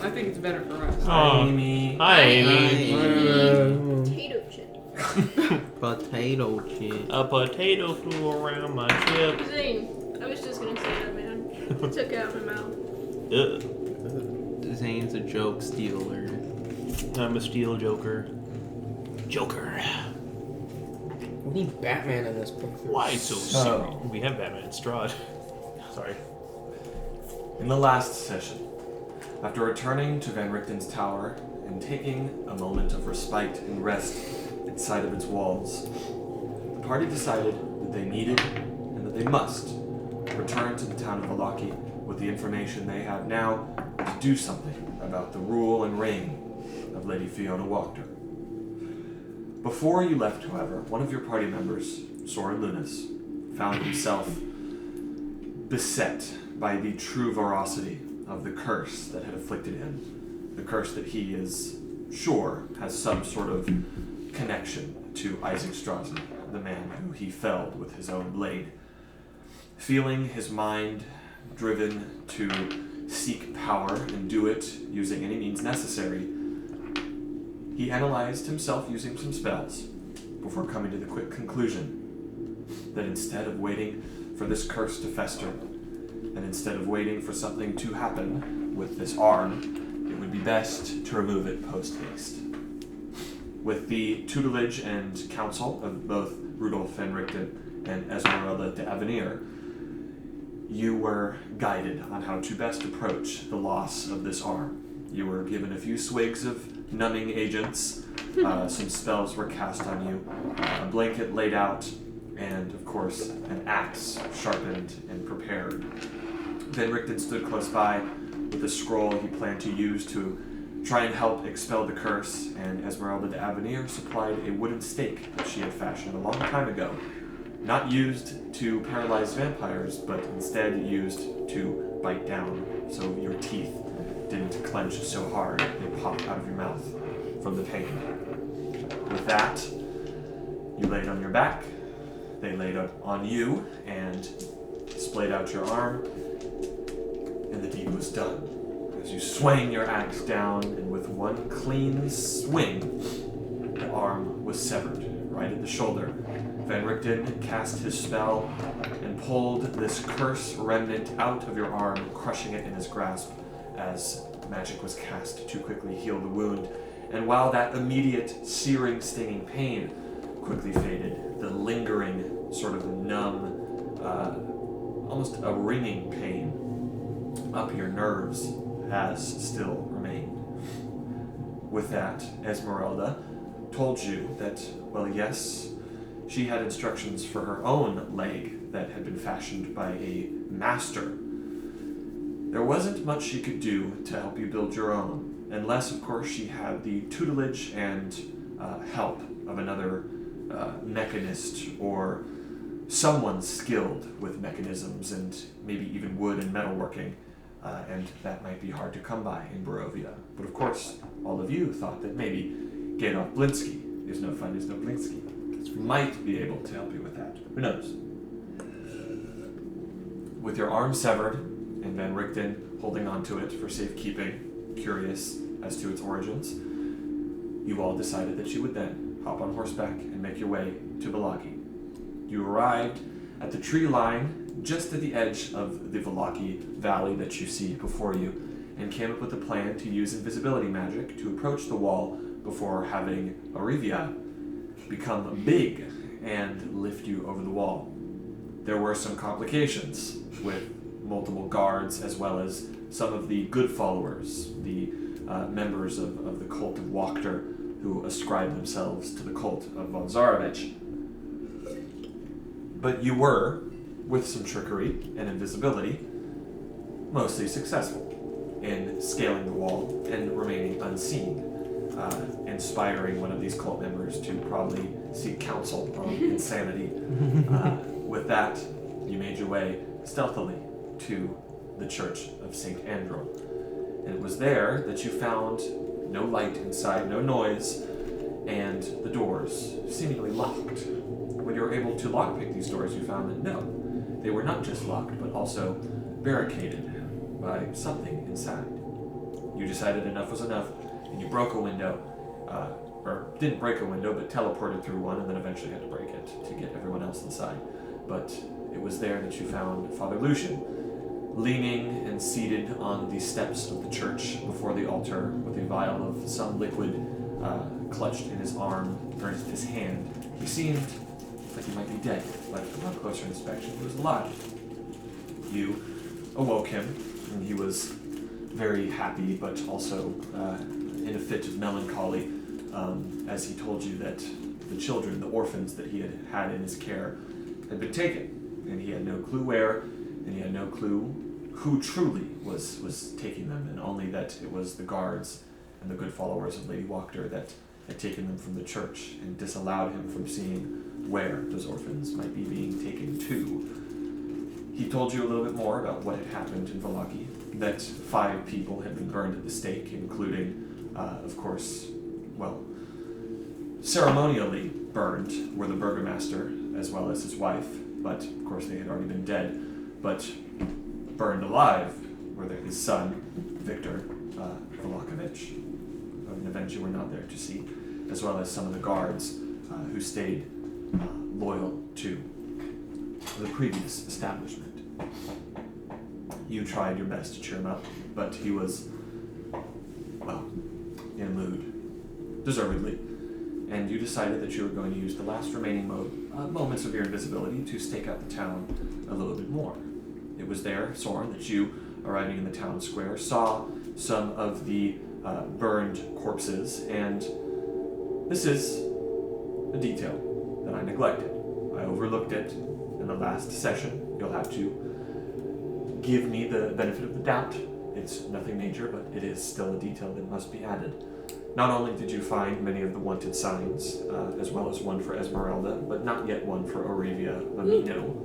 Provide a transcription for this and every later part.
I think it's better for us. Hi, Amy. Hi, Amy. Potato chip. Potato chip. A potato flew around my chip. Zane, I was just gonna say that, man. It took it out of my mouth. Zane's a joke stealer. I'm a steel joker. Joker. We need Batman in this book. Why so serious? We have Batman and Strahd. Sorry. In the last session, after returning to Van Richten's tower and taking a moment of respite and rest inside of its walls, the party decided that they needed and that they must return to the town of Vallaki with the information they have now to do something about the rule and reign of Lady Fiona Wachter. Before you left, however, one of your party members, Soren Lunas, found himself beset by the true veracity of the curse that had afflicted him. The curse that he is sure has some sort of connection to Isaac Strahd, the man who he felled with his own blade. Feeling his mind driven to seek power and do it using any means necessary, he analyzed himself using some spells before coming to the quick conclusion that instead of waiting for this curse to fester, and instead of waiting for something to happen with this arm, it would be best to remove it post-haste. With the tutelage and counsel of both Rudolf van Richten and Esmeralda de Avenir, you were guided on how to best approach the loss of this arm. You were given a few swigs of numbing agents, some spells were cast on you, a blanket laid out, and of course an axe sharpened and prepared. Van Richten stood close by with a scroll he planned to use to try and help expel the curse, and Esmeralda de Avenir supplied a wooden stake that she had fashioned a long time ago, not used to paralyze vampires, but instead used to bite down so your teeth didn't clench so hard they popped out of your mouth from the pain. With that, you laid on your back, they laid up on you, and splayed out your arm, and the deed was done. As you swang your axe down, and with one clean swing, the arm was severed right at the shoulder. Van Richten cast his spell and pulled this curse remnant out of your arm, crushing it in his grasp as magic was cast to quickly heal the wound. And while that immediate searing, stinging pain quickly faded, the lingering, sort of numb, almost a ringing pain up your nerves has still remained. With that, Esmeralda told you that, well, yes, she had instructions for her own leg that had been fashioned by a master. There wasn't much she could do to help you build your own, unless, of course, she had the tutelage and help of another mechanist or someone skilled with mechanisms and maybe even wood and metalworking, and that might be hard to come by in Barovia. But of course, all of you thought that maybe Gadolf Blinsky, is no fun, is no Blinsky, might be able to help you with that. Who knows? With your arm severed, and Van Richten holding on to it for safekeeping, curious as to its origins, you all decided that you would then hop on horseback and make your way to Vallaki. You arrived at the tree line just at the edge of the Vallaki valley that you see before you, and came up with a plan to use invisibility magic to approach the wall before having Arivia become big and lift you over the wall. There were some complications with multiple guards, as well as some of the good followers, the members of the cult of Wachter, who ascribe themselves to the cult of von Zarovich. But you were, with some trickery and invisibility, mostly successful in scaling the wall and remaining unseen, inspiring one of these cult members to probably seek counsel on insanity. With that, you made your way stealthily to the Church of St. Andrew. And it was there that you found no light inside, no noise, and the doors seemingly locked. When you were able to lockpick these doors, you found that no, they were not just locked, but also barricaded by something inside. you decided enough was enough, and you broke a window, or didn't break a window, but teleported through one, and then eventually had to break it to get everyone else inside. But it was there that you found Father Lucian, leaning and seated on the steps of the church before the altar with a vial of some liquid clutched in his arm, or his hand. He seemed like he might be dead, but upon closer inspection, he was alive. You awoke him, and he was very happy, but also in a fit of melancholy, as he told you that the children, the orphans that he had in his care, had been taken, and he had no clue where, and he had no clue who truly was taking them, and only that it was the guards and the good followers of Lady Wachter that had taken them from the church and disallowed him from seeing where those orphans might be being taken to. He told you a little bit more about what had happened in Vallaki, that 5 people had been burned at the stake, including, of course, well, ceremonially burned were the burgomaster as well as his wife, but of course they had already been dead. But burned alive were his son, Victor Volakovich, an event you were not there to see, as well as some of the guards who stayed loyal to the previous establishment. You tried your best to cheer him up, but he was, well, in a mood, deservedly, and you decided that you were going to use the last remaining moments of your invisibility to stake out the town a little bit more. It was there, Soren, that you, arriving in the town square, saw some of the burned corpses, and this is a detail that I neglected. I overlooked it in the last session. You'll have to give me the benefit of the doubt. It's nothing major, but it is still a detail that must be added. Not only did you find many of the wanted signs, as well as one for Esmeralda, but not yet one for Auravia Lamino.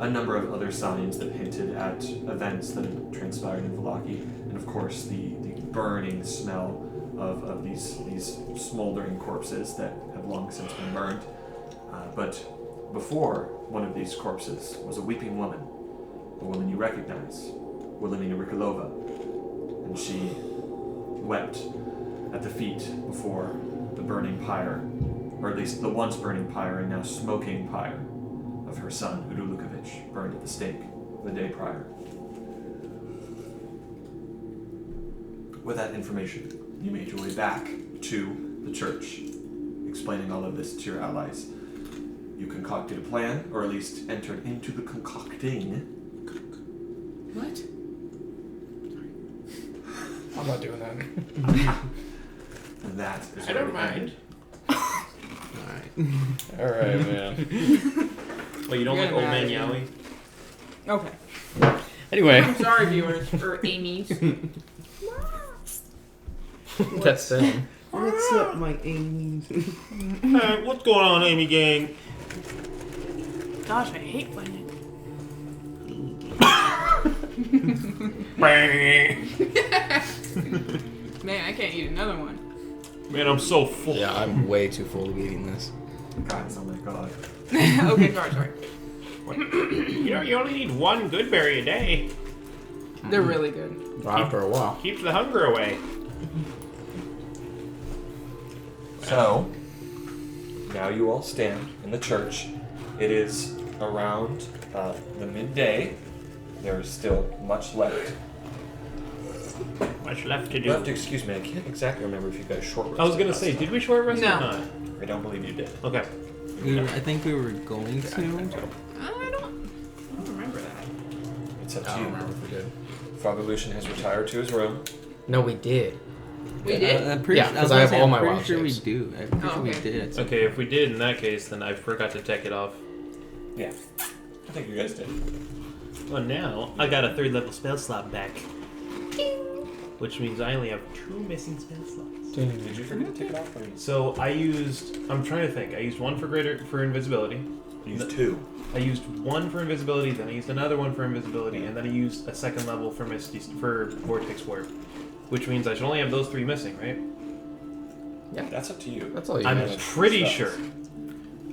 A number of other signs that hinted at events that had transpired in Vallaki, and of course the burning smell of these smoldering corpses that have long since been burned. But before one of these corpses was a weeping woman, a woman you recognize, Wilhelmina Rikolova, and she wept at the feet before the burning pyre, or at least the once burning pyre and now smoking pyre of her son, Udo Lukovic, burned at the stake the day prior. With that information, you made your way back to the church, explaining all of this to your allies. You concocted a plan, or at least entered into the concocting. What? I'm not doing that. And that is I don't mind. Alright, man. Well, you don't like old man Yowie? Okay. Anyway. I'm sorry, viewers, or Amy's. That's it. What's up, my Amy? What's going on, Amy gang? Gosh, I hate playing it. Man, I can't eat another one. Man, I'm so full. Yeah, I'm way too full to be eating this. Guys, oh my god. Okay, sorry. You know, you only need one good berry a day. They're really good. After a while. Keeps the hunger away. So, now you all stand in the church. It is around the midday. There is still much left. Much left to do. Excuse me, I can't exactly remember if you got a short rest. I was gonna say, did we short rest No. or not? I don't believe you did. Okay. I think we were going to. I don't remember that. It's up I to don't you. remember if we did. Father Lucian has retired to his room. No, we did. We did? I'm pretty, Yeah, 'cause I have all my wild I'm pretty sure we shapes. do. I'm pretty sure we okay. did. Okay, if we did in that case, then I forgot to take it off. Yeah. I think you guys did. Well, now I got a 3rd level spell slot back. Which means I only have 2 missing spell slots. Did you forget to take it off? Or So I used, I'm trying to think, I used one for invisibility. you used 2. I used one for invisibility, then I used another one for invisibility, and then I used a 2nd level for Vortex Warp. Which means I should only have those 3 missing, right? That's up to you. That's all you I'm need. pretty sure.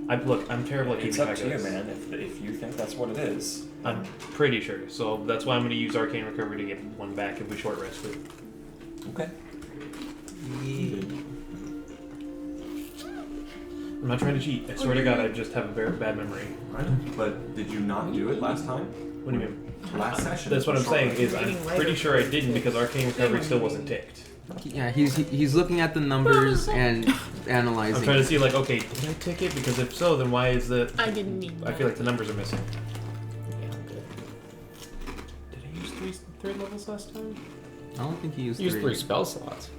Look, I'm terrible at It's keeping up track to of you, this. man. If you think that's what it is. I'm pretty sure. So that's why I'm going to use Arcane Recovery to get one back if we short rest it. Okay. I'm not trying to cheat. I swear to God, I just have a very bad memory. Right. But did you not do it last time? What do you mean? Last session. That's what I'm Short saying. rest. Is I'm Getting pretty later. sure I didn't because Arcane Recovery still wasn't ticked. Yeah, he's looking at the numbers and analyzing. I'm trying to see like, okay, did I tick it? Because if so, then why is the? I didn't need I that. feel like the numbers are missing. Yeah, I'm good. Did I use third levels last time? I don't think he used Use 3. 3 spell slots.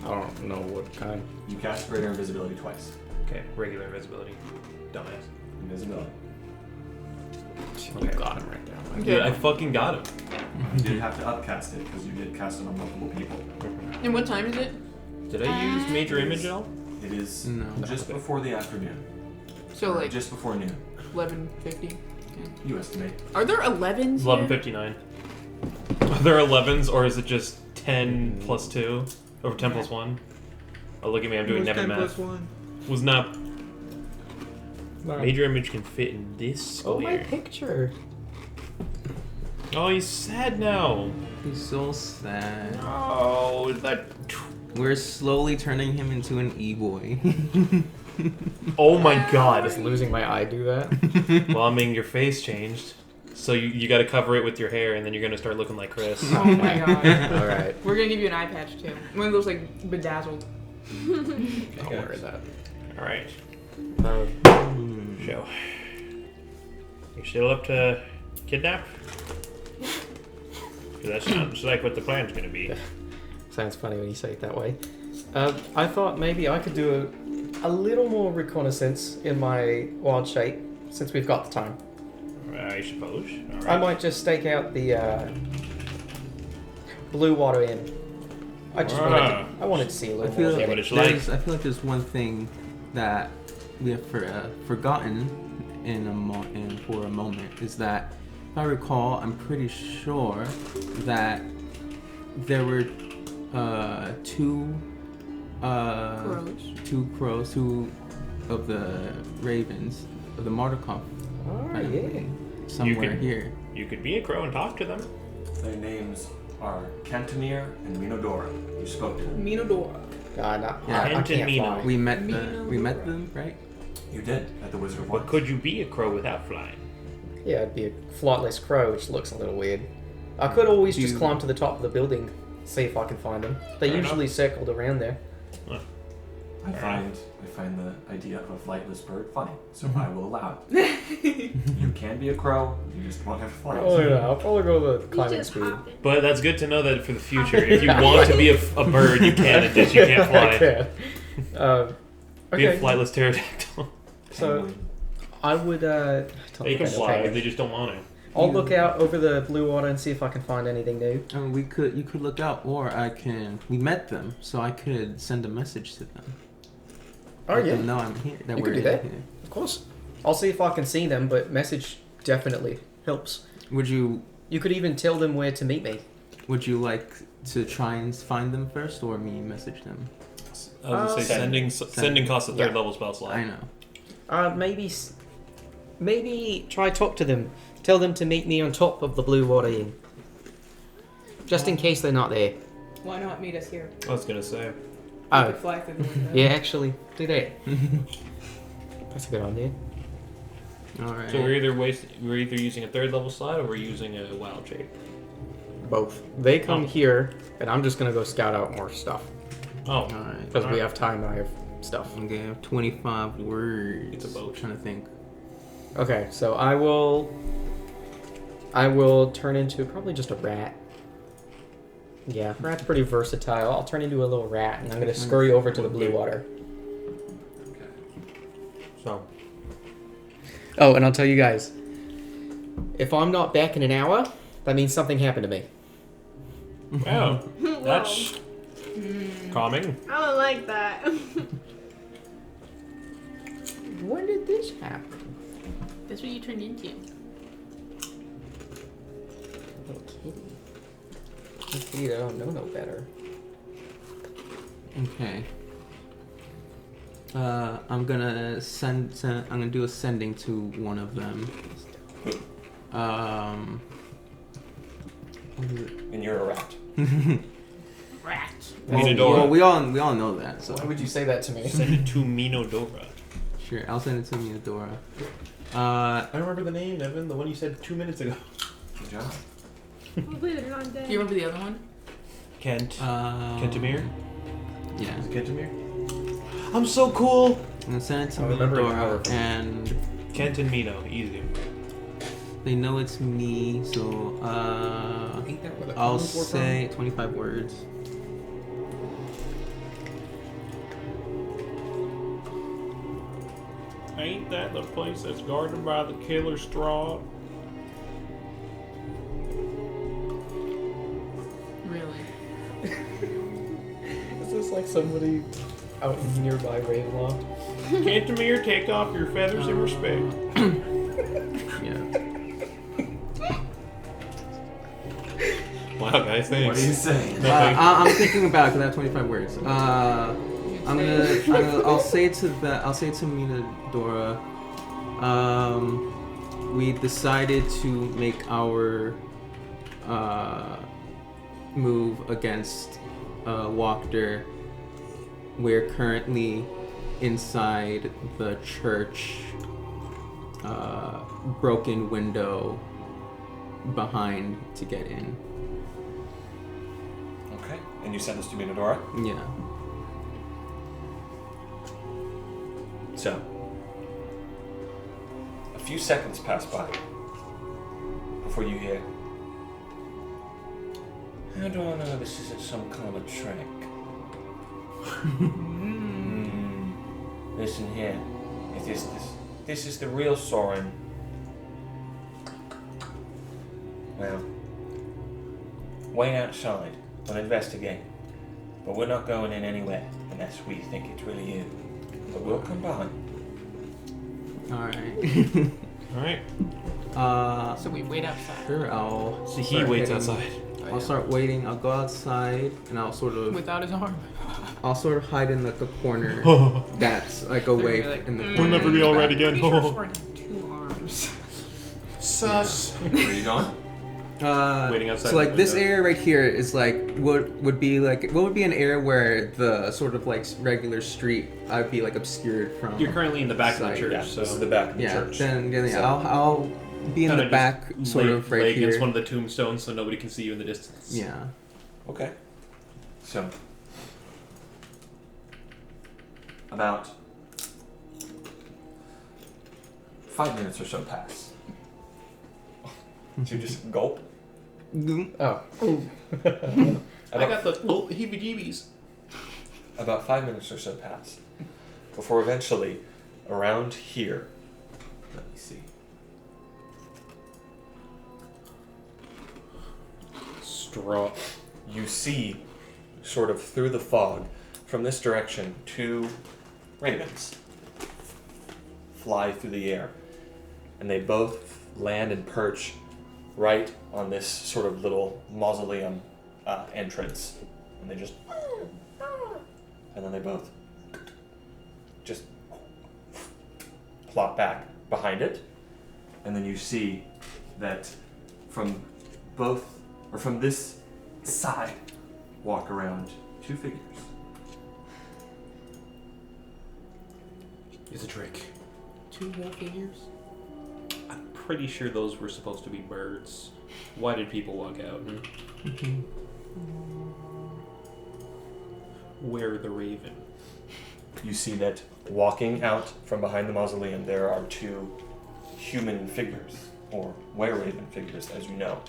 I don't know what kind. You cast Greater Invisibility twice. Okay, regular invisibility. Dumbass. Invisibility. You got him right there. Dude, I fucking got him. You did have to upcast it because you did cast it on multiple people. And what time is it? Did I use major image at all? It is No. just before the afternoon. So like Just before noon. 11:50. You estimate. Are there 11s? 11:59. Are there 11s or is it just 10 plus 2 over 10 plus 1? Oh, look at me! I'm doing never math. Was not. Major image can fit in this Oh, my square. picture. Oh, he's sad now. He's so sad. Oh, is that? We're slowly turning him into an e-boy. Oh my God. Does losing my eye do that? Well, I mean, your face changed, so you got to cover it with your hair, and then you're gonna start looking like Chris. Oh my god. All right. We're gonna give you an eye patch too. One of those like bedazzled. I'll wear that. All right. So, you still up to kidnap? 'Cause that sounds like what the plan's gonna be. Sounds funny when you say it that way. I thought maybe I could do a little more reconnaissance in my wild shape since we've got the time. I suppose. All right. I might just stake out the Blue Water Inn. I wanted to see a I little feel, more. Yeah, of but it. it's like- I feel like there's one thing that we have forgotten for a moment is that, if I recall, I'm pretty sure that there were two of the ravens of the Martikov Oh, family yeah. somewhere could- here. You could be a crow and talk to them. Their names are Cantoneer and Minodora. You spoke to them. Minodora. No, Yeah. I can't Antonino. fly. We met them, right? You did at the Wizard of But Wands. could you be a crow without flying? Yeah, it'd be a flightless crow, which looks a little weird. I could always just You- climb to the top of the building, see if I can find them. They Fair usually circled around there. I find the idea of a flightless bird funny, so I will allow it. You can be a crow, you just won't have flight. Oh yeah, I'll probably go the You climbing just speed. hop it. But that's good to know that for the future. If you want to be a bird, you can. It's just you can't fly. Okay. Be a Okay. flightless pterodactyl. So Penguin. I would. They can fly, they just don't want to. I'll look out over the blue water and see if I can find anything new. You could look out, or we met them, so I could send a message to them. Oh Let yeah, them know I'm here. That You we're could do that. here. of course. I'll see if I can see them, but message definitely helps. Would you You could even tell them where to meet me. like to try and find them first, or me message them? I was gonna say sending costs a third Yeah. level spell slot. I know. Maybe try talk to them. Tell them to meet me on top of the blue water inn. Just in case they're not there. Why not meet us here? I was gonna say. We Oh, could fly through the window. yeah, actually, do that. That's a good idea. All right. So we're either using a third level slot or we're using a wild shape. Both. They come Oh. here, and I'm just gonna go scout out more stuff. Oh, All right. Because we have time and I have stuff. Okay, I have 25 words. It's a boat. Trying to think. Okay, so I will turn into probably just a rat. Yeah, rat's pretty versatile. I'll turn into a little rat, and I'm gonna scurry over to the blue water. so Oh, and I'll tell you guys, if I'm not back in an hour, that means something happened to me. wow, that's calming. I don't like that. When did this happen? That's what you turned into. Little kitty. Little kitty that don't know no better. Okay. I'm gonna I'm gonna do a sending to one of them. What is it? And you're a rat. Rat. Minodora. Well, we all know that. So Why would you say that to me? Send it to Minodora. sure, I'll send it to Minodora. I remember the name, Evan. The one you said 2 minutes ago. Good job. Hopefully they're not dead. Do you remember the other one? Kent. Uh, Kentamir? Yeah. Is it Kentamir? I'm so cool! I'm gonna send it to I remember it Minodora, powerful. and Kent and Mino, easy. they know it's me. So Ain't that where the I'll commons were say 25 words. Ain't that the place that's guarded by the killer Strahd? Really? from? Is this like somebody out in nearby Ravenloft? Kentamir, take off your feathers and respect. Yeah. Wow, guys, thanks. What do you say? Nothing. I'm thinking about it because I have 25 words. I'll say to Minodora, we decided to make our move against Walker. We're currently inside the church broken window behind to get in. Okay. And you send this to Minodora? Yeah. So, a few seconds pass by before you hear, how do I know this isn't some kind of trick? Listen here, if this is the real Soren, well, wait outside, we'll investigate, but we're not going in anywhere unless we think it's really you. But we'll come by. Alright. Alright. So we wait outside. Sure, I'll. So he start waits heading- outside. I'll start waiting. I'll go outside, and I'll sort of. Without his arm. I'll sort of hide in like a corner that's like away They're like, in the. "Mm, We'll never be all right back. again. Pretty sure Soren had 2 arms. Sus. Where are you going? Waiting outside So like the this window. area right here is like what would be an area where the sort of like regular street I'd be like obscured from. You're currently in the back of the Sight. church, Yeah, so this is the back of the yeah. church. Then So- I'll be in kinda the back, just sort lay- of right lay here. against one of the tombstones so nobody can see you in the distance. Yeah. Okay. So, about 5 minutes or so pass. So you just gulp. Oh. I got the heebie-jeebies. About 5 minutes or so pass before eventually, around here, let me see. Straw. You see, sort of through the fog, from this direction, 2 ravens fly through the air, and they both land and perch right on this sort of little mausoleum entrance, and they just, and then they both just plop back behind it, and then you see that from both, or from this side, walk around 2 figures. It's a trick. 2 whole figures? I'm pretty sure those were supposed to be birds. Why did people walk out? Where the raven? You see that walking out from behind the mausoleum, there are 2 human figures, or were-raven figures, as you know.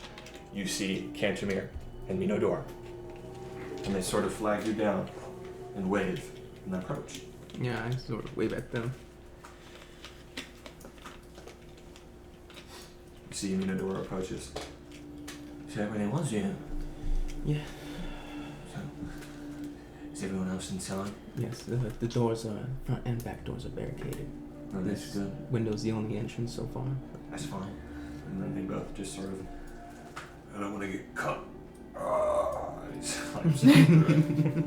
You see Cantamir and Minodora, and they sort of flag you down and wave and approach. Yeah, I sort of wave at them. You see Minodora approaches. So that really was you. Yeah. So, is everyone else inside? Yes, the doors are front and back doors are barricaded. No, that's This good. window's the only entrance so far. That's fine. And then they both just sort of, I don't want to get cut. He slams through it.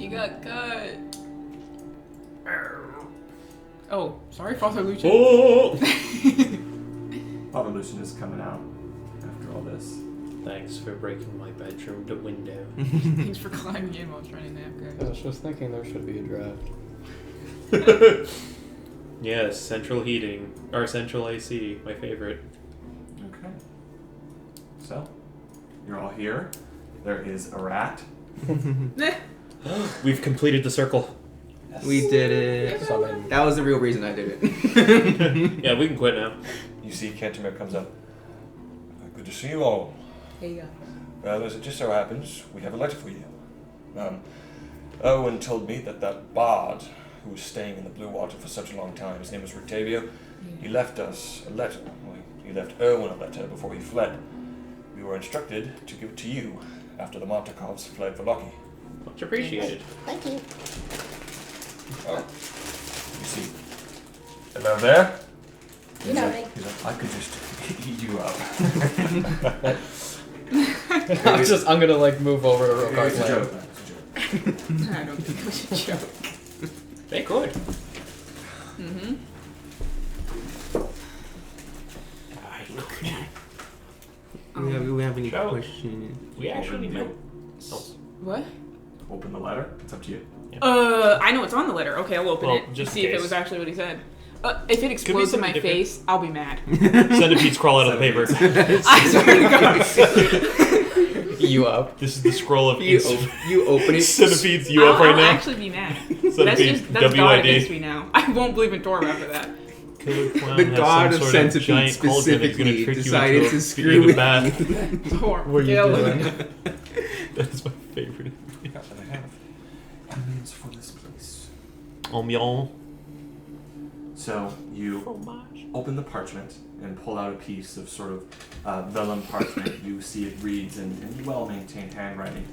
You got cut. Oh, sorry, Father Lucian. Oh! Father Lucian is coming out after all this. Thanks for breaking my bedroom window. Thanks for climbing in while I was trying to nap, I guys. was just thinking there should be a draft. Yes, central heating. Or central AC, my favorite. Okay. So, you're all here. There is a rat. We've completed the circle. We did it. Summon. That was the real reason I did it. Yeah, we can quit now. You see Cantermere comes up. Good to see you all. Hey, Well, as it just so happens, we have a letter for you. Owen told me that bard who was staying in the Blue Water for such a long time, his name was Rictavio, he left us a letter. Well, he left Owen a letter before he fled. We were instructed to give it to you after the Montakovs fled for Loki. Much appreciated. Thank you. Oh, you see. Hello there. You know me. He's like, I could just eat you up. I'm gonna like move over to Rogar's It's a land. joke, man. It's a joke. I don't think it was a joke. They could. Mm-hmm. We have any Joe. questions? We actually met. What? Open the letter. It's up to you. I know it's on the letter. Okay, I'll open Well, it. just See in if it case. was actually what he said. If it explodes in my something different. face, I'll be mad. Centipedes crawl out of the paper. I swear to God. You up? This is the scroll of You open it. Centipedes you up right I'll now. actually be mad. That's Centipede, just that's God WID. against me now. I won't believe in Torah after that. Killer clown The has god some of sort centipede giant cauldron that's gonna specifically trick you decided into to a- screw eating a with bath. you. Torah. What are you Kill. doing? That's my favorite. Yeah, and I have ambience for this place. Oignon. So you Fromage. open the parchment and pull out a piece of sort of vellum parchment. You see it reads in well-maintained handwriting.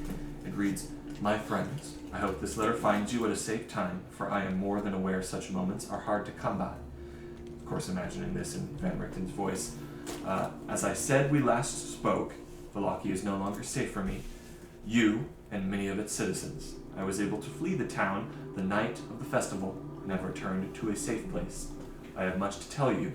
It reads, "My friends, I hope this letter finds you at a safe time, for I am more than aware such moments are hard to come by." Of course, imagining this in Van Richten's voice. As I said we last spoke, Valaki is no longer safe for me. You and many of its citizens. I was able to flee the town the night of the festival and have returned to a safe place. I have much to tell you,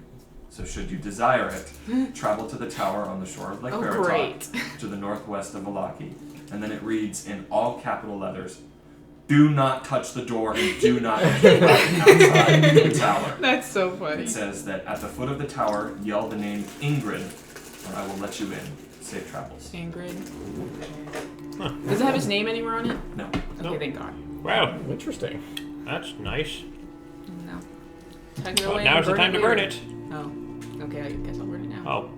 so should you desire it, travel to the tower on the shore of Lake Oh, Baratok, great. to the northwest of Valaki. And then it reads in all capital letters, "Do not touch the door and do not enter outside the tower." That's so funny. It says that at the foot of the tower, yell the name Ingrid, or I will let you in. Safe travels. Ingrid. Huh. Does it have his name anywhere on it? No. Okay, Nope. thank God. Wow, Interesting. that's nice. No. Tuck it Well, away now's and the time to burn later. it. Oh. Okay, I guess I'll burn it now. Oh.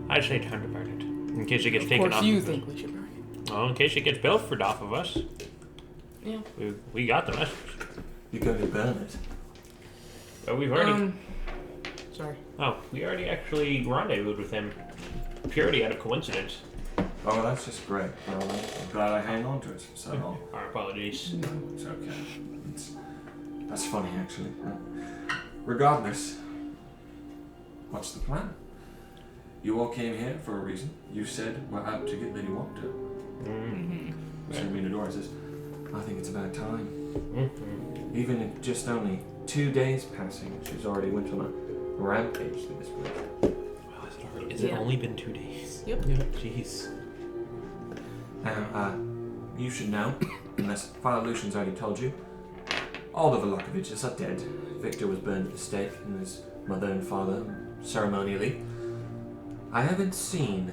I'd say time to burn it. In case it gets Of taken course off. you think we should burn it. Well, in case it gets pilfered off of us. Yeah. We got the message. You're going to burn it. Oh, we've already. Sorry. Oh, we already actually rendezvoused with him. Purely out of coincidence. Oh, that's just great. Well, I'm glad I hang on to it. So Our apologies. it's okay. That's funny, actually. Regardless, what's the plan? You all came here for a reason. You said we're out to get Lady Walker. Serena says, "I think it's about time. Even in just only 2 days passing, she's already went on a rampage through this place." Has it Yeah. only been 2 days? Yep. Jeez. Now, you should know, unless Father Lucian's already told you, all the Volokoviches are dead. Victor was burned at the stake, and his mother and father ceremonially. I haven't seen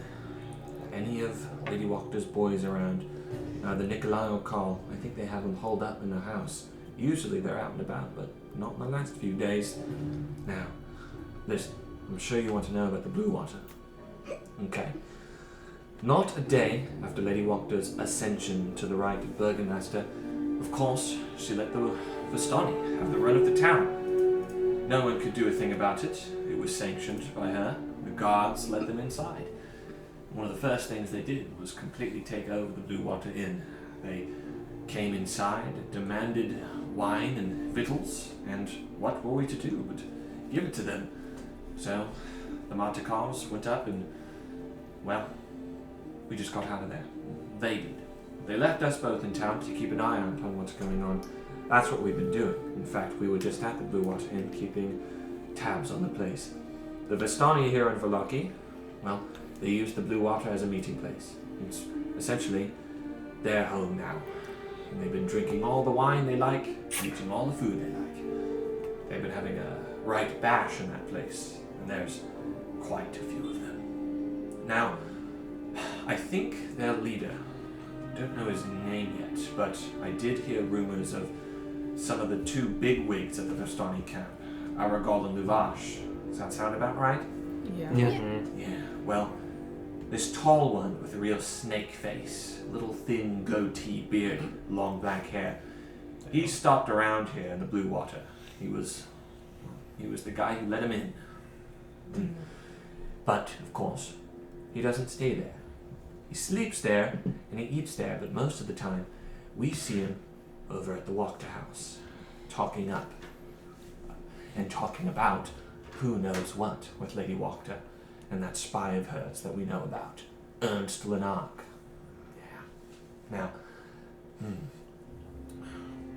any of Lady Walker's boys around. The Nikolai or Carl, I think they have them holed up in the house. Usually they're out and about, but not in the last few days. Now, listen, I'm sure you want to know about the Blue Water. Okay. Not a day after Lady Walker's ascension to the right of Burgomaster, of course, she let the Vistani have the run of the town. No one could do a thing about it. It was sanctioned by her. The guards let them inside. One of the first things they did was completely take over the Blue Water Inn. They came inside, demanded wine and victuals, and what were we to do but give it to them? So, the Montakovs went up and, well, we just got out of there. They did. They left us both in town to keep an eye out on what's going on. That's what we've been doing. In fact, we were just at the Blue Water Inn keeping tabs on the place. The Vistani here in Vallaki, well, they use the Blue Water as a meeting place. It's essentially their home now. And they've been drinking all the wine they like, eating all the food they like. They've been having a right bash in that place, and there's quite a few of them. Now, I think their leader, I don't know his name yet, but I did hear rumors of some of the two big wigs at the Vistani camp, Aragal and Luvash. Does that sound about right? Yeah. Yeah, well, this tall one with a real snake face, little thin goatee beard, long black hair, he stopped around here in the Blue Water. He was the guy who let him in. But, of course, he doesn't stay there. He sleeps there and he eats there, but most of the time we see him over at the Wachter house, talking up and talking about who knows what with Lady Wachter and that spy of hers that we know about, Ernst Lanark. Yeah. Now,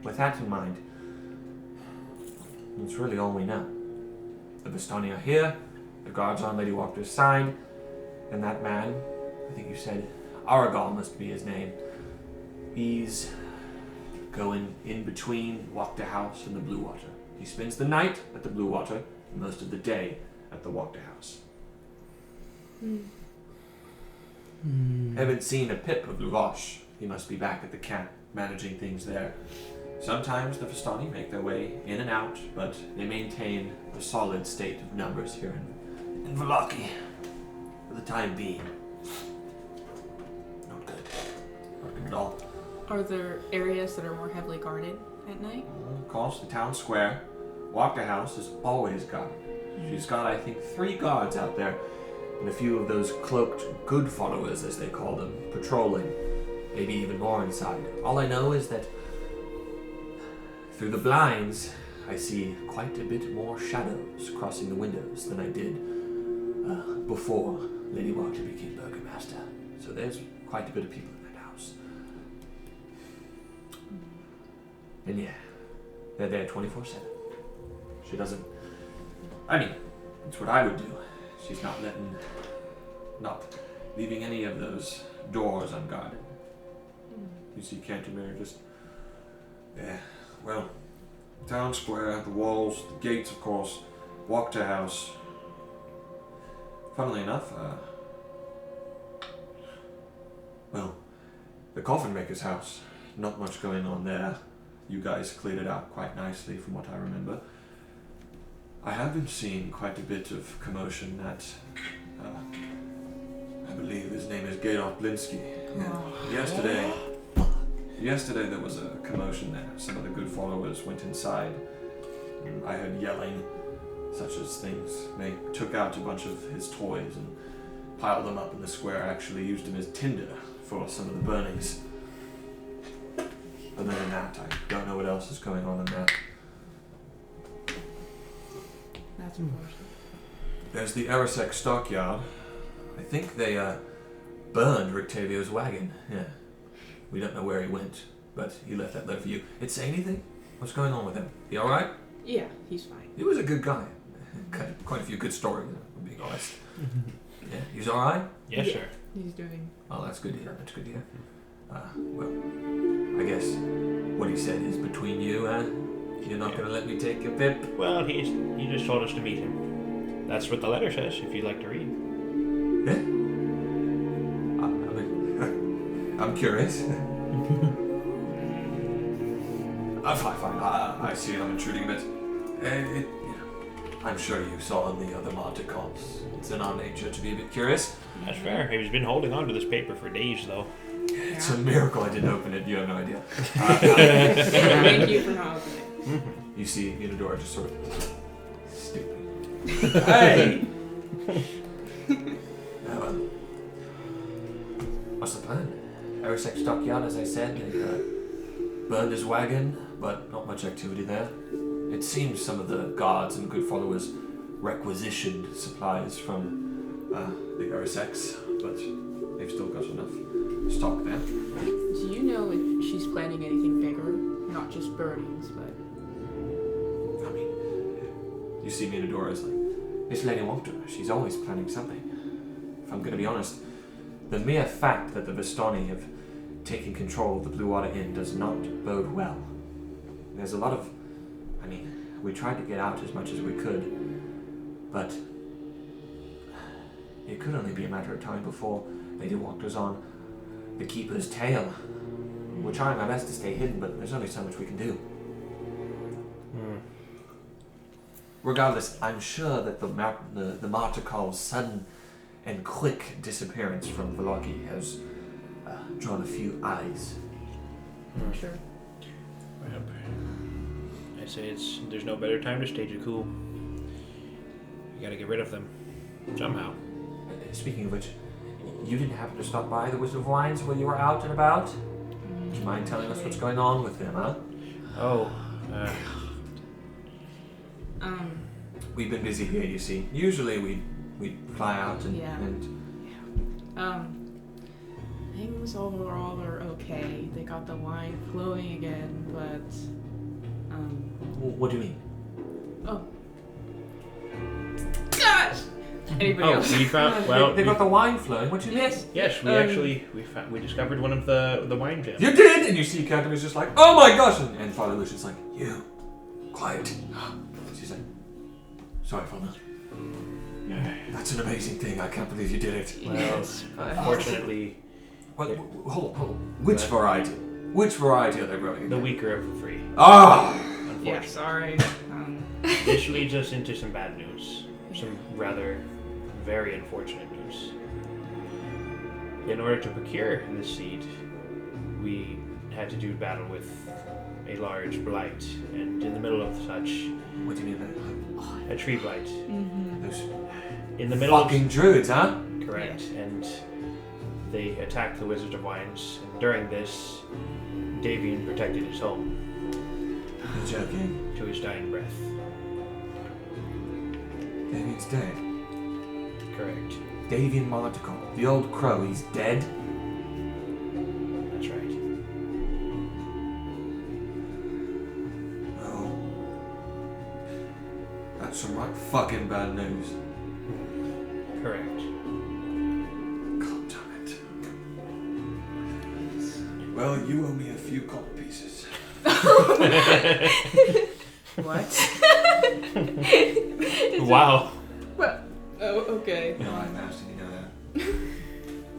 with that in mind, that's really all we know. The Vistani are here, the guards on Lady Wachter's side, and that man, I think you said Aragal must be his name, he's going in between Wachter House and the Blue Water. He spends the night at the Blue Water and most of the day at the Wachter House. Haven't seen a pip of Luvash. He must be back at the camp, managing things there. Sometimes the Vistani make their way in and out, but they maintain a solid state of numbers here in Vallaki. For the time being. Not good. Not good at all. Are there areas that are more heavily guarded at night? Of course, the town square. Wachter House is always guarded. She's got, I think, 3 guards out there, and a few of those cloaked good followers, as they call them, patrolling. Maybe even more inside. All I know is that through the blinds, I see quite a bit more shadows crossing the windows than I did before Lady Wachter became burgomaster. So there's quite a bit of people in that house. And yeah, they're there 24/7. She doesn't... I mean, it's what I would do. She's not leaving any of those doors unguarded. You see Canterbury just... Yeah, well, town square, the walls, the gates, of course, Wachter House. Funnily enough, well, the coffin maker's house. Not much going on there. You guys cleared it out quite nicely from what I remember. I have been seeing quite a bit of commotion at, I believe his name is Gadolf Blinsky. Yesterday there was a commotion there. Some of the good followers went inside. I heard yelling, such as things. They took out a bunch of his toys and piled them up in the square. Actually used them as tinder for some of the burnings. Other than that, I don't know what else is going on in there. That's unfortunate. There's the Erisek stockyard. I think they burned Rictavio's wagon. Yeah. We don't know where he went, but he left that letter for you. It say anything? What's going on with him? He alright? Yeah, he's fine. He was a good guy. Quite a few good stories, I'm being honest. Yeah, he's alright? Yeah, sure. He's doing... Oh, that's good to hear. That's good to hear. Well, I guess what he said is between you, You're not going to let me take your pip? Well, he just told us to meet him. That's what the letter says, if you'd like to read. Yeah? I mean, I'm curious. Fine. I see I'm intruding a bit. I'm sure you saw in the other Monticons. It's in our nature to be a bit curious. That's fair. He's been holding on to this paper for days, though. It's a miracle I didn't open it. You have no idea. Thank you for not opening it. You see Unidora just sort of... Stupid. Hey! Now, what's the plan? Erisek stockyard, as I said, they burned his wagon, but not much activity there. It seems some of the guards and good followers requisitioned supplies from the Eriseks, but they've still got enough stock there. Do you she's planning anything bigger, not just burnings, but... I mean, you see Minadora as like, this Lady Walter, she's always planning something. If I'm going to be honest, the mere fact that the Vistani have taken control of the Blue Water Inn does not bode well. There's a lot of... I mean, we tried to get out as much as we could, but it could only be a matter of time before Lady Walter's on the Keeper's tail. We're trying our best to stay hidden, but there's only so much we can do. Regardless, I'm sure that the Martikal's sudden and quick disappearance from Voloki has drawn a few eyes. I'm sure. Well, I say there's no better time to stage a coup. You gotta get rid of them. Somehow. Speaking of which, you didn't happen to stop by the Wizard of Wines while you were out and about? Do you mind telling us what's going on with them, huh? Oh, We've been busy here, you see. Usually we fly out and... Yeah. Things overall are okay. They got the wine flowing again, but, What do you mean? oh. Gosh! Anybody else? we found. Well, they got the wine flowing, what do you mean? Yes. yes, we discovered one of the wine gems. You did! And you see Captain is just like, oh my gosh! And Father Lucian's like, you, quiet. She's like, sorry, Father. That's an amazing thing. I can't believe you did it. Well, unfortunately, Well, hold on. Which variety? Which variety are they growing? the weaker of the three. Ah! Unfortunately. Yeah, sorry. This leads us into some bad news. Some rather very unfortunate news. In order to procure this seed, we had to do battle with a large blight, and in the middle of such, What do you mean by a tree blight. those In the middle fucking druids, huh? of correct, and they attacked the Wizard of Wines. And during this, Davian protected his home You're joking. to his dying breath. Davian's dead. Correct. Davian Montical. The old crow, he's dead? That's right. Oh. That's some right fucking bad news. Correct. God damn it. Well, you owe me a few gold pieces. What? Wow. Oh, okay. You know I'm nasty, you know that?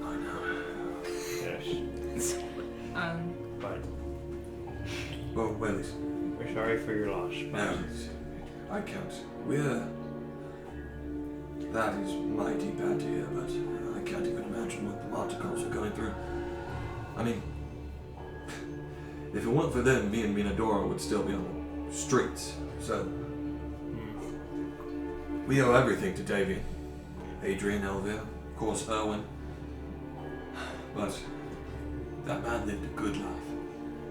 I know. Yes. But Well, we're sorry for your loss. no, I can't. That is mighty bad to hear, but I can't even imagine what the Monticals are going through. I mean, if it weren't for them, me and Minadora would still be on the streets. So, we owe everything to Davian. Adrian, Elvia, of course Erwin. But that man lived a good life,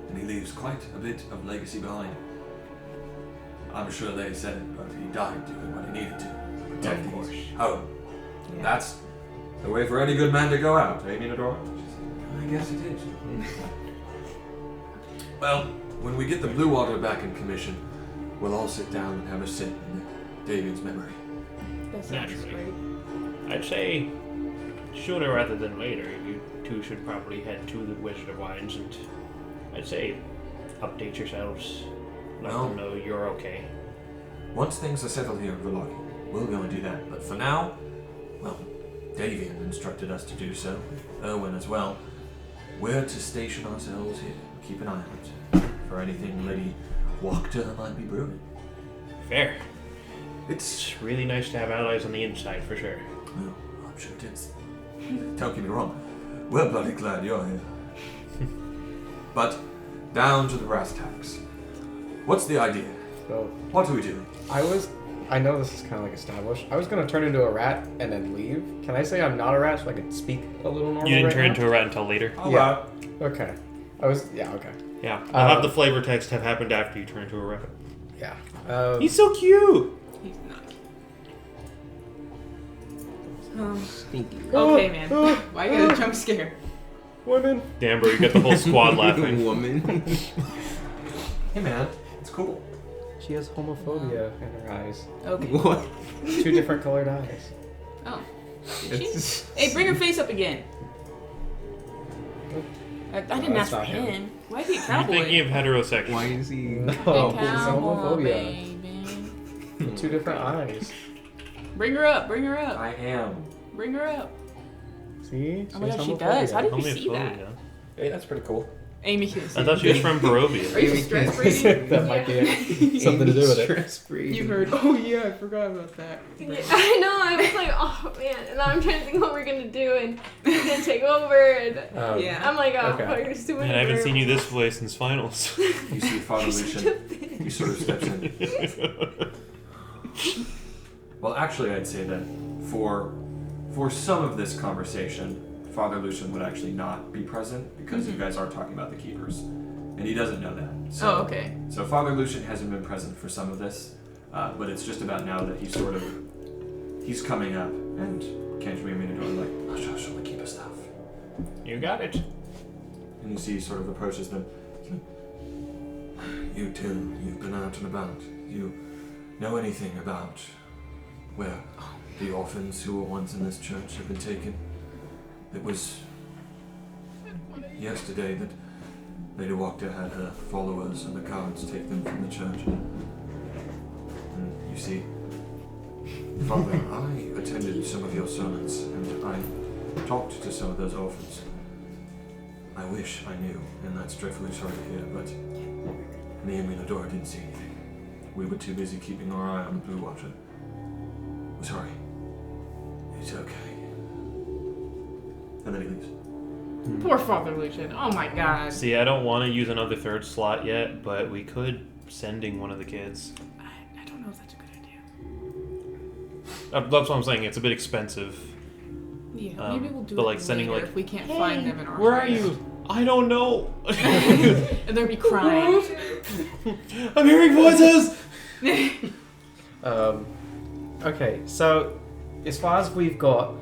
and he leaves quite a bit of legacy behind. I'm sure they said it, but he died doing what he needed to protect Of course. his home. Yeah. That's the way for any good man to go out, eh, Minadora? I guess it is. Well, when we get the Blue Water back in commission, we'll all sit down and have a sip in Davian's memory. That sounds Naturally. great. I'd say sooner rather than later, you two should probably head to the Wizard of Wines and I'd say update yourselves. Let Well- them know you're okay. Once things are settled here in Voloki, we'll go and do that. But for now, well, Davian instructed us to do so, Erwin as well. We're to station ourselves here, keep an eye out for anything Lady Wachter might be brewing. Fair. It's It's really nice to have allies on the inside for sure. well, I'm sure it is. Don't get me wrong, we're bloody glad you're here. But down to the brass tacks. What's the idea? So What are we doing? I know this is kind of like established. I was gonna turn into a rat and then leave. Can I say I'm not a rat so I can speak a little normal? You didn't right turn now? into a rat until later. Yeah. Okay. Okay. Yeah. I'll have the flavor text have happened after you turn into a rat. Yeah. He's so cute! He's not. Stinky. Okay, man. Why you got a jump scare? Women. Damn, bro, you got the whole squad laughing. Woman. Hey man, it's cool. She has homophobia in her eyes. Okay. What? 2 different colored eyes. Oh. It's- Hey, bring her face up again. I didn't that's ask for not him. him. Why is he a You're cowboy? thinking of heterosexual. Why is he? No, it's Cowboy, homophobia. baby. 2 different eyes. Bring her up. Bring her up. I am. Bring her up. See? Oh my She's gosh, she does. How did you Only see that? phobia. Hey, that's pretty cool. Amy can see. I thought she was from Barovia. Are you stress breathing? That might be it. Something to do with it. Stress free. You heard. Oh yeah, I forgot about that. Yeah, I know. I was like, oh man, and now I'm trying to think what we're gonna do, and he's gonna take over, and Yeah. I'm like, oh, Okay. fuck, there's too many. Man, I haven't seen you variables. this way since finals. You see Father Lucian. He sort of steps in. Well, actually, I'd say that for some of this conversation, Father Lucian would actually not be present because you guys are talking about the keepers, and he doesn't know that. So, Oh, okay. So Father Lucian hasn't been present for some of this, but it's just about now that he's coming up, and can't you mean to like, oh, shall we keep us stuff? You got it. And you see he sort of approaches them. You too, you've been out and about. You know anything about where the orphans who were once in this church have been taken? It was yesterday that Lady Walker had her followers and the guards take them from the church. And you see, Father, I attended some of your sermons and I talked to some of those orphans. I wish I knew, and that's dreadfully sorry to hear, but me and Minadora didn't see anything. We were too busy keeping our eye on the Blue Watcher. We're sorry. It's okay. And then he leaves. Poor Father Lucian. Oh my god. See, I don't want to use another 3rd slot yet, but we could sending one of the kids. I don't know if that's a good idea. That's what I'm saying. It's a bit expensive. Yeah, maybe we'll do but, it like, sending, later like, if we can't find them in our Where are place. you? I don't know. And they'll be crying. I'm hearing voices. Okay, so as far as we've got,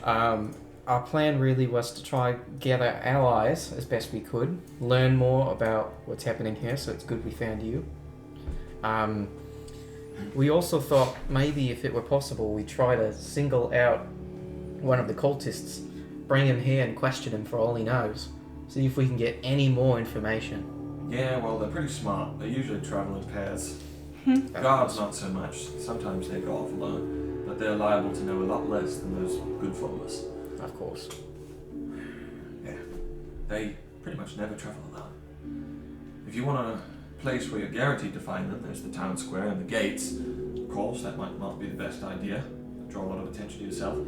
our plan really was to try gather allies as best we could, learn more about what's happening here, so it's good we found you. We also thought maybe if it were possible, we'd try to single out one of the cultists, bring him here and question him for all he knows, see if we can get any more information. Yeah, well, they're pretty smart. They usually travel in pairs. Guards, not so much. Sometimes they go off alone, but they're liable to know a lot less than those good followers. Of course. Yeah, they pretty much never travel alone. If you want a place where you're guaranteed to find them, there's the town square and the gates. Of course, that might not be the best idea. Draw a lot of attention to yourself.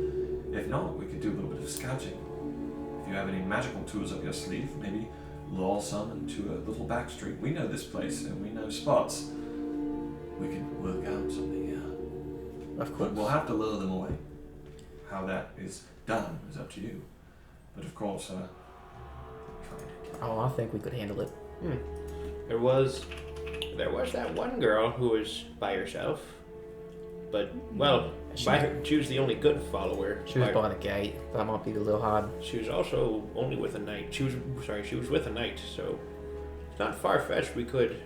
If not, we could do a little bit of scouting. If you have any magical tools up your sleeve, maybe lure some into a little back street. We know this place and we know spots. We can work out something here. Of But course. we'll have to lure them away. How that is done is up to you. But of course, Oh, I think we could handle it. There was that one girl who was by herself, but well, She she was the only good follower. She was by the gate. That might be a little hard. She was also only with a knight. She was with a knight, so it's not far fetched. We could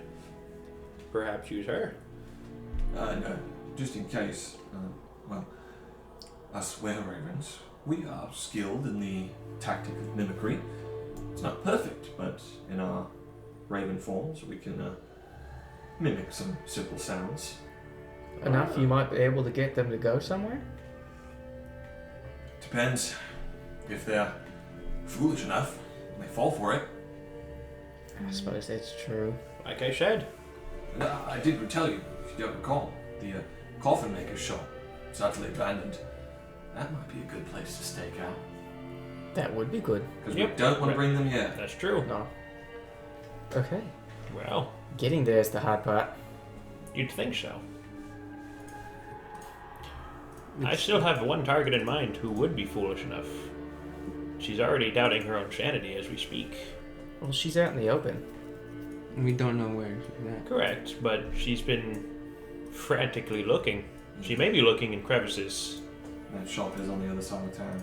perhaps use her. no, just in case, well, us were-ravens, we are skilled in the tactic of mimicry. It's not perfect, but in our raven forms, we can mimic some simple sounds. Enough you might be able to get them to go somewhere? Depends. If they're foolish enough, and they fall for it. I suppose that's true. Like I said, And I did tell you, if you don't recall, the coffin maker's shop, it's utterly abandoned. That might be a good place to stake out. That would be good. Because Yep. we don't want to bring them here. that's true. No. Okay. Well, Getting there is the hard part. you'd think so. I still have one target in mind who would be foolish enough. She's already doubting her own sanity as we speak. Well, she's out in the open. We don't know where she's at. Correct, but she's been frantically looking. She may be looking in crevices. That shop is on the other side of town.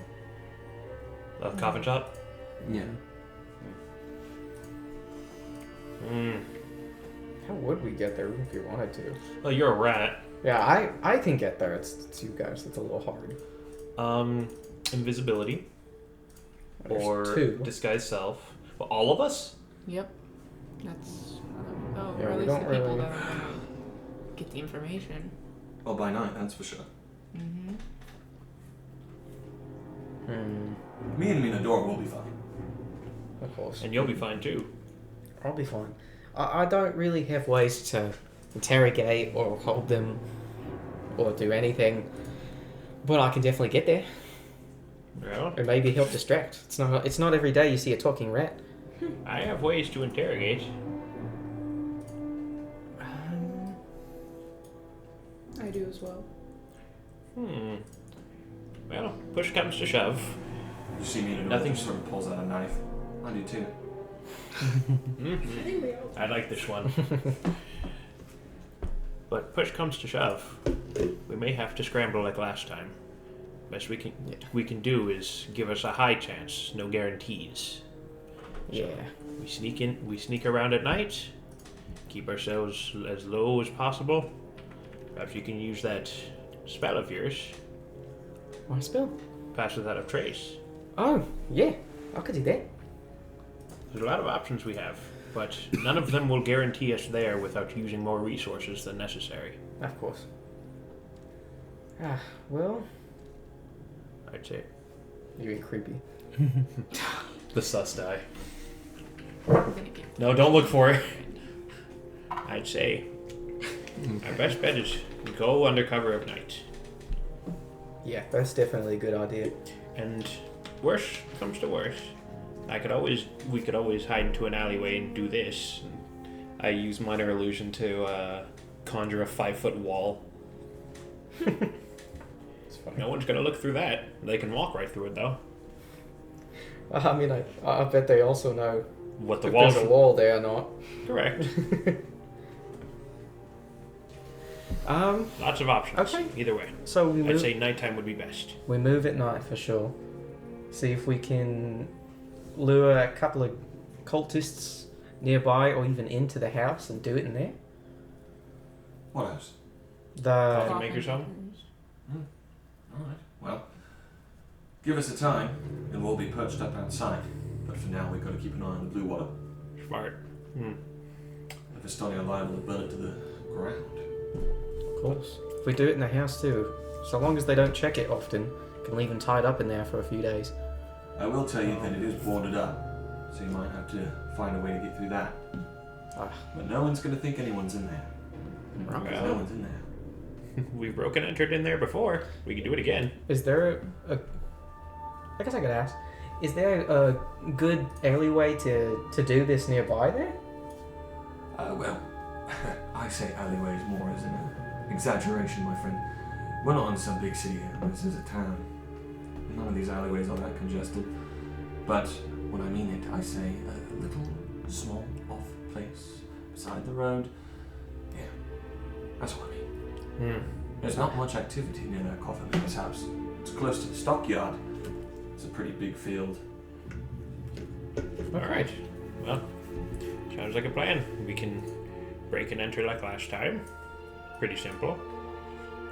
Coffin shop. Yeah. How would we get there if we wanted to? Well, you're a rat. Yeah, I can get there. It's you guys. It's a little hard. Invisibility. There's Or two. disguise self. Well, all of us? Yep. That's. Oh, Yeah, or at we least don't the people really- that are gonna get the information. Well, by night, that's for sure. Mm-hmm. Me and Minador will be fine. Of course. And you'll be fine too. I'll be fine. I don't really have ways to interrogate or hold them or do anything, but I can definitely get there Well, or maybe help distract. It's not every day you see a talking rat. I have ways to interrogate. I do as well. Well, push comes to shove. You see Minador Nothing- just sort of pulls out a knife. I do too. I like this one. But push comes to shove. We may have to scramble like last time. Best we can do is give us a high chance, no guarantees. Yeah. We sneak around at night, keep ourselves as low as possible. Perhaps you can use that spell of yours, My spell? pass without a trace. Oh, yeah. I could do that. There's a lot of options we have, but none of them will guarantee us there without using more resources than necessary. Of course. Well, I'd say. you're creepy. The sus die. We're gonna get No, don't look for it. I'd say our best bet is go under cover of night. Yeah, that's definitely a good idea. And worst comes to worst, we could always hide into an alleyway and do this. I use minor illusion to conjure a 5-foot wall. It's fine. No one's gonna look through that. They can walk right through it though. I mean, I bet they also know What the if wall? there's a wall there or not. Correct. Lots of options. Okay. Either way, So we I'd move. say nighttime would be best. We move at night for sure. See if we can lure a couple of cultists nearby or even into the house and do it in there. What else? The Coffee maker's home? Alright. Well, give us a time and we'll be perched up outside. But for now, we've got to keep an eye on the blue water. Smart. If it's starting liable to burn it to the ground. Of course. If we do it in the house too, so long as they don't check it often, can leave them tied up in there for a few days. I will tell you that it is boarded up, so you might have to find a way to get through that. But no one's going to think anyone's in there. Because no Well, one's in there. we've broken entered in there before. We can do it again. Is there a I guess I could ask, is there a good alleyway to do this nearby there? Well, I say alleyways more as an exaggeration, my friend. We're not in some big city here. This is a town. None of these alleyways are that congested. But when I mean it, I say a little, small, off place beside the road. Yeah, that's what I mean. There's not much activity near that coffin maker's house. It's close to the stockyard. It's a pretty big field. All right. Well, sounds like a plan. We can break and enter like last time. Pretty simple.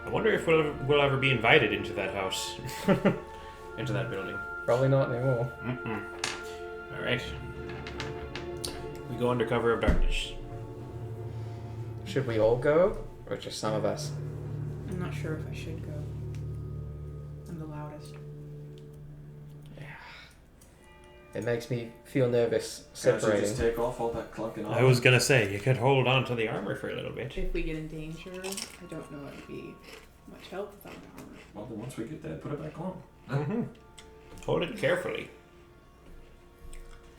I wonder if we'll ever be invited into that house, into that building. Probably not anymore. All right. We go under cover of darkness. Should we all go, or just some of us? I'm not sure if I should go. I'm the loudest. It makes me feel nervous Can't you separating. just take off all that clunking armor? I was gonna say you could hold on to the armor for a little bit. If we get in danger, I don't know it'd be much help without the armor. Well, then once we get there, put it back on. Hold it carefully.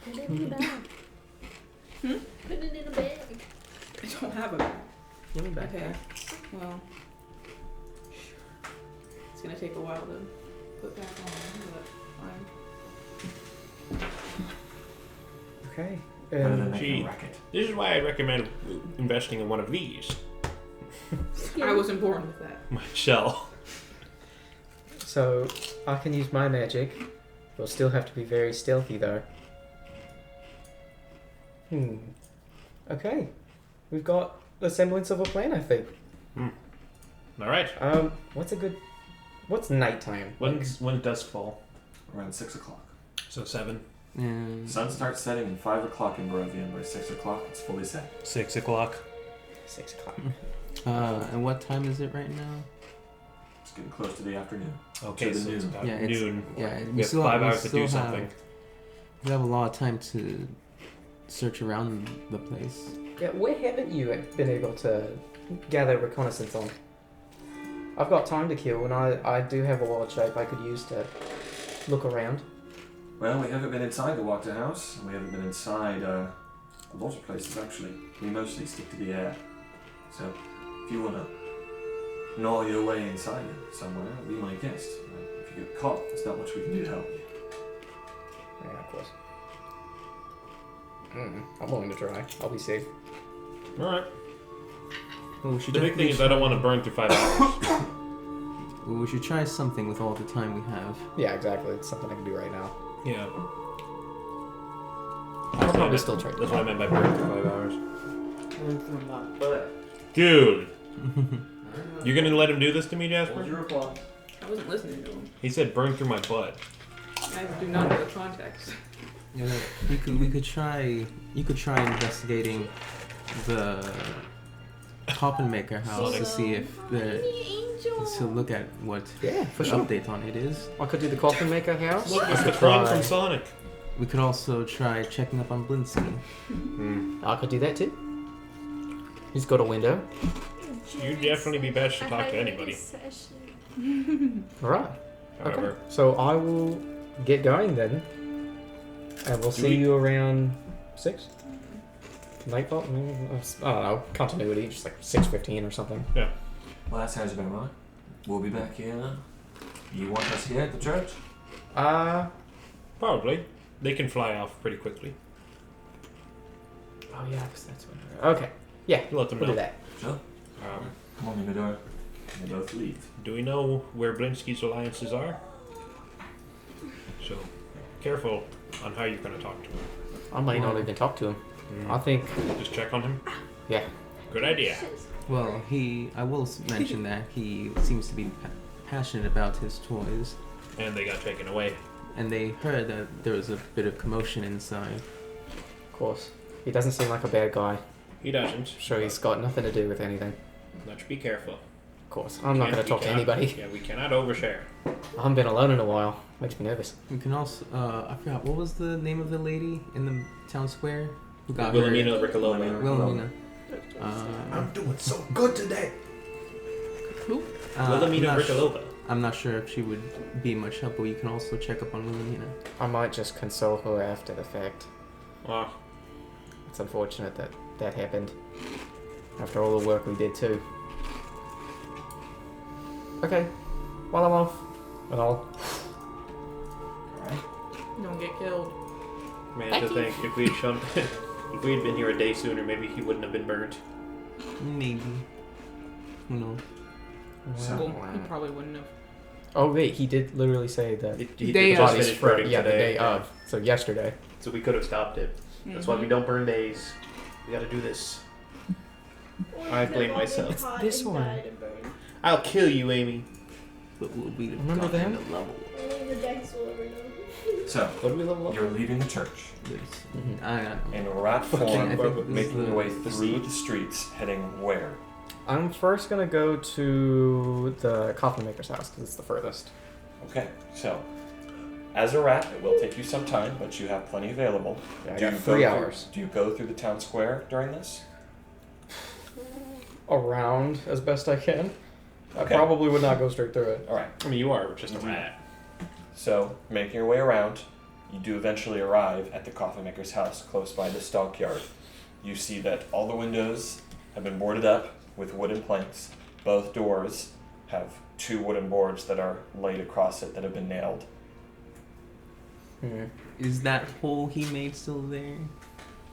Put it in the bag. Put it in a bag. I don't have a bag. Give me back. Okay. Well, it's gonna take a while to put back on, but fine. Okay. Better than making Gee. a racket. This is why I recommend investing in one of these. I wasn't born with that. My shell. So I can use my magic. We'll still have to be very stealthy though. Okay. We've got a semblance of a plan, I think. All right. What's nighttime? When dusk fall? Around 6 o'clock. So 7. And Sun starts setting at 5 o'clock in Barovia, and by 6 o'clock it's fully set. 6 o'clock. 6 o'clock. and what time is it right now? It's getting close to the afternoon. Okay, To the so it's noon. about Yeah, it's- noon. Yeah, We have 5 hours to do something. We have a lot of time to search around the place. Yeah, where haven't you been able to gather reconnaissance on? I've got time to kill, and I do have a wild shape I could use to look around. Well, we haven't been inside the Water House, and we haven't been inside a lot of places actually. We mostly stick to the air. So, if you want to gnaw your way inside it somewhere, be my guest. If you get caught, there's not much we can do to help you. Yeah, of course. I'm willing to try. I'll be safe. All right. Well, we should The big thing is I don't want to burn through 5 hours. Well, we should try something with all the time we have. Yeah, exactly. It's something I can do right now. Yeah. I'll probably still try. That's what I meant by burn through 5 hours. Burn through my butt. Dude, you're gonna let him do this to me, What's Jasper? your reply? I wasn't listening to him. He said burn through my butt. I do not know the context. Yeah, we could try. You could try investigating the coffin maker house to see if the to look at what Yeah, the for sure. update on it is. I could do the coffin maker house. Look, I it's the could clone try. from Sonic. We could also try checking up on Blinsky. I could do that too. He's got a window. You'd definitely be best to talk to anybody. All right. However, Okay. So I will get going then, and we'll see we- you around 6. Nightfall? I don't know. Continuity, just like 6:15 or something. Well, that sounds about right. We'll be back here now. You want us here at the church? probably they can fly off pretty quickly. Oh yeah, because that's when. Okay. Yeah. Let them We'll do know. that. Sure. Come on in the door. They both leave. Do we know where Blinsky's alliances are? So, careful on how you're going to talk to him. I might not even talk to him. I think. Just check on him. Yeah. Good idea. Well, I will mention that he seems to be passionate about his toys, And they got taken away. and they heard that there was a bit of commotion inside. Of course. He doesn't seem like a bad guy. He doesn't. Sure, he's got nothing to do with anything. Let's be careful. Of course. I'm not going to talk to anybody. Yeah, we cannot overshare. I haven't been alone in a while. Makes me nervous. We can also, I forgot, what was the name of the lady in the town square who got Wilhelmina her? Ricolova. Wilhelmina. doing so good today. Who? Wilhelmina Ricolova. I'm not sure if she would be much help, but you can also check up on Wilhelmina. I might just console her after the fact. Oh, It's unfortunate that that happened. After all the work we did too. Okay. While I'm off. And all. Alright. Don't get killed. man, to think if we had shown, if we had been here a day sooner, maybe he wouldn't have been burnt. Maybe. Who knows? Well, he probably wouldn't have. Oh wait, he did literally say that He Day just of. bodies finished for burning the today. day of. So yesterday. So we could have stopped it. That's why we don't burn days. We gotta do this. I blame myself. It's this one. I'll kill you, Amy. But will we have Remember gotten them? the level? Only the Dex will ever know. So, What do we level up? you're leaving the church I don't know. in rat I form, think this is making your the- way the through seat. the streets, heading where? I'm first gonna go to the coffin maker's house because it's the furthest. Okay, so as a rat, it will take you some time, but you have plenty available. Yeah, I Do got you 3 go hours. Do you go through the town square during this? Around as best I can. I Okay. probably would not go straight through it. All right. I mean, you are just a rat. So, making your way around, you do eventually arrive at the coffin maker's house close by the stockyard. You see that all the windows have been boarded up with wooden planks. Both doors have 2 wooden boards that are laid across it that have been nailed. Hmm. Is that hole he made still there?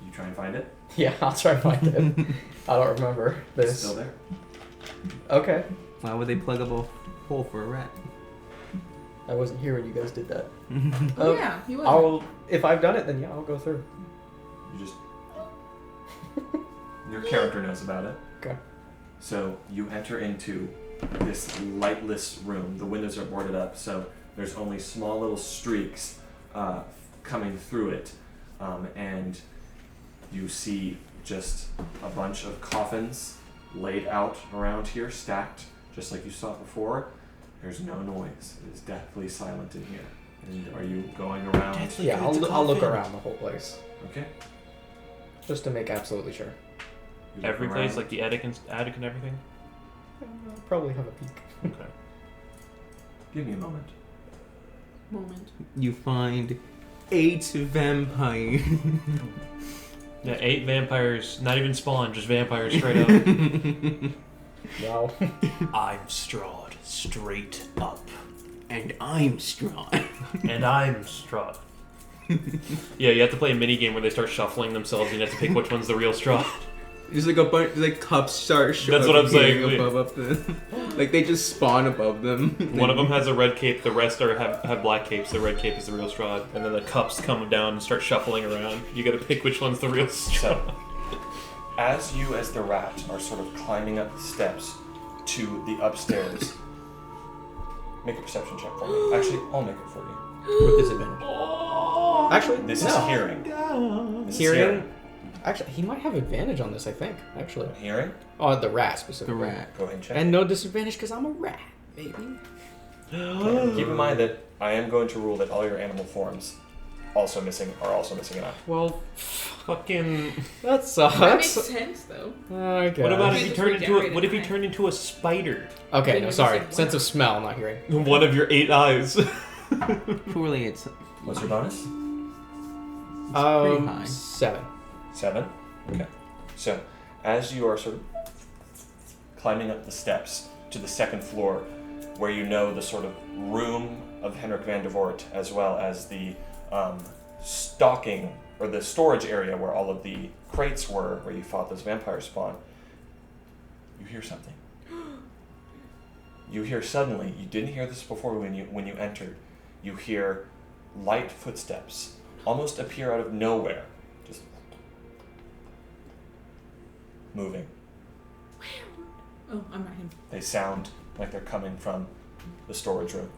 You try and find it. Yeah, I'll try and find it. I don't remember It's this. still there. Okay. Why would they plug up a hole for a rat? I wasn't here when you guys did that. Oh, yeah, he was. I'll if I've done it, then yeah, I'll go through. You just Your character knows about it. Okay. So you enter into this lightless room. The windows are boarded up, so there's only small little streaks coming through it. And you see just a bunch of coffins laid out around here, stacked, just like you saw before. There's no noise. It is deathly silent in here. And are you going around? Yeah, I'll look around the whole place. Okay. Just to make absolutely sure. You look Every place, around. like the attic and everything? I'll probably have a peek. Okay. Give me a moment. Moment. You find 8 vampires. Yeah, 8 vampires, not even spawn, just vampires straight up. Wow. I'm Strahd, straight up. And I'm Strahd. And I'm Strahd. Yeah, you have to play a mini game where they start shuffling themselves and you have to pick which one's the real Strahd. There's like a bunch, like cups start showing That's what I'm saying, appearing above them. Like they just spawn above them. One of them has a red cape, the rest have black capes. The red cape is the real Strahd. And then the cups come down and start shuffling around. You gotta pick which one's the real Strahd. So, as you, as the rat, are sort of climbing up the steps to the upstairs, make a perception check for me. Actually, I'll make it for you. With disadvantage. Actually, This no. is hearing. This is Hearing. Actually, he might have advantage on this, I think. Actually. Hearing? Oh, the rat The specifically. rat. Go ahead and check. And no disadvantage because I'm a rat, baby. Okay, keep in mind that I am going to rule that all your animal forms are also missing an eye. Well, Fucking. that sucks. That makes sense, though. Okay. What about if Just he turned into regenerate what if he an eye. turned into a spider? Okay, Then no, you sorry. just said Sense wow. of smell, not hearing. One of your 8 eyes. Poorly, it's What's your bonus? pretty high. 7. 7? Okay. So, as you are sort of climbing up the steps to the second floor, where you know the sort of room of Henrik van der Voort, as well as the stocking, or the storage area where all of the crates were, where you fought those vampires spawn, you hear something. You hear suddenly, you didn't hear this before when you entered, you hear light footsteps almost appear out of nowhere, just moving. Oh, I'm not him. They sound like they're coming from the storage room.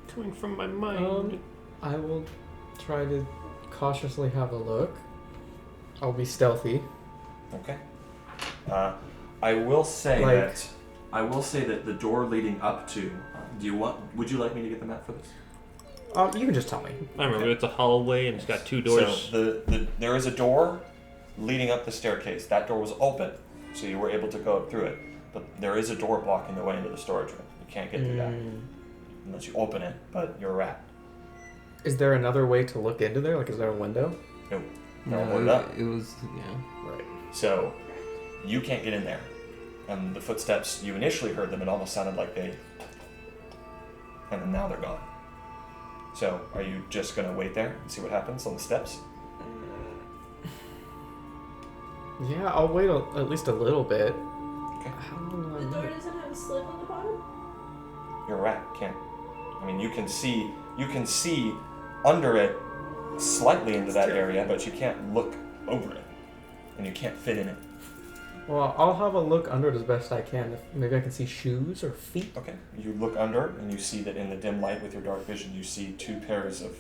Coming from my mind. I will try to cautiously have a look. I'll be stealthy. Okay. I will say Like- that the door leading up to. Would you like me to get the map for this? You can just tell me. I remember it's a hallway and it's got 2 doors. So there is a door leading up the staircase. That door was open, so you were able to go up through it. But there is a door blocking the way into the storage room. You can't get through that unless you open it. But you're a rat. Is there another way to look into there? Like, is there a window? No, No, boarded up. it was, yeah. Right. So you can't get in there. And the footsteps, you initially heard them, it almost sounded like they. And then now they're gone. So are you just going to wait there and see what happens on the steps? Yeah, I'll wait at least a little bit. Okay. How long The will I door wait? doesn't have a slit on the bottom? You're a rat, can't. I mean, you can see under it slightly into that area, but you can't look over it. And you can't fit in it. Well, I'll have a look under it as best I can. If maybe I can see shoes or feet. Okay. You look under and you see that in the dim light with your dark vision, you see 2 pairs of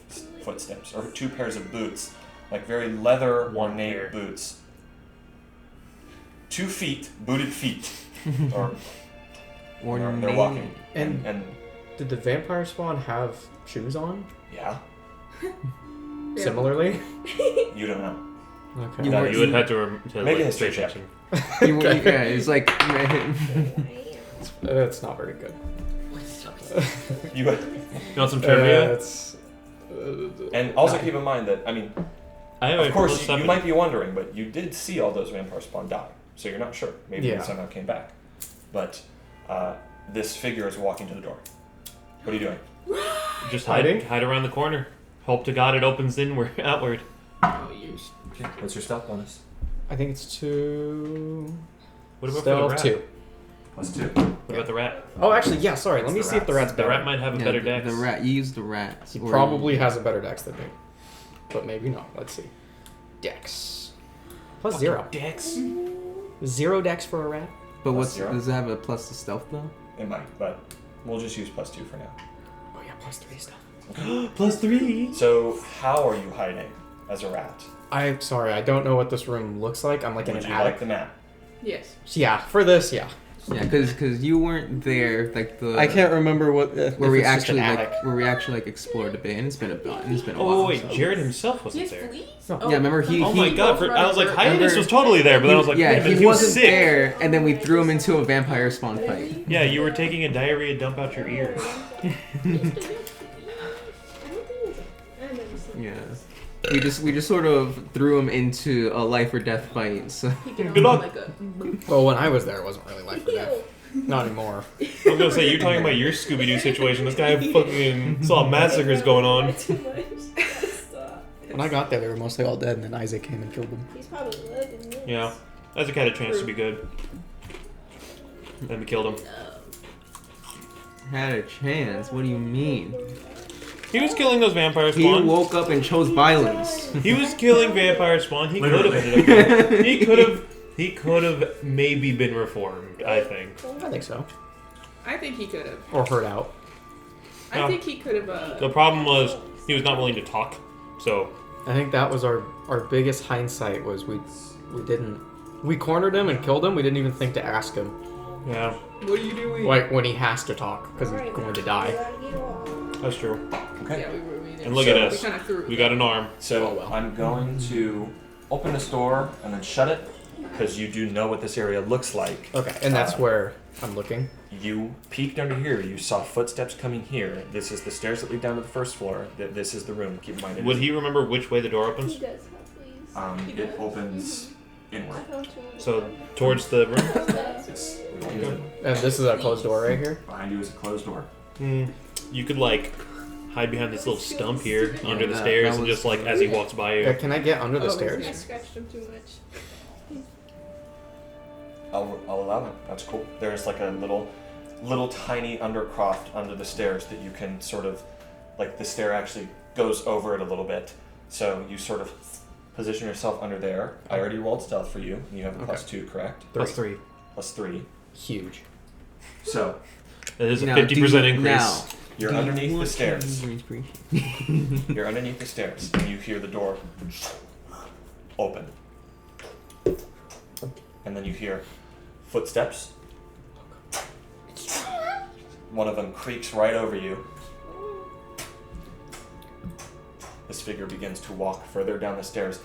footsteps, or 2 pairs of boots, like very leather One ornate pair. boots. 2 feet, booted feet, or Or they're walking. And- and Did the vampire spawn have shoes on? yeah, Yeah. Similarly? you don't know. Okay. You No, were- You would have to Make a like, history pay check. attention. Yeah, it's like It's not very good. You You want some trivia? It's, and also nine. keep in mind that I mean, I have of a course, plus you 7. might be wondering, but you did see all those vampire spawn die, so you're not sure. Maybe Yeah. they somehow came back. But this figure is walking to the door. What are you doing? Just Hiding? hide around the corner. Hope to God it opens inward, outward. Oh, you. Okay. What's your stealth bonus? I think it's 2. What about for the Stealth rat? 2. +2. What about the rat? Oh, actually, yeah, sorry. Let It's me the see if the rats. rat's The better. rat might have a better dex. The rat. You use the rat. He or probably has a better dex than me. But maybe not. Let's see. Dex. Plus 0. Dex. 0 dex for a rat. But Plus what's 0? does it have a plus to stealth though? It might, but we'll just use +2 for now. Oh yeah, plus 3 stuff. +3. So, how are you hiding as a rat? I'm sorry, I don't know what this room looks like. I'm like in Would an you attic. like the map? Yes. Yeah, for this, yeah. Yeah, because you weren't there like the I can't remember what where we actually like explored a bit, and it's been a while. Oh wait, so. Jared himself wasn't Yes, there. please. No. Yeah, remember he Oh my god! I was like, Hiatus remember- was totally there, but then I was like, yeah, wait a minute, he was wasn't sick. there, and then we threw him into a vampire spawn fight. Yeah, you were taking a diarrhea dump out your ears. Yeah, we just sort of threw him into a life or death fight. So Good luck. Like a, Well, when I was there, it wasn't really life or death. Not anymore. I was gonna say, you're talking about your Scooby-Doo situation. This guy fucking saw massacres going on. When I got there, they were mostly all dead, and then Isaac came and killed them. He's probably living this. Yeah, Isaac had a chance to be good. Then we killed him. had a chance. What do you mean? He was killing those vampire He spawn. woke up and chose violence. He was killing vampire spawn. He could have Literally. ended up. He could have maybe been reformed. I think. I think so. I think he could have. Or hurt out. No. I think he could have. The problem was he was not willing to talk. So I think that was our biggest hindsight was we cornered him and killed him. We didn't even think to ask him. yeah, What are you doing? Like when he has to talk because he's going to die. that's true. Okay. Yeah, we And look So- at We us. kind of threw. We got an arm. So Oh, well. I'm going to open this door and then shut it because you do know what this area looks like. Okay, and that's where I'm looking. You peeked under here. You saw footsteps coming here. This is the stairs that lead down to the first floor. This is the room. Keep in mind. Would he remember which way the door He opens? does have these. It opens inward. I found two of So them. towards the room. It's And this is a closed door right here. behind you is a closed door. You could like hide behind this little stump here under the that- stairs, that and was- just like as he walks by you. Can I get under the Oh, I stairs? scratched him too much. I'll allow it. That's cool. There's like a little tiny undercroft under the stairs that you can sort of, like the stair actually goes over it a little bit. So you sort of position yourself under there. I already rolled stealth for you. You have a +2, correct? +3. +3. Huge. So That is a Now, 50% do- increase. now, you're do you underneath the want stairs. to increase- You're underneath the stairs, and you hear the door open. And then you hear footsteps. One of them creaks right over you. This figure begins to walk further down the stairs,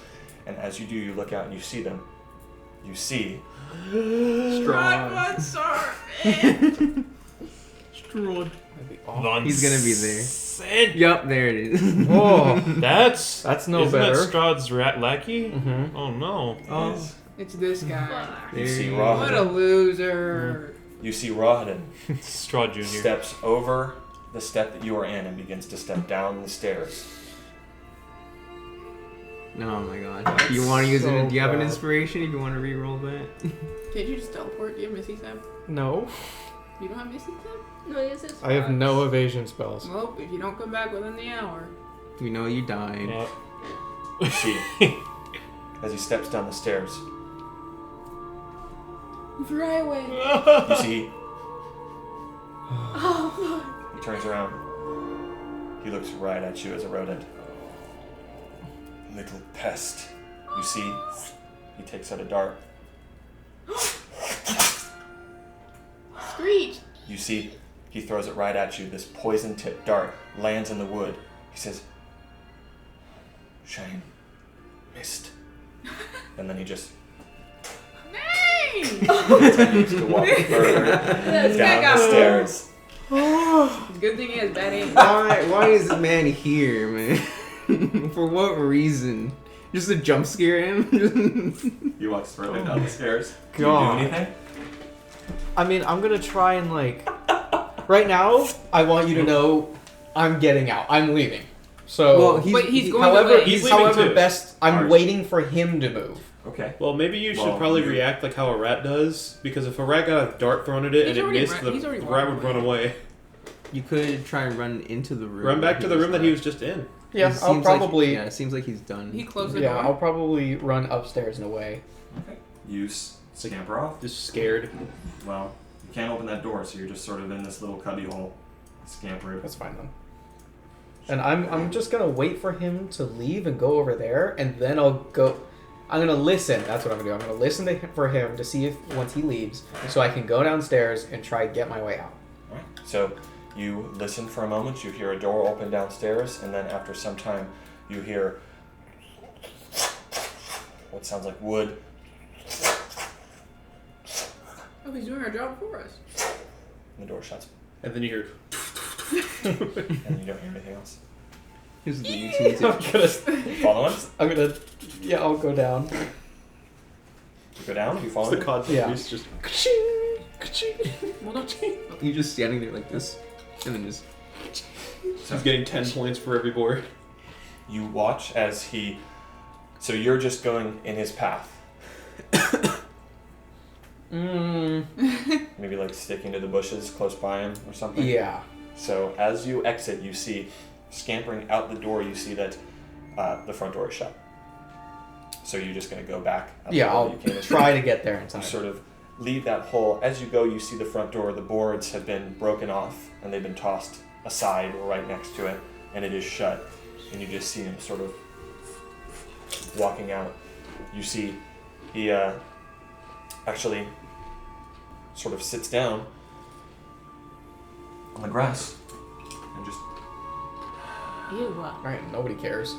and as you do, you look out and you see them. You see Strahd. Strahd. He's gonna be there. Said. Yup, there it is. Oh, That's no isn't better. that Strahd's rat lackey? Mm-hmm. Oh no. is It's this guy. you see There What a Rahadin. loser. You see Rahadin Strahd Jr. steps over the step that you are in and begins to step down the stairs. Oh my god. Do you want to use so it? Do you have an bad. inspiration if you want to re-roll that? Can't you just teleport? Do you have Missy Step? No, You don't have Missy Step? No, this is. I have no evasion spells. Well, if you don't come back within the hour. We know you died. Yep. You see, as he steps down the stairs, Move right away. you see Oh, he turns around. He looks right at you as a rodent. Little pest. You see, he takes out a dart. Screech! You see, he throws it right at you. This poison-tipped dart lands in the wood. He says, "Shame, missed." And then he just Dang! continues to walk further Let's down back the up. stairs. Good thing he has bad aim. Why is the man here, man? For what reason? Just to jump scare him? He walks further down the stairs. Do God. you do anything? I mean, I'm gonna try and like. Right now, I want you to know, I'm getting out. I'm leaving. So, Well, But he's going however, away. He's leaving however too. best. I'm Alright. waiting for him to move. Okay. Well, maybe you should Well, probably you- react like how a rat does, because if a rat got a dart thrown at it He's and it already missed, run- he's already the rat run would run away. You could try and run into the room. Run back to the room that he at. was just in. Yeah, It I'll seems probably. Like, it seems like he's done. He closed the Yeah, door. I'll probably run upstairs and away. Okay. You scamper off. Just scared. Well, you can't open that door, so you're just sort of in this little cubby hole. Scamper. That's fine then. And I'm just gonna wait for him to leave and go over there, and then I'll go. I'm gonna listen. That's what I'm gonna do. I'm gonna listen to for him to see if once he leaves, so I can go downstairs and try to get my way out. Alright. So you listen for a moment. You hear a door open downstairs, and then after some time, you hear what sounds like wood. Oh, he's doing our job for us. And the door shuts, And then you hear. and you don't hear anything else. Here's the I'm YouTube. gonna. Following? I'm gonna. Yeah, I'll go down. You go down. You It's follow. the cod Yeah. movies just. Well, don't You're just standing there like this, and then just. He's getting 10 points for every board. You watch as he. So you're just going in his path, maybe like sticking to the bushes close by him or something. Yeah. So as you exit, you see, scampering out the door, you see that the front door is shut. So you're just going to go back. Out Yeah, the door I'll that you came in. try to get there in time. You sort of leave that hole. As you go, you see the front door. The boards have been broken off and they've been tossed aside or right next to it, and it is shut. And you just see him sort of walking out. You see he actually sort of sits down on the grass and just Ew. Alright, nobody cares.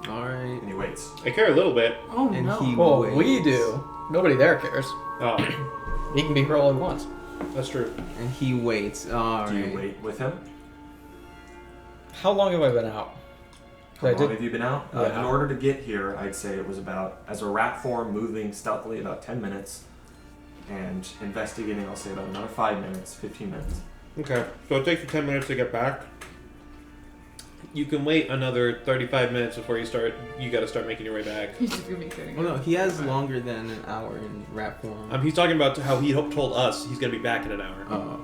Alright. and he waits. I care a little bit. Oh And no. he Well, waits. we do. Nobody there cares. Oh, He can be here all he wants. that's true. And he waits. Alright. Do you wait with him? How long have I been out? How I long did- have you been out? Yeah. In order to get here, I'd say it was about, as a rat form, moving stealthily about 10 minutes, and investigating, I'll say about another 5 minutes, 15 minutes. Okay, so it takes you 10 minutes to get back. You can wait another 35 minutes before you gotta start making your way back. He's just gonna be sitting Well, no, there. he has longer than an hour in rap form. He's talking about how he told us he's gonna be back in an hour. Oh,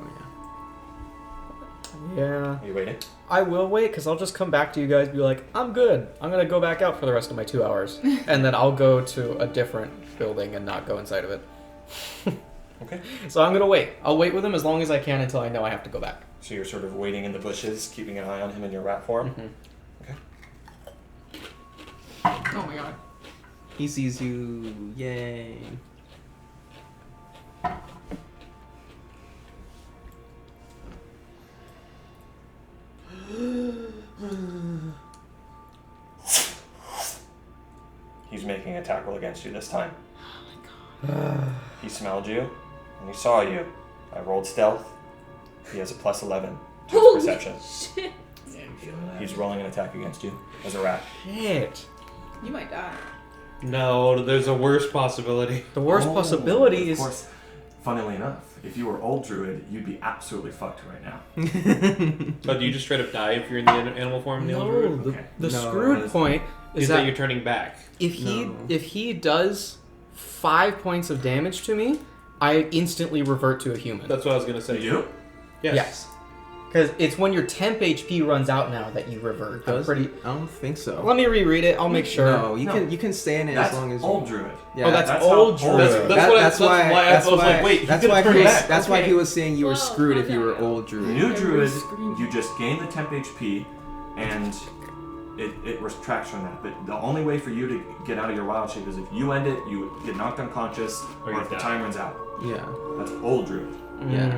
Yeah. Are you waiting? I will wait because I'll just come back to you guys and be like, I'm good. I'm going to go back out for the rest of my 2 hours. And then I'll go to a different building and not go inside of it. Okay. So I'm going to wait. I'll wait with him as long as I can until I know I have to go back. So you're sort of waiting in the bushes, keeping an eye on him in your rat form. Mhm. Oh my god. He sees you. Yay. He's making a attack roll against you this time. He smelled you, and he saw you. I rolled stealth. He has a plus 11 to his Holy perception. shit. He's rolling an attack against you as a rat. Shit. You might die. No, there's a worse possibility. The worst Oh, possibility of is... course, funnily enough, if you were old druid, you'd be absolutely fucked right now. But do you just straight up die if you're in the animal form, the old No, druid? the, Okay. the No, screwed it's- point is Is that that you're turning back? if No. he does 5 points of damage to me, I instantly revert to a human. That's what I was gonna say. You do? Yes. Because it's when your temp HP runs out now that you revert. I'm Does pretty... I don't think so. Let me reread it. I'll make sure. No, No. you can stay in it That's as long as you. old druid. Yeah, Oh, that's that's old how old- druid. That's why I was like, wait, he's that's gonna why turn he was, back. that's why Okay. he was saying you were Whoa, screwed if you were okay. old druid. New druid, screamed. you just gain the temp HP, and it retracts from that. But the only way for you to get out of your wild shape is if you end it, you get knocked unconscious, Or or you if the die. time runs out. Yeah, That's old druid. yeah,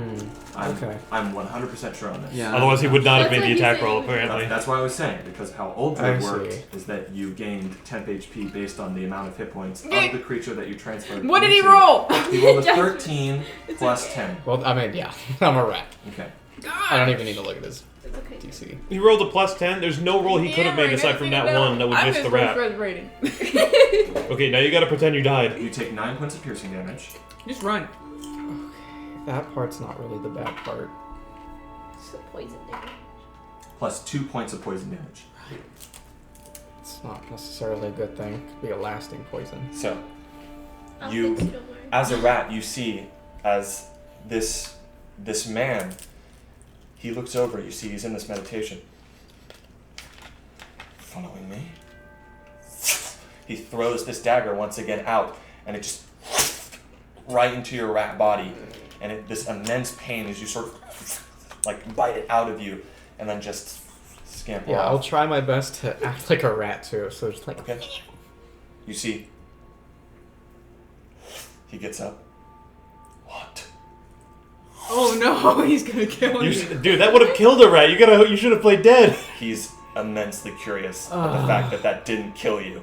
Okay. I'm 100% sure on this. yeah. Otherwise, he would not have That's made the what he attack said roll, he would do. apparently. That's why I was saying, because how old druid I worked see. is that you gained temp HP based on the amount of hit points Okay. of the creature that you transferred. What did he into. roll? He rolled a Just- 13 plus 10. Well, I mean, yeah. I'm a rat. Okay. I don't even need to look at his It's okay. DC. He rolled a plus 10. There's no roll he could have made aside from that one that would miss the rat. rating. Okay, now you gotta pretend you died. You take 9 points of piercing damage. Just run. That part's not really the bad part. It's the poison damage. Plus 2 points of poison damage. It's not necessarily a good thing. It could be a lasting poison. So, I'll You- fix it, don't worry. as a rat, you see as this man, he looks over. You see he's in this meditation, following me? He throws this dagger once again out, and it just right into your rat body, and this immense pain as you sort of like bite it out of you, and then just scamper Yeah, off. I'll try my best to act like a rat too. So just like, Okay. You see, he gets up. What? Oh no, he's gonna kill You me. dude, that would have killed a rat. You should have played dead. He's immensely curious of the fact that that didn't kill you.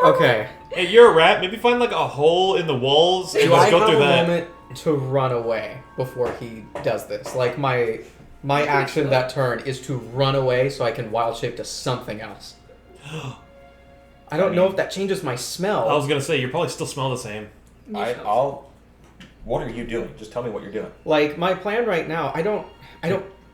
okay. Hey, you're a rat. Maybe find like a hole in the walls and Do just I go have through a that. moment to run away before he does this? Like my action that turn is to run away so I can wild shape to something else. I don't know if that changes my smell. I was gonna say you probably still smell the same. What are you doing? Just tell me what you're doing. Like my plan right now, I don't.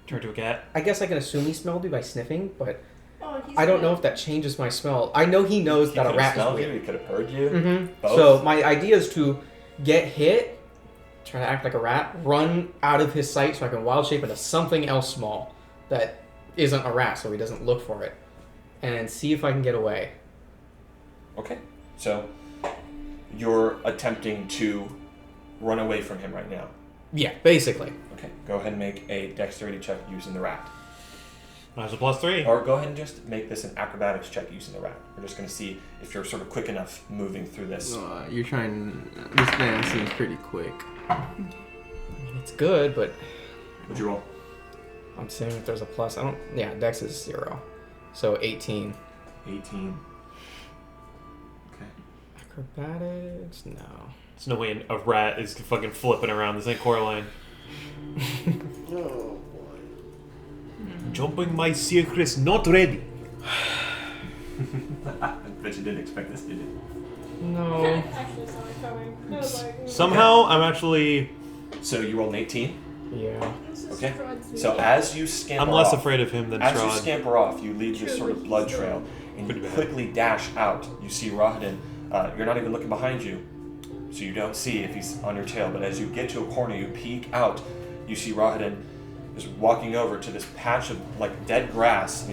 Turn to a cat. I guess I can assume he smelled me by sniffing, but Oh, he's I don't know dead. if that changes my smell. I know he knows He that a could have rat is smelled you. weird. He could have heard you. Mm-hmm. Both. So my idea is to get hit, try to act like a rat, run out of his sight so I can wild shape into something else small that isn't a rat, so he doesn't look for it, and see if I can get away. Okay. So you're attempting to run away from him right now. Yeah, basically. Okay. Go ahead and make a dexterity check using the rat. That's a +3. Or go ahead and just make this an acrobatics check using the rat. We're just going to see if you're sort of quick enough moving through this. You're trying. This man seems pretty quick. I mean, it's good, but What'd you roll? I'm seeing if there's a plus. I don't. Yeah, Dex is 0, so 18. 18. Okay. Acrobatics? No. There's no way a rat is fucking flipping around. This ain't Coraline. Oh boy. Jumping my circus not ready. I bet you didn't expect this, did you? No. Actually saw it coming. I was like, Somehow I'm actually. So you rolled an 18. Yeah. this is Okay. Strahd's So meat. as you scamper I'm less off, afraid of him than as you Strahd. scamper off, you leave this sort of blood trail, and Pretty you bad. quickly dash out. You see Rahadin. You're not even looking behind you, so you don't see if he's on your tail. But as you get to a corner, you peek out. You see Rahadin is walking over to this patch of like dead grass, and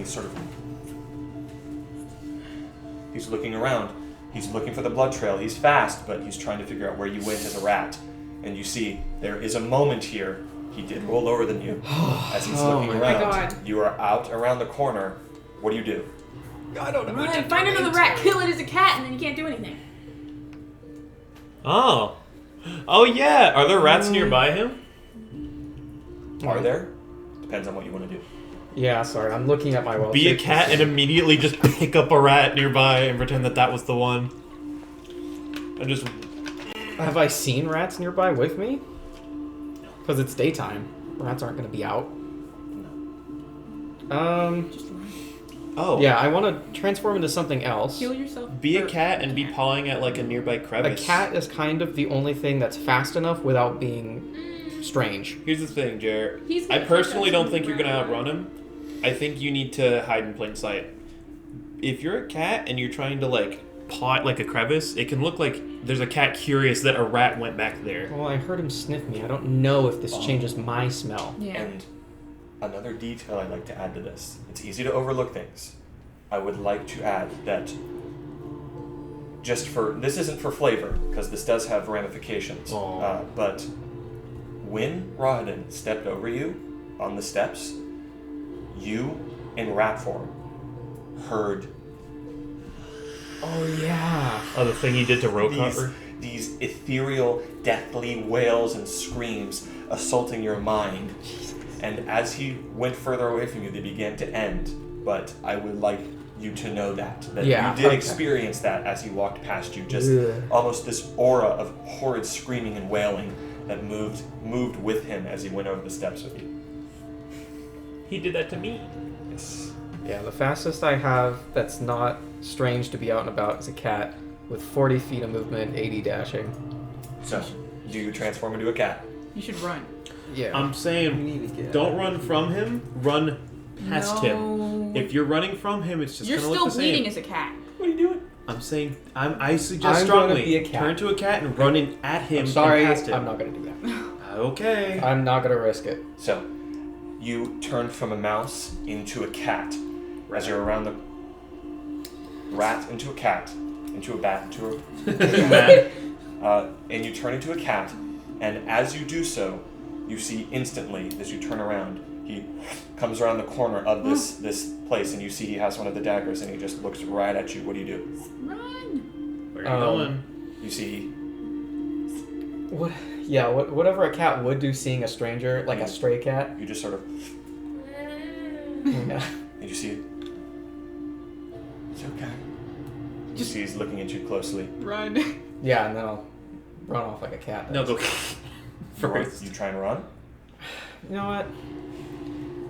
he's looking around. He's looking for the blood trail. He's fast, but he's trying to figure out where you went as a rat. And you see there is a moment here. He did roll lower than you as he's Oh looking my around. God. You are out around the corner. What do? I don't know. Run, find another rat, kill it as a cat, and then you can't do anything. Oh. Oh yeah. Are there rats nearby him? Are there? Depends on what you want to do. Yeah, sorry. I'm looking at my wild Be a shape. cat and immediately just pick up a rat nearby and pretend that that was the one. And just. Have I seen rats nearby with me? Because it's daytime. Rats aren't going to be out. Just run. Oh. Yeah, I want to transform into something else. Kill yourself. Be a Or- cat and be pawing at like a nearby A crevice. cat is kind of the only thing that's fast enough without being strange. Here's the thing, Jared. He's I gonna personally catch us don't think you're gonna around. outrun him. I think you need to hide in plain sight. If you're a cat and you're trying to like paw at like a crevice, it can look like there's a cat curious that a rat went back there. Well, I heard him sniff me. I don't know if this changes my smell. Yeah. And another detail I'd like to add to this. It's easy to overlook things. I would like to add that this isn't for flavor, because this does have ramifications. Aw. But when Rahadin stepped over you on the steps, you, in rat form, heard Oh, yeah. Oh, the thing he did to Rocover? these ethereal, deathly wails and screams assaulting your mind. And as he went further away from you, they began to end. But I would like you to know that Yeah, you did okay. experience that as he walked past you. Just Ugh. almost this aura of horrid screaming and wailing that moved with him as he went over the steps with you. He did that to me. Yes. Yeah, the fastest I have that's not strange to be out and about is a cat with 40 feet of movement, 80 dashing. So, do you transform into a cat? You should run. Yeah. I'm saying, need to get don't run from him, run past him. No. If you're running from him, it's just You're gonna still look the bleeding same. as a cat. What are you doing? I'm saying, I suggest I'm gonna strongly, be a cat. turn to a cat and run in at him I'm sorry, and past him. I'm not going to do that. Okay. I'm not going to risk it. So, you turn from a mouse into a cat. as you're around the rat into a cat, into a bat, into a and you turn into a cat, and as you do so, you see instantly, as you turn around, he comes around the corner of this place, and you see he has one of the daggers, and he just looks right at you. What do you do? Run! Where are you going? You see... What? Yeah, whatever a cat would do seeing a stranger, like a stray cat. You just sort of... Yeah. And you see... It's okay. You see he's looking at you closely. Run! Yeah, and then I'll run off like a cat. No, go You try and run? You know what?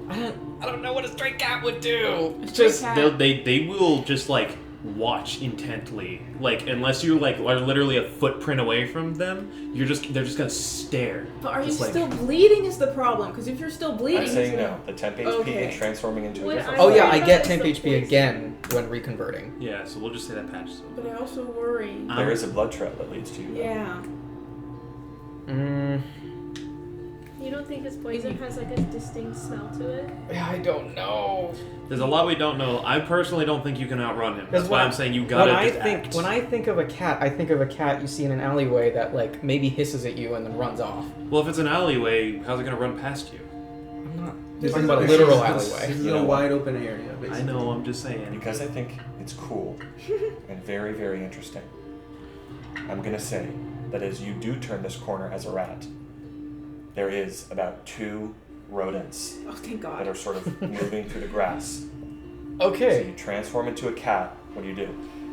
I don't know what a stray cat would do. A stray Just cat. they will just like watch intently, like unless you like are literally a footprint away from them, they're just gonna stare. But are you Just like- still bleeding is the problem, because if you're still bleeding... I'm saying it's no. The temp HP Okay. and transforming into a What different... Oh yeah, I I get thought temp it was HP the again when reconverting. Yeah, so we'll just say that patch. But I also worry. There is a blood trail that leads to you. Yeah. You don't think this poison has like a distinct smell to it? I don't know. There's a lot we don't know. I personally don't think you can outrun him. That's Because why I'm saying you gotta just act. when I think of a cat, I think of a cat you see in an alleyway that like maybe hisses at you and then runs off. Well, if it's an alleyway, how's it gonna run past you? I'm not This talking is about a this literal is- alleyway. This is You a know wide open area, basically. I know. I'm just saying. Because I think it's cool and very, very interesting, I'm gonna say that as you do turn this corner as a rat, there is about 2 rodents Oh, thank that God. are sort of moving through the grass. So Okay. you transform into a cat. What do you do?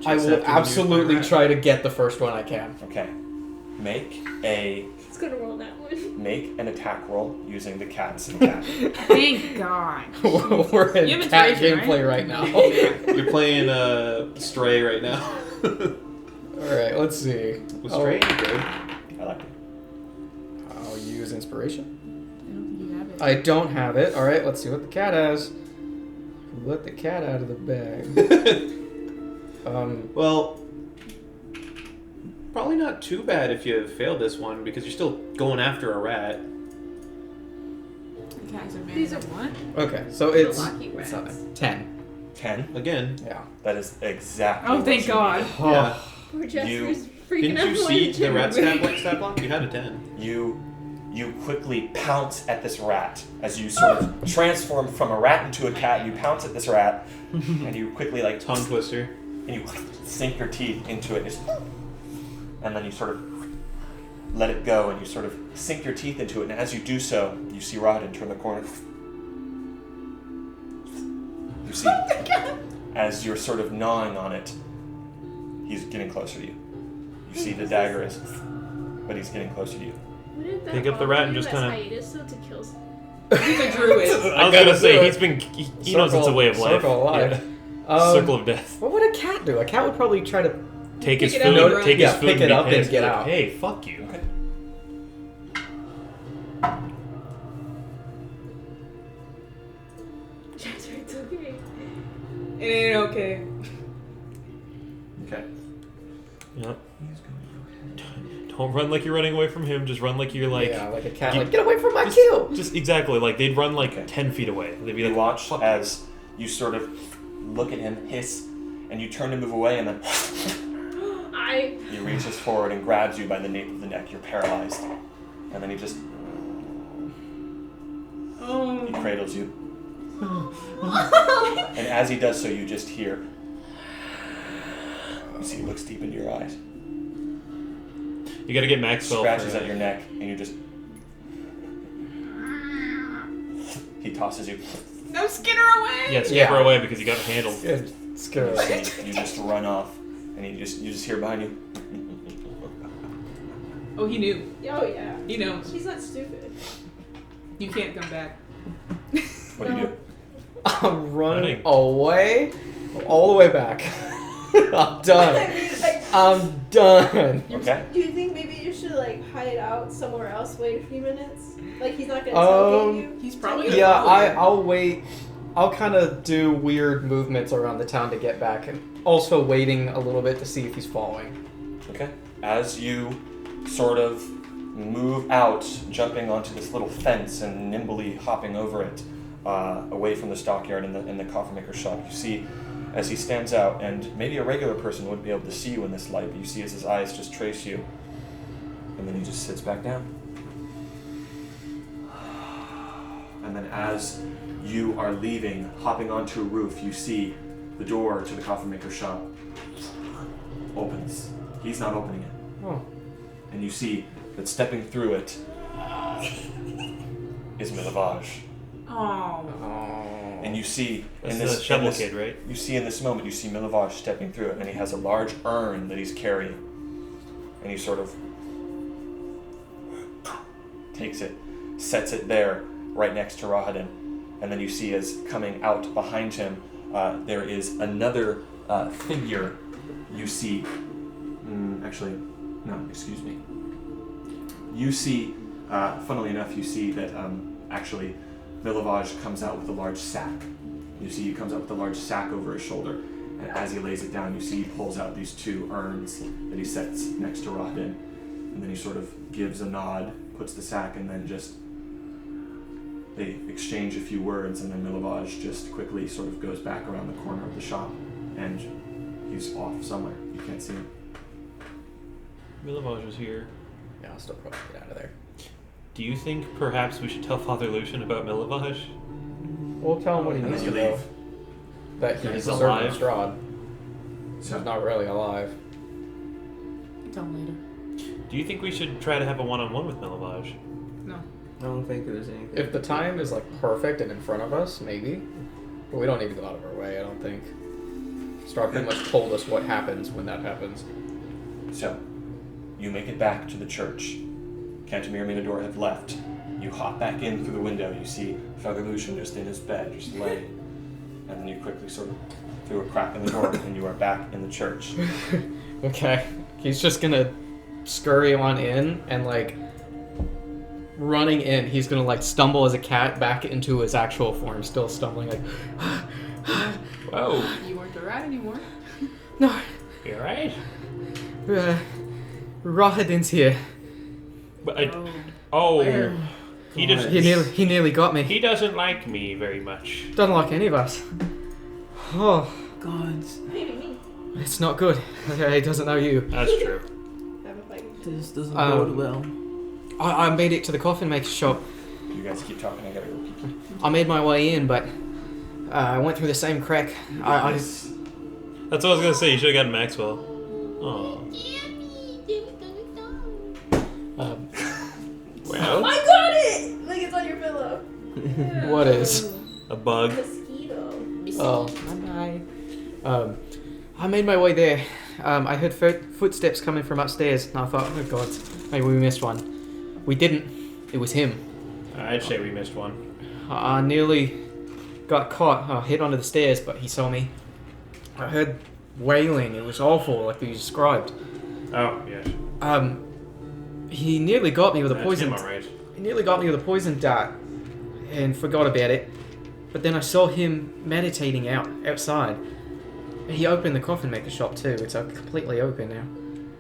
I Chase will after the absolutely new try to get the first one I can. Okay. Make It's gonna roll that one. an attack roll using the cats and cat. Thank God. We're in You have cat inspiration, gameplay right now. You're playing Stray right now. Alright, let's see. Was Stray good? I like it. I'll use inspiration. I don't think you have it. I don't have it. Alright, let's see what the cat has. Let the cat out of the bag. Well, probably not too bad if you failed this one because you're still going after a rat. The cat's These advantage are- of what? Okay, so it's lucky it's rats. not 10. 10. Again, Yeah. That is exactly Oh, what thank you God. need. yeah. Poor Jasper's freaking Didn't out. you see the rat stat block? You had a 10. You quickly pounce at this rat as you sort of transform from a rat into a cat. You pounce at this rat, and you quickly like Tongue twister. and you sink your teeth into it, and then you sort of let it go, and you sort of sink your teeth into it. And as you do so, you see Rodden turn the corner. You see, as you're sort of gnawing on it, he's getting closer to you. You see the dagger is, but he's getting closer to you. Wouldn't that Pick up the rat and just that's kinda- hiatus so to kill some- He's a druid. I was gonna say he knows it's a way of life. Circle of life. Yeah. Circle of death. What would a cat do? A cat would probably try to. Take his Pick it up food. and run. Take Yeah, his food. pick it be up and pissed, get like, out. Hey, fuck you. Okay. Jasper, it's okay. It ain't okay. Okay. Yeah. Don't run like you're running away from him. Just run like you're like. Yeah, like a cat. you- Like, get away from my just, kill! Just exactly like they'd run like Okay. 10 feet away. They'd be You like, watch "Fuck." as you sort of look at him, hiss, and you turn to move away, and then he reaches forward and grabs you by the nape of the neck. You're paralyzed, and then he just he cradles you. And as he does so, you just hear. You see, he looks deep into your eyes, You gotta get max spell. scratches for, at your neck, and you just. He tosses you. No, Skinner away! Yeah, skip Yeah. her away because you got handled. Good. Scare And you just run off, and you just hear behind you. Oh, he knew. Oh yeah. He knows. She's not stupid. You can't come back. What do you do? I'm running Running. away, all the way back. I'm done. I'm done. Okay. Do you think maybe you should like hide out somewhere else, wait a few minutes? Like he's not gonna suffocate you? He's probably Yeah, follow you. I'll wait. I'll kind of do weird movements around the town to get back, and also waiting a little bit to see if he's following. Okay. As you sort of move out, jumping onto this little fence and nimbly hopping over it, away from the stockyard in the coffin maker's shop. You see as he stands out, and maybe a regular person wouldn't be able to see you in this light, but you see as his eyes just trace you, and then he just sits back down. And then as you are leaving, hopping onto a roof, you see the door to the coffin maker's shop opens. He's not opening it. Oh. And you see that stepping through it is Milavage. Oh. And you see That's in the this shovel in this- kid, right? You see in this moment, you see Milavage stepping through it, and he has a large urn that he's carrying, and he sort of takes it, sets it there, right next to Rahadin, and then you see as coming out behind him, there is another figure. You see, excuse me. You see, funnily enough, you see that actually Milavage comes out with a large sack. You see he comes out with a large sack over his shoulder, and as he lays it down, you see he pulls out these two urns that he sets next to Rahadin, and then he sort of gives a nod, puts the sack, and then just they exchange a few words, and then Milavage just quickly sort of goes back around the corner of the shop, and he's off somewhere. You can't see him. Milavage was here. Yeah, I'll still probably get out of there. Do you think perhaps we should tell Father Lucian about Milavage? We'll tell him what he And needs then to you know. leave. That He's he's alive. alive. Strahd. So He's not really alive. Tell him later. Do you think we should try to have a one-on-one with Milavage? No. I don't think there's anything. If the time is like perfect and in front of us, maybe. But we don't need to go out of our way, I don't think. Strahd pretty much told us what happens when that happens. So, you make it back to the church. Cantimir and Minador have left. You hop back in through the window. You see Father Lucian just in his bed, just laying. And then you quickly sort of through a crack in the door, and you are back in the church. Okay. He's just gonna scurry on in and like running in, he's gonna like stumble as a cat back into his actual form, still stumbling like Whoa. You weren't a rat anymore. no, You alright? Rahadin's here. But Oh. oh, Where? he just He nearly got me. he doesn't like me very much. Doesn't like any of us. Oh, Gods, Maybe me. it's not good. He doesn't know you. That's true. Have a fight. this doesn't Um, bode well. I made it to the coffin maker's shop. You guys keep talking. I gotta go pee. I made my way in, but I went through the same crack. I Yes. That's what I was gonna say. You should have gotten Maxwell. Oh. Well, I got it! Like it's on your pillow. What is? a bug. Mosquito. Oh, bye. I made my way there. I heard footsteps coming from upstairs, and I thought, oh god, maybe we missed one. We didn't. It was him. I'd say we missed one. I nearly got caught. I hit onto the stairs, but he saw me. I heard wailing. It was awful, like you described. Oh yes. He nearly got me with a That's poison. him, alright. He nearly got me with a poison dart, and forgot about it. But then I saw him meditating outside. He opened the coffin maker shop too. It's completely open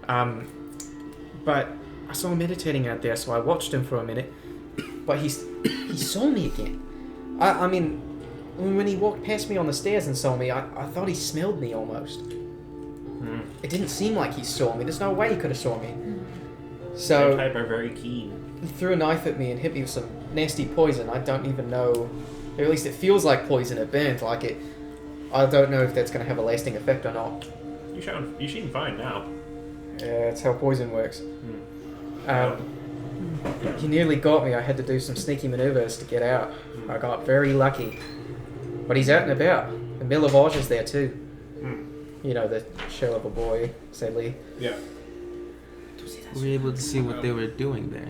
now. But I saw him meditating out there, so I watched him for a minute. But he saw me again. I mean, when he walked past me on the stairs and saw me, I thought he smelled me almost. It didn't seem like he saw me. There's no way he could have saw me. Their So type are very keen. he threw a knife at me and hit me with some nasty poison. I don't even know. Or at least it feels like poison. It burns like it. I don't know if that's going to have a lasting effect or not. You seem fine now. Yeah, that's how poison works. He nearly got me. I had to do some sneaky maneuvers to get out. I got very lucky. But he's out and about. And Milavage is there too. You know, the shell of a boy, sadly. Yeah. We were able to see what they were doing there.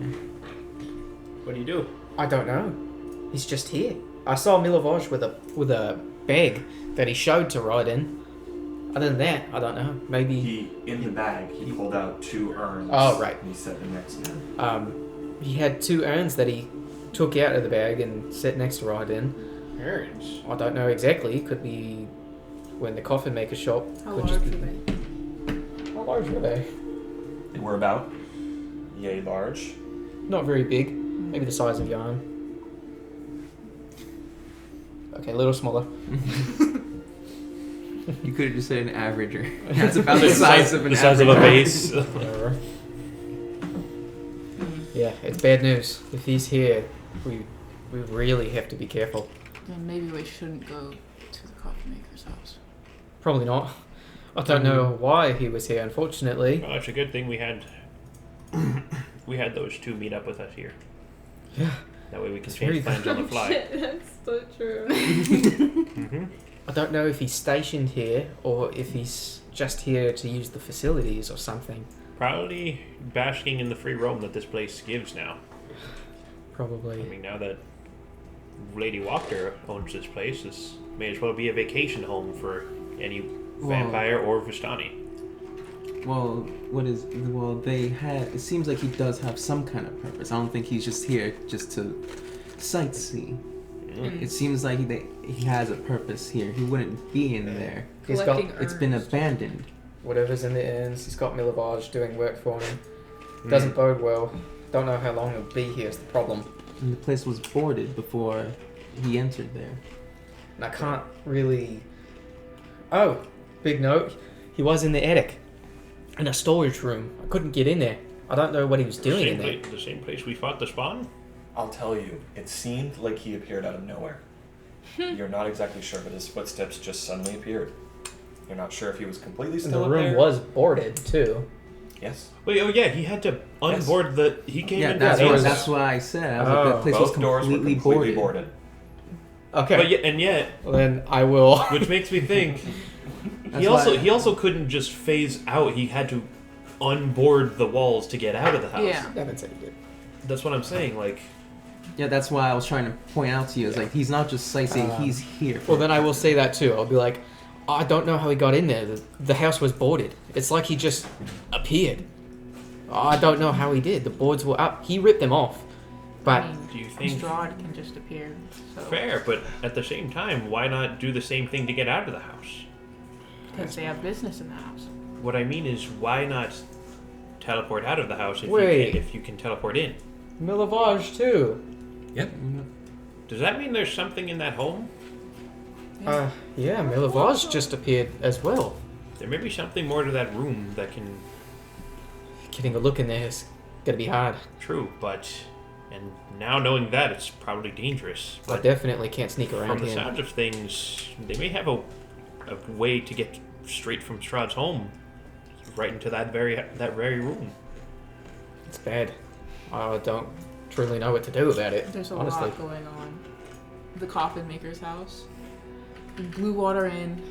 What do you do? I don't know. He's just here. I saw Milavage with a bag that he showed to ride in. Other than that, I don't know. Maybe In the bag, he pulled out two urns. Oh, right. And he set them next to him. he had two urns that he took out of the bag and set next to Rydin. Urns. I don't know exactly. Could be when the coffin maker shop. How could large just were be. they? How large were they? They were about yay large. Not very big. Maybe the size of your arm. Okay, a little smaller. You could have just said an averager. That's about the size of an The size of a averager. vase. Whatever. Yeah, it's bad news. If he's here, we really have to be careful. Then maybe we shouldn't go to the coffee maker's house. Probably not. I don't know why he was here, unfortunately. Well, it's a good thing we had those two meet up with us here. Yeah. That way we can It's change very plans on the fly. Shit, that's so true. Mm-hmm. I don't know if he's stationed here or if he's just here to use the facilities or something. Probably basking in the free roam that this place gives now. I Probably. mean, now that Lady Walker owns this place, this may as well be a vacation home for any vampire or Vistani. Well, it seems like he does have some kind of purpose. I don't think he's just here just to sightsee. Mm. It seems like he has a purpose here. He wouldn't be in there. He's got Collecting It's been herbs. abandoned. whatever's in the inns. He's got Milavage doing work for him. Doesn't bode well. Don't know how long he'll be here is the problem. And the place was boarded before he entered there. And I can't really... Oh, big note. He was in the attic. In a storage room. I couldn't get in there. I don't know what he was doing in there. The same place we fought the spawn? I'll tell you, it seemed like he appeared out of nowhere. You're not exactly sure, but his footsteps just suddenly appeared. You're not sure if he was completely And still the up room there. was boarded, too. Yes. Wait, oh yeah, he had to unboard the... He came Yeah, in that's with what, us. that's why I said. I was like, Oh. that place was Both doors were completely completely boarded. boarded. Okay. But yet, and yet, Well, then I will... which makes me think, That's why- he also couldn't just phase out. He had to unboard the walls to get out of the house. Yeah. Evan said he did. That's what I'm saying. Like, Yeah, that's why I was trying to point out to you. It's like, he's not just sightseeing, he's here. Well, then I will say that, too. I'll be like, I don't know how he got in there. The house was boarded. It's like he just appeared. I don't know how he did. The boards were up. He ripped them off. But... I mean, do you think... Strahd can just appear. So. Fair, but at the same time, why not do the same thing to get out of the house? Because they have business in the house. What I mean is, why not teleport out of the house Wait. if you can teleport in? Milavage, too. Yep. Does that mean there's something in that home? Yeah, Milavage just appeared as well. There may be something more to that room that can... Getting a look in there is gonna be hard. True, but... And now knowing that, it's probably dangerous. I But definitely can't sneak around from the here. sound of things, they may have a way to get straight from Strahd's home right into that very room. It's bad. I don't truly know what to do about it. There's a honestly. lot going on. The coffin maker's house, Blue Water Inn,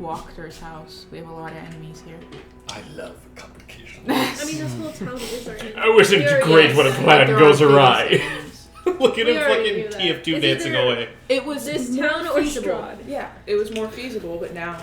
Walker's house. We have a lot of enemies here. I love complications. I mean, this whole town is our enemy. I wasn't We already- great when a But plan there goes are awry. biggest enemies. Look at We him already knew fucking that. TF2 It's dancing either- away. It was This more town or feasible. Strahd? Yeah, it was more feasible, but now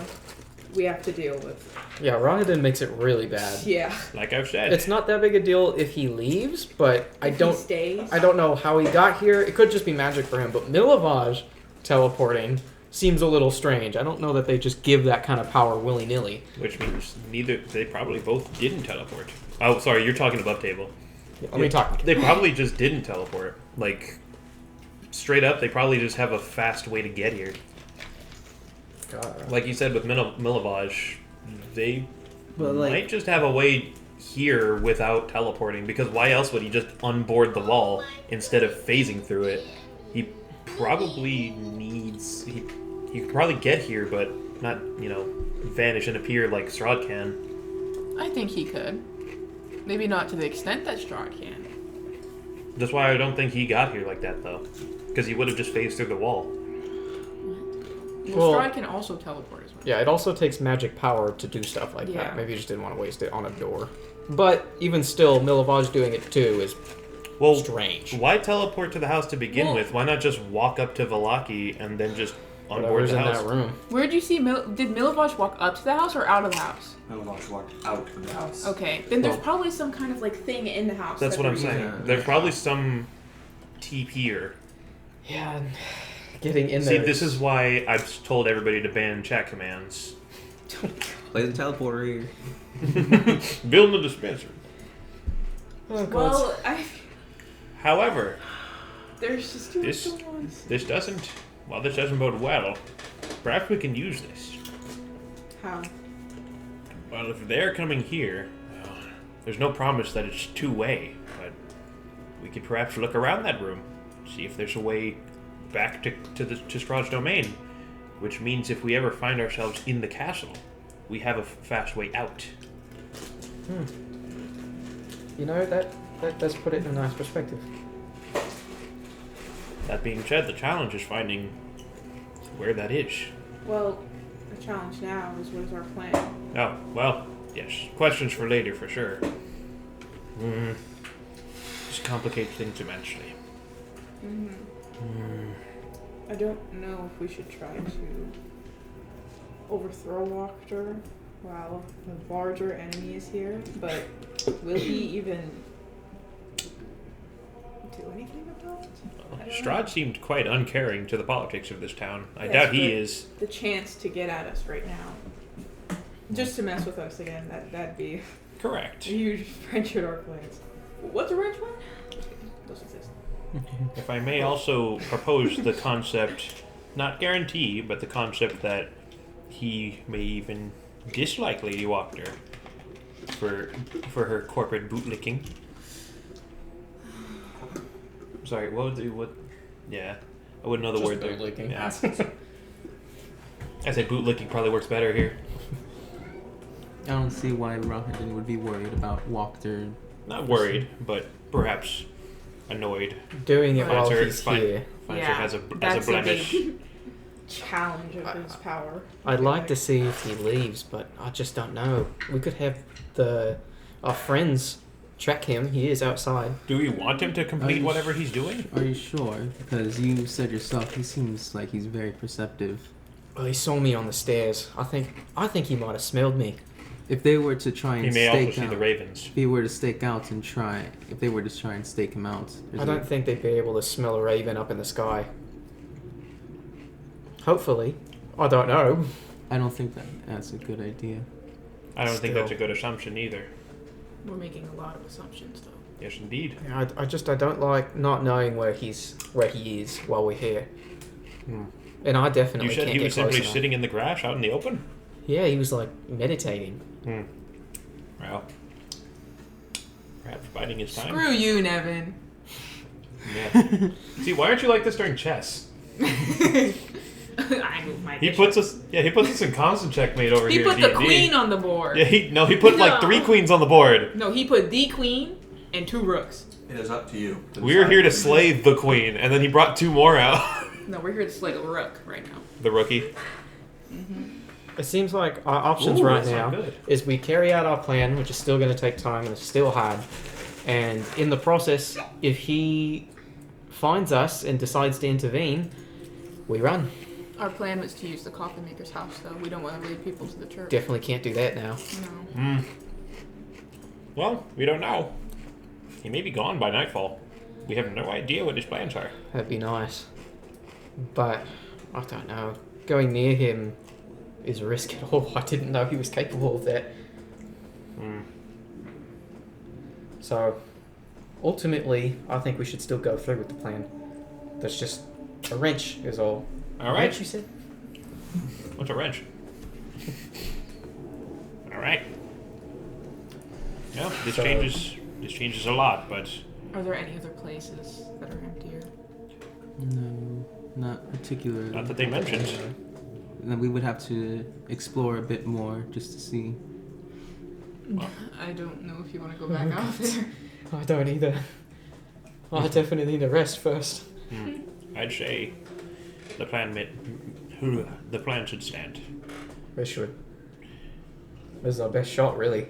we have to deal with. Yeah, Ryandan makes it really bad. Yeah. Like I've said. It's not that big a deal if he leaves, but I If he don't stays. I don't know how he got here. It could just be magic for him, but Milavage teleporting seems a little strange. I don't know that they just give that kind of power willy-nilly. Which means they probably both didn't teleport. Oh, sorry, you're talking above table. Yeah, let me talk. They probably just didn't teleport. Like, straight up, they probably just have a fast way to get here. God. Like you said with Milavage, they But, like- might just have a way here without teleporting, because why else would he just unboard the wall instead of phasing through it? He probably needs... He could probably get here, but not, vanish and appear like Strahd can. I think he could. Maybe not to the extent that Strahd can. That's why I don't think he got here like that, though. Because he would have just phased through the wall. Well, Well- Strahd can also teleport as well. Yeah, it also takes magic power to do stuff like Yeah. that. Maybe you just didn't want to waste it on a door. But even still, Milavage doing it too is Well, strange. why teleport to the house to begin Well- with? Why not just walk up to Velaki and then just onboard Whatever's the in house? that room. Where did you see did Milavage walk up to the house or out of the house? Milavage walked out of the house. Okay, then there's Well- probably some kind of thing in the house. That's that what I'm we're saying. using. There's probably some TP'er. Yeah, and getting in See, there. this is why I've told everybody to ban chat commands. Play the teleporter. Build the dispenser. Oh, God. Well, However, there's just too much This- going on. this doesn't while this doesn't bode well, perhaps we can use this. How? Well, if they're coming here, well, there's no promise that it's two-way, but we could perhaps look around that room, see if there's a way back to Strahd's domain, which means if we ever find ourselves in the castle, we have a fast way out. You know, that does put it in a nice perspective. That being said, the challenge is finding where that is. Well, the challenge now is what is our plan? Oh, well, yes. Questions for later, for sure. Just complicates things immensely. I don't know if we should try to overthrow Wachter while the larger enemy is here, but will he even do anything about it? I don't know. Strahd seemed quite uncaring to the politics of this town. I Yes, doubt he but is. The chance to get at us right now. Just to mess with us again, that'd be Correct. a huge wrench in our plans. What's a wrench one? Those exist. If I may also propose the concept, not guarantee, but the concept that he may even dislike Lady Wachter for her corporate bootlicking. Sorry, yeah. I wouldn't know the Just word there. bootlicking. Yeah. I said bootlicking probably works better here. I don't see why Rohan would be worried about Wachter. Not worried, but perhaps annoyed. Doing it while Finds her- he's find- here. Finds her as a that's blemish. big challenge of his power. I'd like to see if he leaves, but I just don't know. We could have our friends track him. He is outside. Do we want him to complete whatever he's doing? Are you sure? Because you said yourself he seems like he's very perceptive. Well, he saw me on the stairs. I think he might have smelled me. If they were to try and He may stake also see out, the ravens. if they were to stake out and try, if they were to try and stake him out, I don't think they'd be able to smell a raven up in the sky. Hopefully. I don't know. I don't think that's a good idea. I don't think that's a Still. good assumption either. We're making a lot of assumptions, though. Yes, indeed. Yeah, I don't like not knowing where he is while we're here. And I definitely You said can't he get was close simply enough. sitting in the grass out in the open? Yeah, he was like meditating. Well, perhaps biding his time. Screw you, Nevin. Yeah. See, why aren't you like this during chess? I moved my He bishop. puts us in constant checkmate over He here. put in the D&D. queen on the board. Yeah, he put like No. 3 queens on the board. No, he put the queen and 2 rooks. It is up to you. We were here to slay the queen, and then he brought 2 more out. No, we're here to slay a rook right now. The rookie. It seems like our options Ooh, right that's not now good. is we carry out our plan, which is still going to take time and it's still hard. And in the process, if he finds us and decides to intervene, we run. Our plan was to use the coffin maker's house, though. We don't want to lead people to the church. Definitely can't do that now. No. Well, we don't know. He may be gone by nightfall. We have no idea what his plans are. That'd be nice. But, I don't know. Going near him is a risk at all. I didn't know he was capable of that. So, ultimately, I think we should still go through with the plan. That's just a wrench is all. All right. Wrench, you said? What's a wrench? All right. Yeah, this So- changes a lot, but Are there any other places that are emptier? No, not particularly. not that they mentioned. Then we would have to explore a bit more just to see. I don't know if you want to go back out there. I don't either. I definitely need a rest first. I'd say the plan should stand. We should. This is our best shot, really.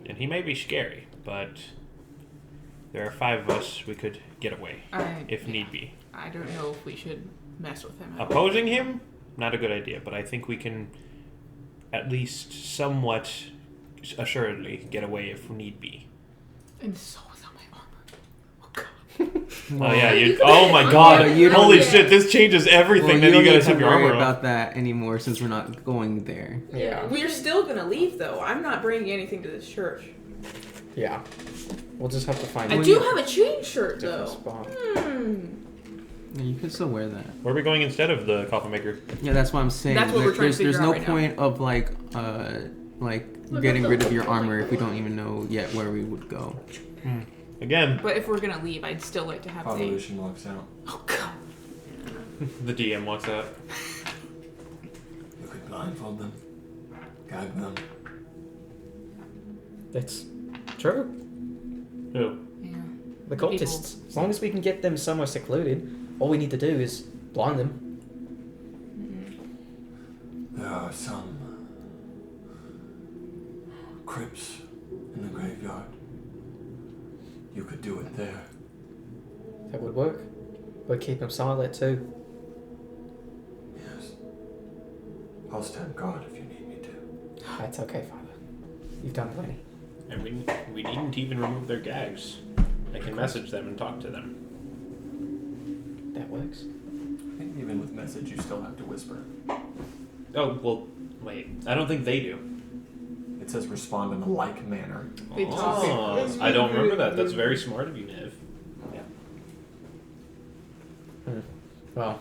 And he may be scary, but there are 5 of us. We could get away if need be. I don't know if we should mess with him. Opposing him, not a good idea, but I think we can at least somewhat assuredly get away if need be. And so without my armor. Oh god. Oh yeah, oh my god, you don't- holy shit, this changes everything. Then you don't gotta need have to your worry armor on. about that anymore since we're not going there. Yeah. We're still gonna leave though. I'm not bringing anything to this church. Yeah. We'll just have to find I a do have a chain shirt different though. spot. Yeah, you can still wear that. Where are we going instead of the coffin maker? Yeah, that's what I'm saying. That's what we're trying to There's figure no out right point of like getting rid of your armor if we don't even know yet where we would go. Again, But if we're gonna leave, I'd still like to have the. Evolution walks out. Oh god. the DM walks out. You could blindfold them, gag them. It's true. Who? Yeah. The cultists. As long as we can get them somewhere secluded, all we need to do is blind them. There are some crypts in the graveyard. You could do it there. That would work. But keep them silent too. Yes. I'll stand guard if you need me to. That's okay, Father. You've done plenty. And we needn't even remove their gags. I can message them and talk to them. That works. I think even with message, you still have to whisper. Oh, well, wait. I don't think they do. It says respond in a like manner. They talk. Oh, I don't remember that. That's very smart of you, Nev. Well,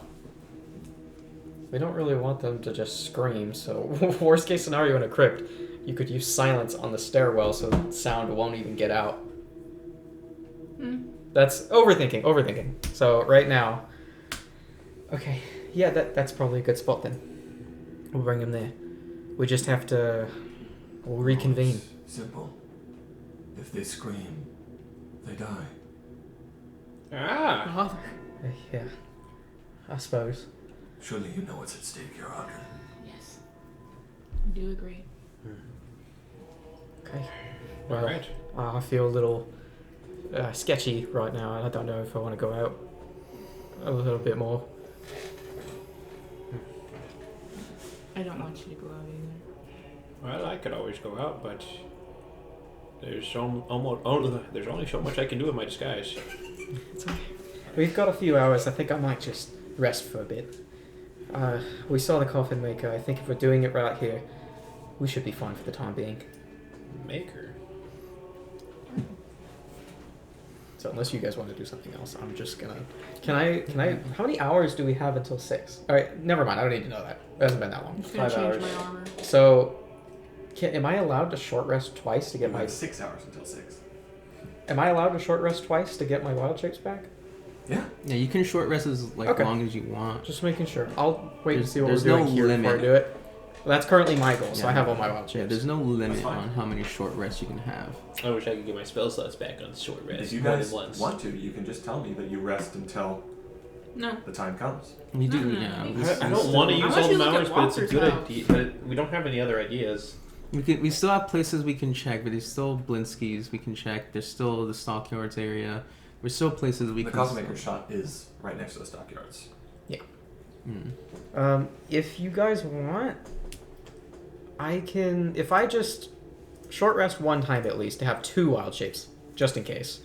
we don't really want them to just scream, so worst case scenario in a crypt, you could use silence on the stairwell so the sound won't even get out. That's overthinking. So right now, okay, yeah, that's probably a good spot then. We'll bring him there. We just have to reconvene. It's simple. If they scream, they die. Ah! Father. Yeah, I suppose. Surely you know what's at stake, Your Honor. Yes. I do agree. Okay. Well, Alright. I feel a little sketchy right now, and I don't know if I want to go out a little bit more. I don't want you to go out either. Well, I could always go out, but there's there's only so much I can do with my disguise. It's okay. We've got a few hours. I think I might just rest for a bit. We saw the coffin maker. I think if we're doing it right here, we should be fine for the time being. Maker. So unless you guys want to do something else, I'm just gonna. Can I? How many hours do we have until 6? All right, never mind. I don't need to know that. It hasn't been that long. I'm just gonna 5 change hours. my armor. So, am I allowed to short rest twice to get You my? have 6 hours until 6. Am I allowed to short rest twice to get my wild shapes back? Yeah. Yeah, you can short rest as Okay. long as you want. Just making sure. I'll wait and see what we're There's doing no here before I limit. do it. Well, that's currently my goal, so Yeah. I have all my wild Yeah, shapes. there's no limit fine. on how many short rests you can have. I wish I could get my spell slots back on short rest If you more guys than once. want to, you can just tell me that you rest until No. the time comes. We do, No. yeah. I we don't still- want to I use want all you the to look hours, at but it's a Walter's good house. idea. But we don't have any other ideas. We still have places we can check, but there's still Blinsky's we can check. There's still the stockyards area. There's still places we The can. Cosmaker shot is right next to the stockyards. If you guys want, I can. If I just short rest one time at least to have 2 wild shapes, just in case,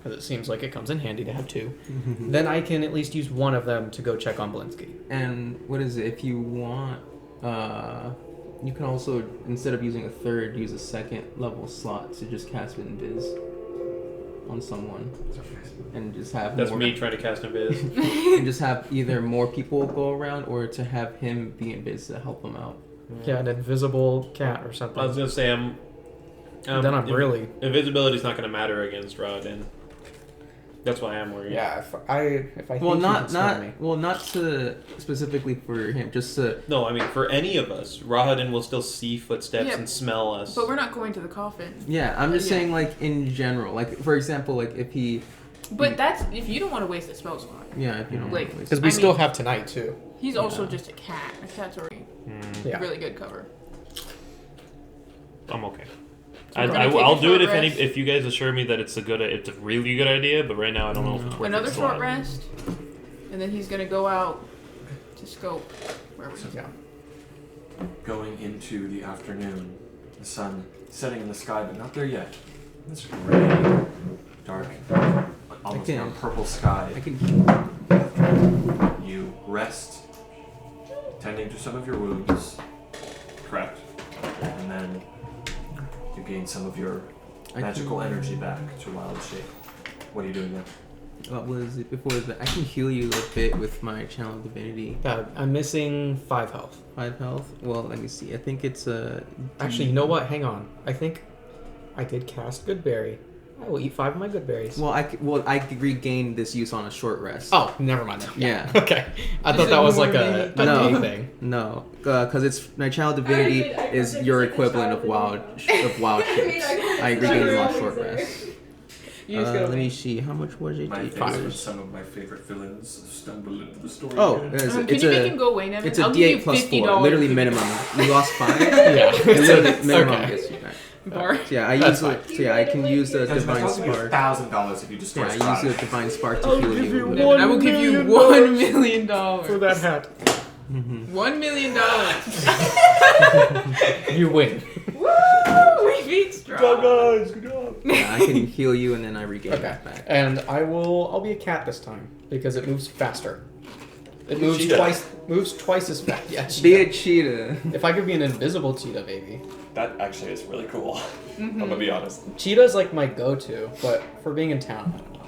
because it seems like it comes in handy to have 2. Then I can at least use one of them to go check on Blinsky. And what is it? If you want, you can also, instead of using a third, use a second level slot to just cast Invis on someone, and just have That's more, me trying to cast Invis. and just have either more people go around or to have him be Invis to help him out. Yeah, an invisible cat or something. I was gonna say then I'm really. invisibility's not gonna matter against Rod, and that's why I'm worried. Yeah, if I think Well, he not can smell me. not to specifically for him, just to. No, I mean for any of us, Rahadin will still see footsteps Yeah, and smell us. But we're not going to the coffin. Yeah, I'm just Yeah. saying, like in general, like for example, like if he, But that's if you don't want to waste a spell slot. yeah, if you don't Like, want to waste- Because we I still mean- have tonight too. He's also Yeah. just a cat. A cat's already Yeah. really good cover. I'm okay. So we're gonna take I'll a do it short if rest. if you guys assure me that it's a really good idea. But right now I don't know if it's worth Another it. short rest, and then he's gonna go out to scope where we Yeah. Going into the afternoon, the sun setting in the sky, but not there yet. It's gray, dark, almost Okay. now purple sky. I can. You rest, tending to some of your wounds, correct, and then you gain some of your I magical can- energy back to wild shape. What are you doing now? What was it before that? I can heal you a bit with my channel divinity. I'm missing 5 health. 5 health. Well, let me see. I think it's a. Actually, you know what? Hang on. I think I did cast Goodberry. I will eat 5 of my good berries. Well, I could regain this use on a short rest. Oh, never mind. Yeah. Okay. I thought that was like a day thing. No, because it's my channel divinity is your equivalent of wild shapes. I regain them on short rest. Let me see. How much was it? My $8. favorite, some of my favorite villains stumble into the story. Oh, again. it's Can you make him go away, Nevin? it's a I'll give D8 plus you 4. $50. Literally minimum. You lost 5. Yeah. Literally minimum Okay. gets you back. Bar. So yeah, I That's use it. So yeah, I can use the Guys, divine that's spark. $1,000 if you destroy Yeah, I Strahd. use the divine spark to I'll heal give you. you a bit. Nevin, I will give you $1 million For that hat. $1 million. You win. Woo! We beat Strahd. guys, good job. Yeah, I can heal you and then I regain Okay. it back. And I'll be a cat this time because it moves faster. It moves Cheetah. twice as fast. Yeah, Be cheetah. a cheetah. If I could be an invisible cheetah, baby. That actually is really cool. I'm gonna be honest. Cheetah's like my go-to, but for being in town, I don't know.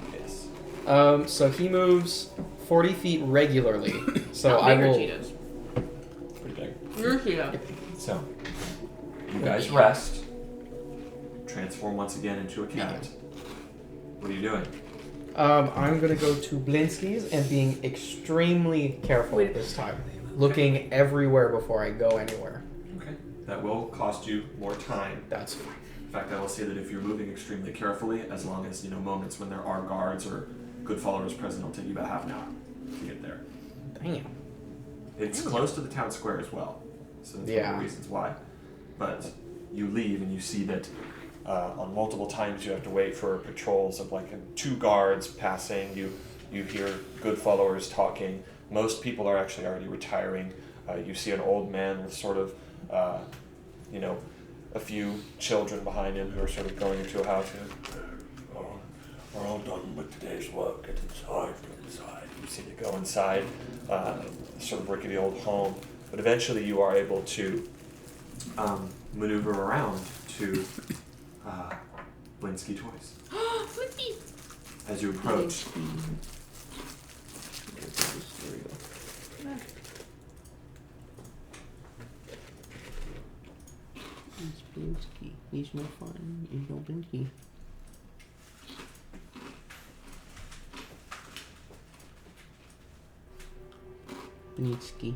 Yes. So he moves 40 feet regularly. So How I big are will. cheetahs? Pretty big. You're a cheetah. So, you guys rest. Transform once again into a cat. What are you doing? I'm gonna go to Blinsky's and being extremely careful this time, looking everywhere before I go anywhere. Okay. That will cost you more time. That's fine. In fact, I will say that if you're moving extremely carefully, as long as, moments when there are guards or good followers present, it'll take you about half an hour to get there. Damn. It's close to the town square as well, so that's one of the reasons why. But you leave and you see that on multiple times you have to wait for patrols of 2 guards passing. You hear good followers talking. Most people are actually already retiring. You see an old man with sort of, a few children behind him who are sort of going into a house. We're all done with today's work. Get inside. You see to go inside, sort of rickety old home. But eventually you are able to maneuver around to Blinsky Toys. As you approach, It's Blinsky. He's no fun. He's no Blinsky. Blinsky.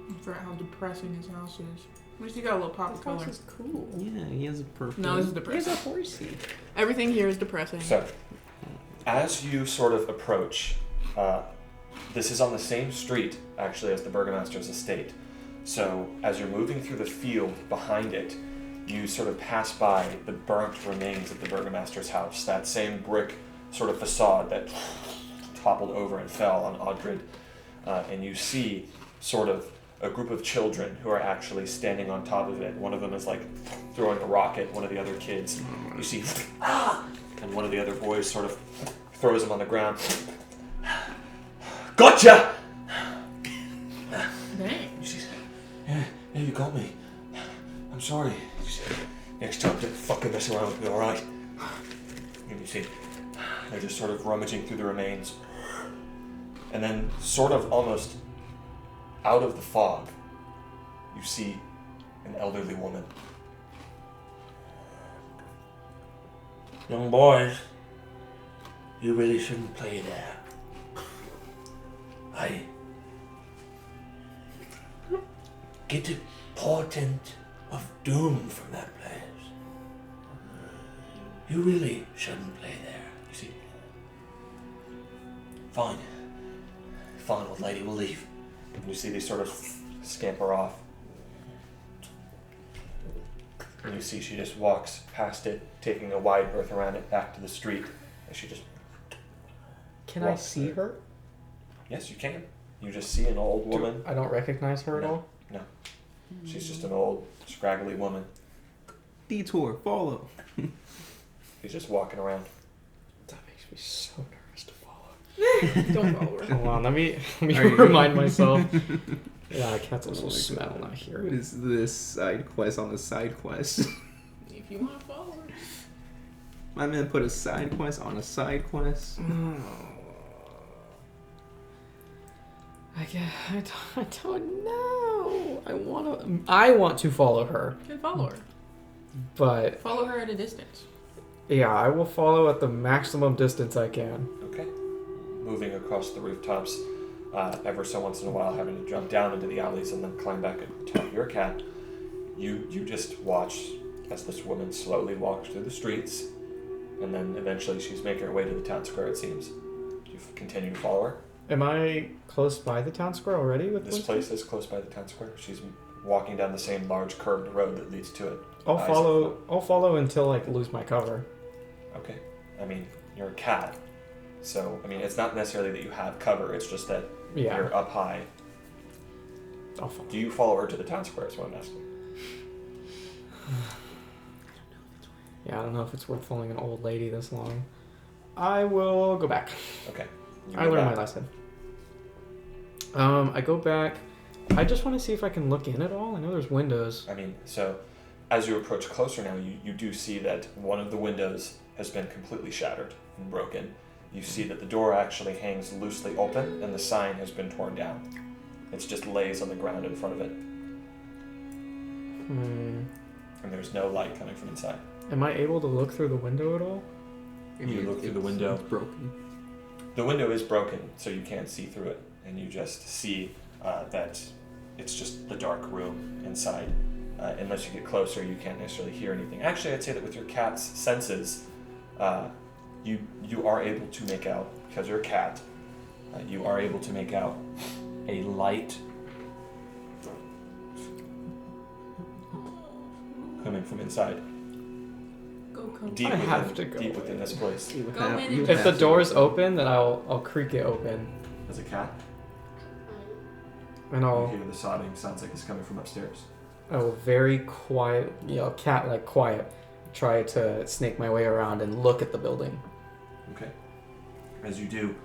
I forgot how depressing his house is. At least he got a little pop of color. is cool. Yeah, he has a purple. No, this is He's depressing. a horsey. Everything here is depressing. so as you sort of approach, this is on the same street actually as the Burgomaster's estate. So as you're moving through the field behind it, you sort of pass by the burnt remains of the Burgomaster's house, that same brick sort of facade that toppled over and fell on Audrid. And you see sort of a group of children who are actually standing on top of it. One of them is throwing a rock at one of the other kids. You see, and one of the other boys sort of throws him on the ground. Gotcha! Dang. You see, yeah, you got me. I'm sorry. Next time, don't fucking mess around with me, alright? And you see, they're just sort of rummaging through the remains. And then, sort of almost out of the fog, you see an elderly woman. Young boys, you really shouldn't play there. I get a portent of doom from that place. You really shouldn't play there. You see, fine, old lady, we'll leave. And you see they sort of scamper off. And you see she just walks past it, taking a wide berth around it, back to the street. And she just Can I walks see there. her? Yes, you can. You just see an old woman. I don't recognize her at No. all. She's just an old, scraggly woman. Detour. Follow. She's just walking around. That makes me so nervous to follow. Don't follow her. Hold on, let me Are you- remind myself. Yeah, cats also smell, not hear. What is this side quest on the side quest? If you want to follow her. My man put a side quest on a side quest. I don't know. I want to follow her, You can follow her. but Follow her at a distance. yeah, I will follow at the maximum distance I can. Okay. Moving across the rooftops, ever so once in a while having to jump down into the alleys and then climb back at the top of your cat. You just watch as this woman slowly walks through the streets, and then eventually she's making her way to the town square, it seems. Do you continue to follow her? Am I close by the town square already with This place is close by the town square. She's walking down the same large curved road that leads to it. I'll Eyes follow. I'll follow until I lose my cover. Okay. I mean, you're a cat. So, I mean, it's not necessarily that you have cover, it's just that Yeah. you're up high. I'll follow. Do you follow her to the town square is what I'm asking. Yeah, I don't know if it's worth following an old lady this long. I will go back. Okay. You I go learned back. my lesson. I go back. I just want to see if I can look in at all. I know there's windows. I mean, so as you approach closer now, you do see that one of the windows has been completely shattered and broken. You see that the door actually hangs loosely open and the sign has been torn down. It just lays on the ground in front of it, and there's no light coming from inside. Am I able to look through the window at all? You look through the window. It's broken. The window is broken, so you can't see through it, and you just see that it's just the dark room inside. Unless you get closer, you can't necessarily hear anything. Actually, I'd say that with your cat's senses, you are able to make out, because you're a cat, you are able to make out a light coming from inside, Go, come. deep I within, have to go deep within this place. You Go have- in you and If have the to- door's open, then I'll creak it open, As a cat, and you I'll hear the sobbing. Sounds like it's coming from upstairs. I will very quiet, cat-like quiet, try to snake my way around and look at the building. Okay. As you do,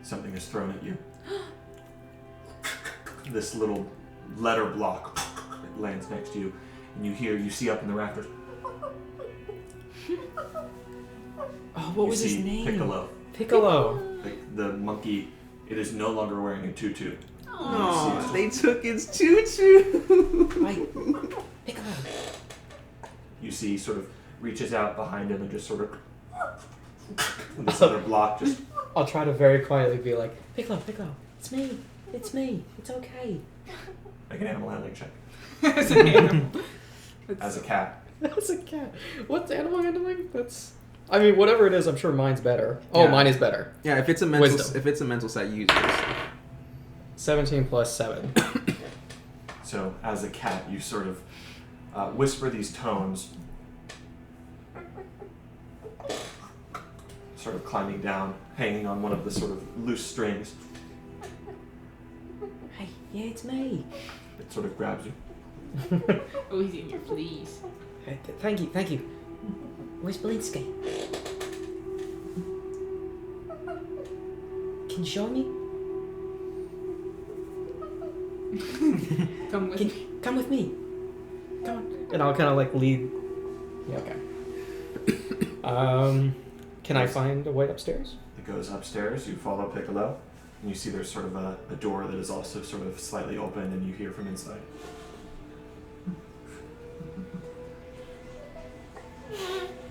something is thrown at you. This little letter block lands next to you, and you see up in the rafters. Oh, what you was see his name? Piccolo, Piccolo. the monkey. It is no longer wearing a tutu. No, they took his tutu. Piccolo. You see, sort of reaches out behind him and just sort of. And this other block just. I'll try to very quietly be like, Piccolo, it's me, it's okay. Make an animal handling check. As an animal. As a cat. That's a cat. What's animal handling? I mean, whatever it is, I'm sure mine's better. Oh, Yeah. mine is better. Yeah, if it's a mental, Wisdom. if it's a mental set, use this. 17 plus 7. So, as a cat, you sort of whisper these tones, sort of climbing down, hanging on one of the sort of loose strings. Hey, yeah, it's me. It sort of grabs you. Oh, he's in your fleas. Thank you. Where's Blinsky? Can you show me? Come with me. Come with me. Come on. And I'll kind of like lead. Yeah, okay. Can I find a way upstairs? It goes upstairs, you follow Piccolo, and you see there's sort of a door that is also sort of slightly open, and you hear from inside.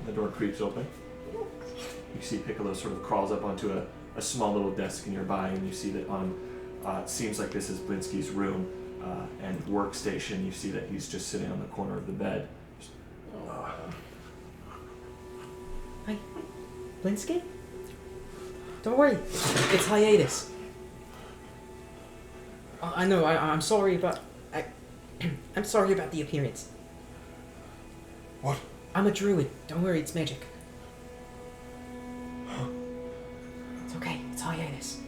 The door creaks open. You see Piccolo sort of crawls up onto a small little desk nearby, and you see that on, it seems like this is Blinsky's room and workstation. You see that he's just sitting on the corner of the bed. Hi. Blinsky? Don't worry. It's hiatus. I know, I'm sorry about... I'm sorry about the appearance. What? I'm a druid. Don't worry, it's magic. It's okay. It's hiatus.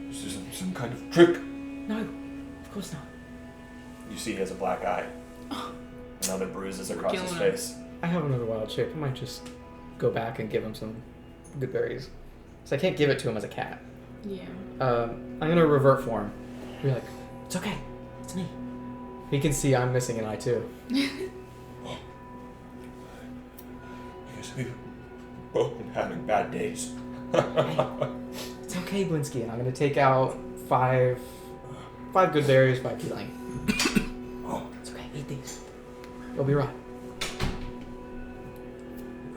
This isn't some kind of trick. No, of course not. You see he has a black eye. Another bruises across his killing him. face. I have another wild shape. I might just go back and give him some good berries. So I can't give it to him as a cat. Yeah. I'm gonna revert form. Be like, it's okay. It's me. He can see I'm missing an eye too. Because we've both been having bad days. It's okay. okay, Blinsky. And I'm gonna take out five good berries, 5 healing. Oh, It's okay. Eat these. You'll be right.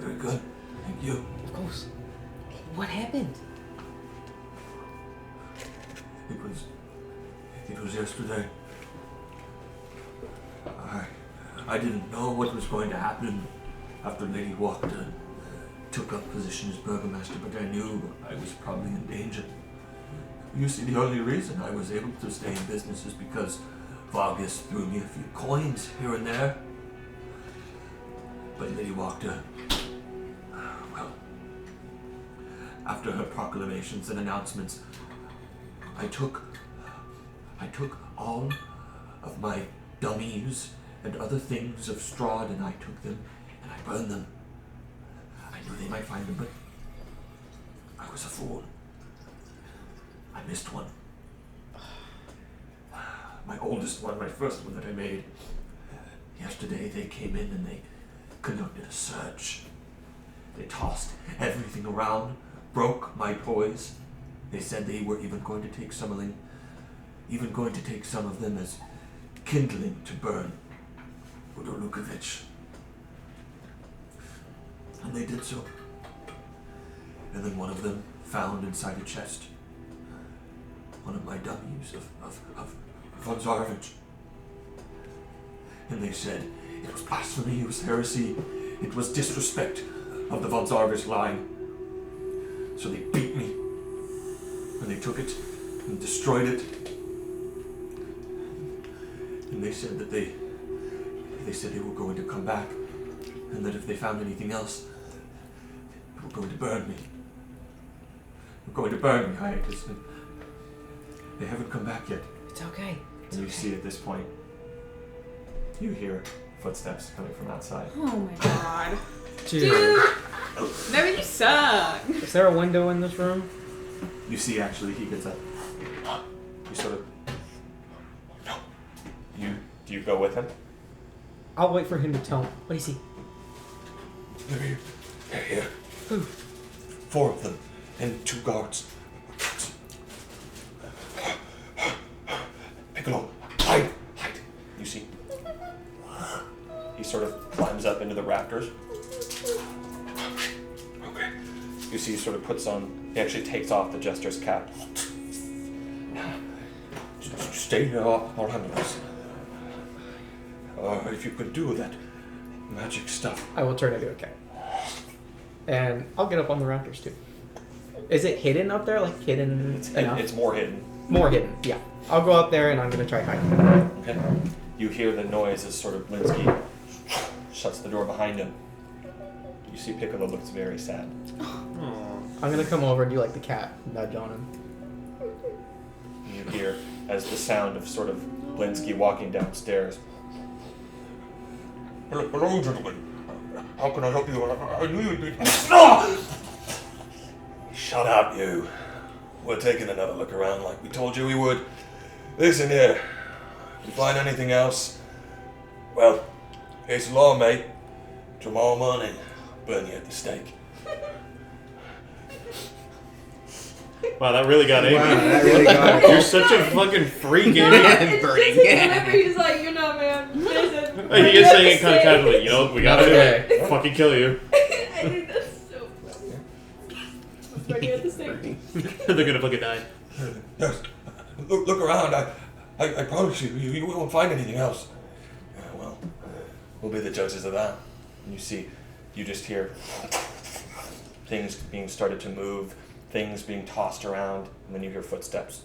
very good. Thank you. Of course. What happened? It was yesterday. I didn't know what was going to happen after Lady Walked took up position as burgomaster, but I knew I was probably in danger. You see, the only reason I was able to stay in business is because Vargas threw me a few coins here and there. But Lady Walked, well, after her proclamations and announcements, I took all of my dummies and other things of Strahd, and I took them and I burned them. I knew they might find them, but I was a fool. I missed one. My oldest one, my first one that I made. Yesterday they came in and they conducted a search. They tossed everything around, broke my toys. They said they were even going to take some of them as kindling to burn Udo Lukovic. And they did so. And then one of them found inside a chest one of my dummies of von Zarvich. And they said it was blasphemy, it was heresy, it was disrespect of the von Zarvich line. So they beat me, and they took it and destroyed it. And they said that they were going to come back, and that if they found anything else, they were going to burn me. They were going to burn me, Hiatus, and they haven't come back yet. It's okay. And you see at this point, you hear footsteps coming from outside. Oh my god. Dude. Never you suck. Is there a window in this room? You see, actually, he gets up. You sort of. No. Do you go with him? I'll wait for him to tell me. What do you see? They're here. Who? 4 of them, and 2 guards. Piccolo, hide! You see. He sort of climbs up into the rafters. Okay. You see, he sort of puts on. He actually takes off the jester's cap. Stay here, Arhamilus. If you could do that magic stuff. I will turn into a cat. And I'll get up on the rafters too. Is it hidden up there? Like hidden enough? It's more hidden. More hidden, yeah. I'll go up there and I'm gonna try hiding. Okay. You hear the noise as sort of Blinsky shuts the door behind him. You see Piccolo looks very sad. I'm gonna come over and do like the cat nudge on him. You hear as the sound of sort of Blinsky walking downstairs. Hello, gentlemen. How can I help you? I knew you'd be... Shut up, you. We're taking another look around like we told you we would. Listen here. If you find anything else, well, it's law, mate. Tomorrow morning, burn you at the stake. Wow, that really got angry. Wow, that really got it. You're such a fucking freak, Amy. It's just whenever he's like, you're not man. Listen, He is saying it kind of casually. You know, we gotta do it. Fucking kill you. I think that's so funny. Burning at the stake. They're gonna fucking die. Yes. Look around. I promise you won't find anything else. Well, we'll be the judges of that. And you just hear things being started to move, things being tossed around, and then you hear footsteps.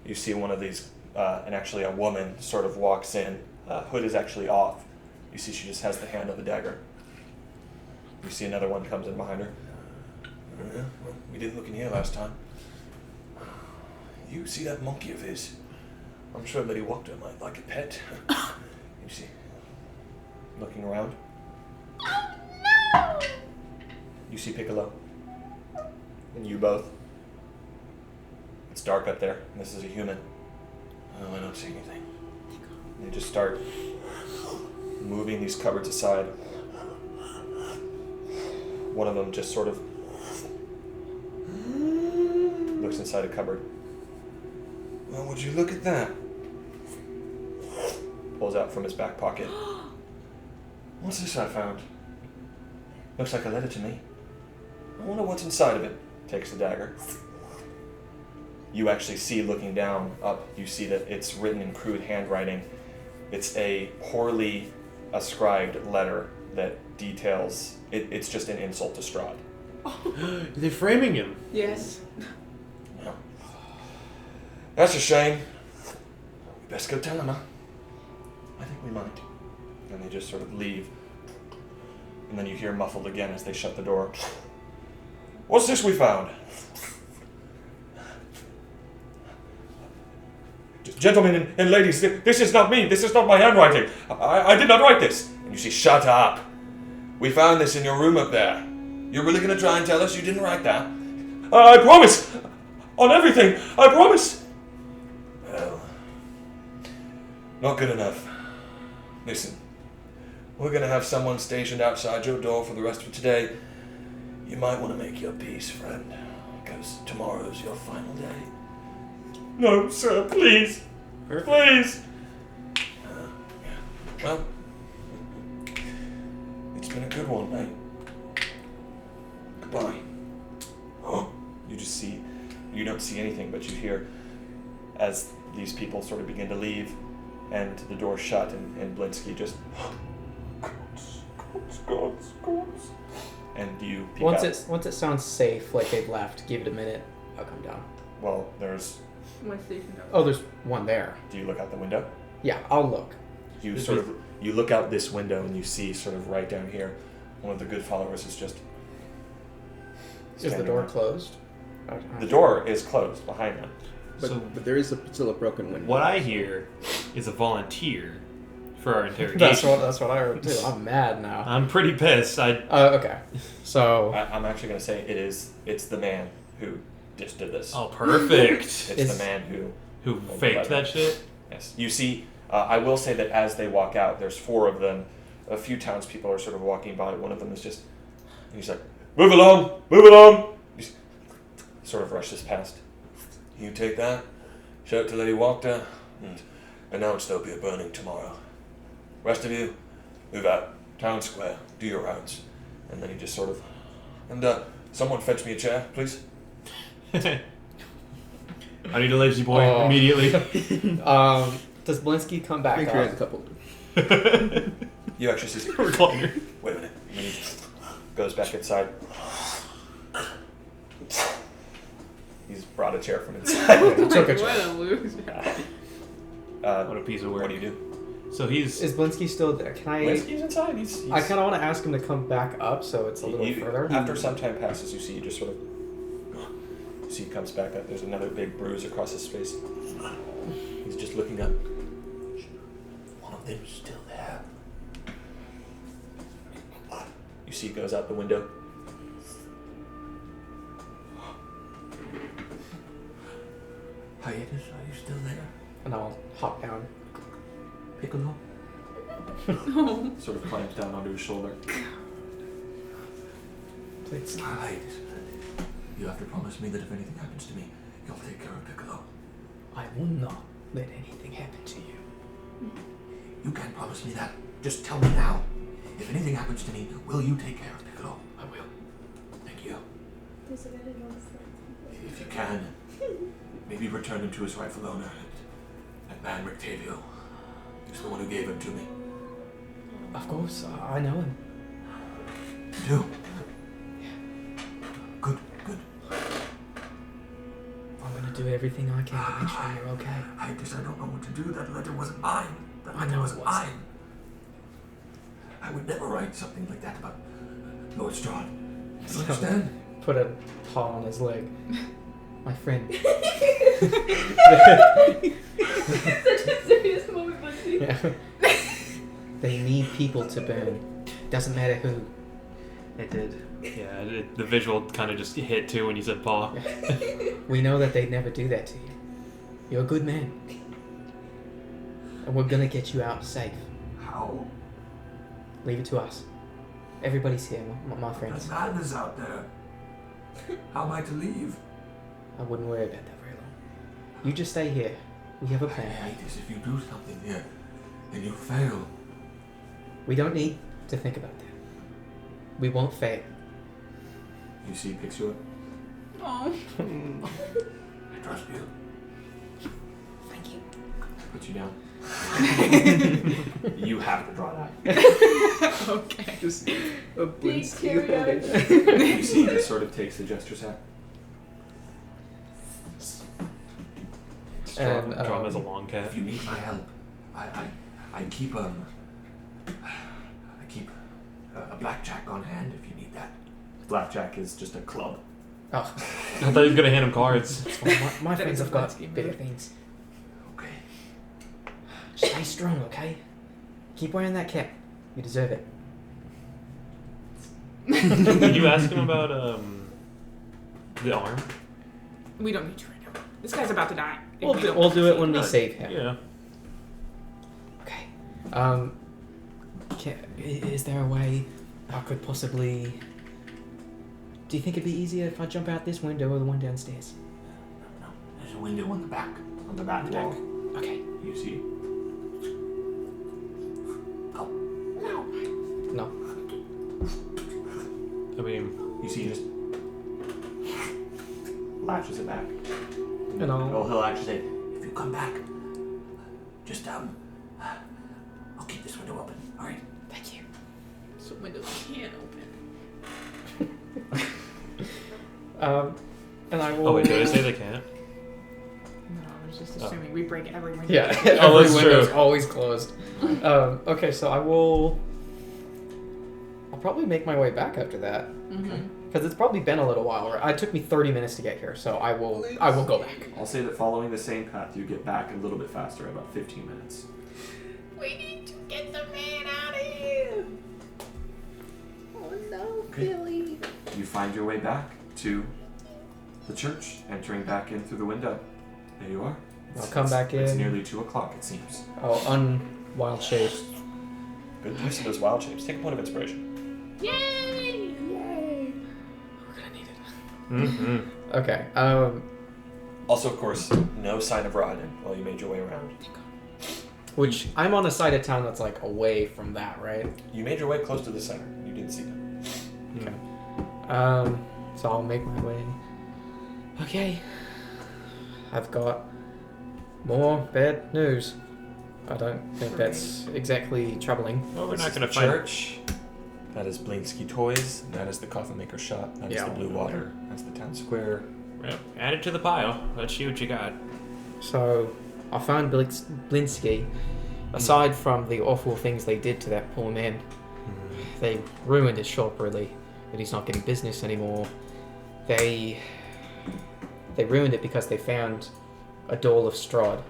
You see one of these, and actually a woman sort of walks in. Hood is actually off. You see she just has the hand on the dagger. You see another one comes in behind her. Yeah, well, we didn't look in here last time. You see that monkey of his? I'm sure Lady Walked might like a pet. You see? Looking around. You see Piccolo. And you both. It's dark up there, and this is a human. Oh, I don't see anything. They just start moving these cupboards aside. One of them just sort of inside a cupboard. Well, would you look at that? Pulls out from his back pocket. What's this I found? Looks like a letter to me. I wonder what's inside of it. Takes the dagger. You actually see, looking down, up, you see that it's written in crude handwriting. It's a poorly ascribed letter that details, it's just an insult to Strahd. They're framing him. Yes. Yeah. That's a shame. We best go tell him, huh? I think we might. And they just sort of leave. And then you hear muffled again as they shut the door. What's this we found? Gentlemen and ladies, this is not me. This is not my handwriting. I did not write this. And you see, shut up. We found this in your room up there. You're really going to try and tell us you didn't write that? I promise. On everything. I promise. Well, not good enough. Listen, we're going to have someone stationed outside your door for the rest of today. You might want to make your peace, friend, because tomorrow's your final day. No, sir, please. Perfect. Please. Well, it's been a good one, mate. Goodbye. Oh, you just see, you don't see anything, but you hear as these people sort of begin to leave and the door shut and Blinsky just Gods. And you peek Once out. once it sounds safe, like they've left, give it a minute. I'll come down. Well, there's. My station down. Oh, there's one there. Do you look out the window? Yeah, I'll look. You sort of you look out this window and you see sort of right down here, one of the good followers is just. Is the standing door there. closed? The door is closed behind them. But there is still a broken window. What I hear is a volunteer for our interrogation. That's what I heard too. I'm mad now. I'm pretty pissed. Okay. So I'm actually going to say it's the man who just did this. Oh, perfect. It's the man who faked that shit? Yes. You see, I will say that as they walk out, there's 4 of them. A few townspeople are sort of walking by. One of them is just, he's like, move along. He sort of rushes past. You take that, show it to Lady Walker, and announce there'll be a burning tomorrow. Rest of you, move out. Town square. Do your rounds. And then he just sort of, and someone fetch me a chair, please. I need a lazy boy immediately. Does Blinsky come back I think up? there is a couple. You actually see. Recliner. Wait a minute. And he goes back inside. He's brought a chair from inside. Took a What chair. a loser. What a piece of work. What do you do? So he's Is Blinsky still there? Can I? Whiskey's inside. He's I kind of want to ask him to come back up, so it's a little further. After some time passes, you see he just sort of. You see he comes back up. There's another big bruise across his face. He's just looking up. One of them's still there. You see he goes out the window. Hiatus, are you still there? And I'll hop down. Piccolo? Sort of climbs down onto his shoulder. Please. Hiatus, you have to promise me that if anything happens to me, you'll take care of Piccolo. I will not let anything happen to you. You can't promise me that. Just tell me now. If anything happens to me, will you take care of Piccolo? I will. Thank you. If you can, maybe return him to his rightful owner, that man Rictavio. He's the one who gave him to me. Of course, I know him. You do? Good. I'm gonna do everything I can to make sure you're okay. I don't know what to do. That letter wasn't mine. That I letter know was it wasn't. mine. I would never write something like that about Lord Strahd. You understand? Put a paw on his leg. My friend. Such a serious moment, Bugsy. Yeah. They need people to burn. Doesn't matter who. it did. Yeah, the visual kind of just hit too when you said paw. We know that they'd never do that to you. You're a good man. And we're gonna get you out safe. How? Leave it to us. Everybody's here, my The friends. man is out there. How am I to leave? I wouldn't worry about that very long. You just stay here. We have a I plan. hate this. If you do something here and you fail, We don't need to think about that. We won't fail. You see, picks you up. Oh. I trust you. Thank you. Puts you down. You have to draw that. Okay. Just a Big Blinsky teary-eyed. holding. You see, he sort of takes the jester's hat. And, Draw him as a long cat. If you need my help, I keep a blackjack on hand if you need that. Blackjack is just a club. Oh, I thought he was gonna hand him cards. it's fine. My That friends is a have got Blinsky bigger move. things. Okay. Stay strong, okay? Keep wearing that cap. You deserve it. Did you ask him about the arm? We don't need to right now. This guy's about to die. If We'll we do, don't- we'll do it when we save him. Yeah. Okay. Is there a way I could possibly... Do you think it'd be easier if I jump out this window or the one downstairs? No, there's a window on the back wall. Okay. You see. No. I mean, You see, he just latches it back. And He'll actually say, If you come back, just I'll keep this window open. All right. Thank you. So windows can't open. And I will... oh wait, did I say they can't? No, I was just assuming we break every window. Yeah, Oh, every that's window's true. always closed. Okay, so I'll probably make my way back after that. Mm-hmm. Because it's probably been a little while. Right? It took me 30 minutes to get here, so I will go back. I'll say that following the same path, you get back a little bit faster, about 15 minutes. We need to get the man out of here. Oh no, Okay. Billy. You find your way back to the church, entering back in through the window. There you are. I'll come back It's in. nearly 2 o'clock, it seems. I'll unwild shape. Good use of those wild shapes. Take a point of inspiration. Yay! Yay! We're gonna need it. Mm-hmm. Okay. Also, of course, no sign of Rodden while you made your way around. Which I'm on a side of town that's like away from that, right? You made your way close to the center. You didn't see them. So I'll make my way. Okay. I've got more bad news. I don't think that's exactly troubling. Well, we're This not is gonna the find. church. That is Blinsky Toys. That is the Coffin Maker's Shop. That is Yeah. the Blue Water. That's the town square. Well, add it to the pile. Let's see what you got. So I found Blinsky. Aside from the awful things they did to that poor man, they ruined his shop really. But he's not getting business anymore. They ruined it because they found a doll of Strahd,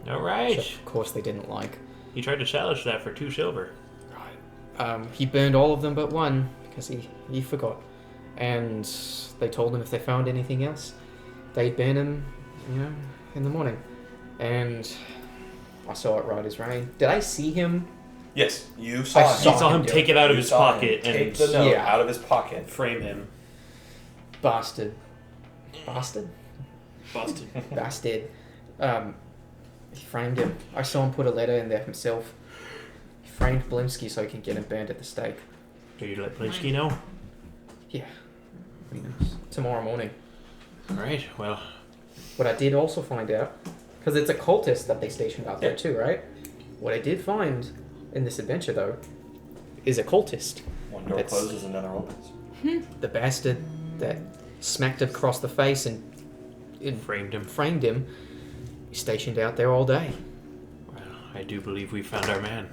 All which right. of course they didn't like. He tried to challenge that for 2 silver. He burned all of them but one because he forgot. And they told him if they found anything else, they'd burn him, in the morning. And I saw it right as rain. Did I see him? Yes, you I saw saw You saw him him do take it out of You his saw him pocket take and the note Yeah. out of his pocket. frame him. Bastard. Busted. Bastard. He framed him. I saw him put a letter in there himself. He framed Blinsky so he can get him burned at the stake. Do you let Blinsky know? Yeah. He knows. Tomorrow morning. All right. Well, What I did also find out, because it's a cultist that they stationed out there too, right? What I did find in this adventure, though, is a cultist. One door That's- closes, another opens. The bastard that smacked him across the face and framed him. framed him is stationed out there all day. Well, I do believe we found our man.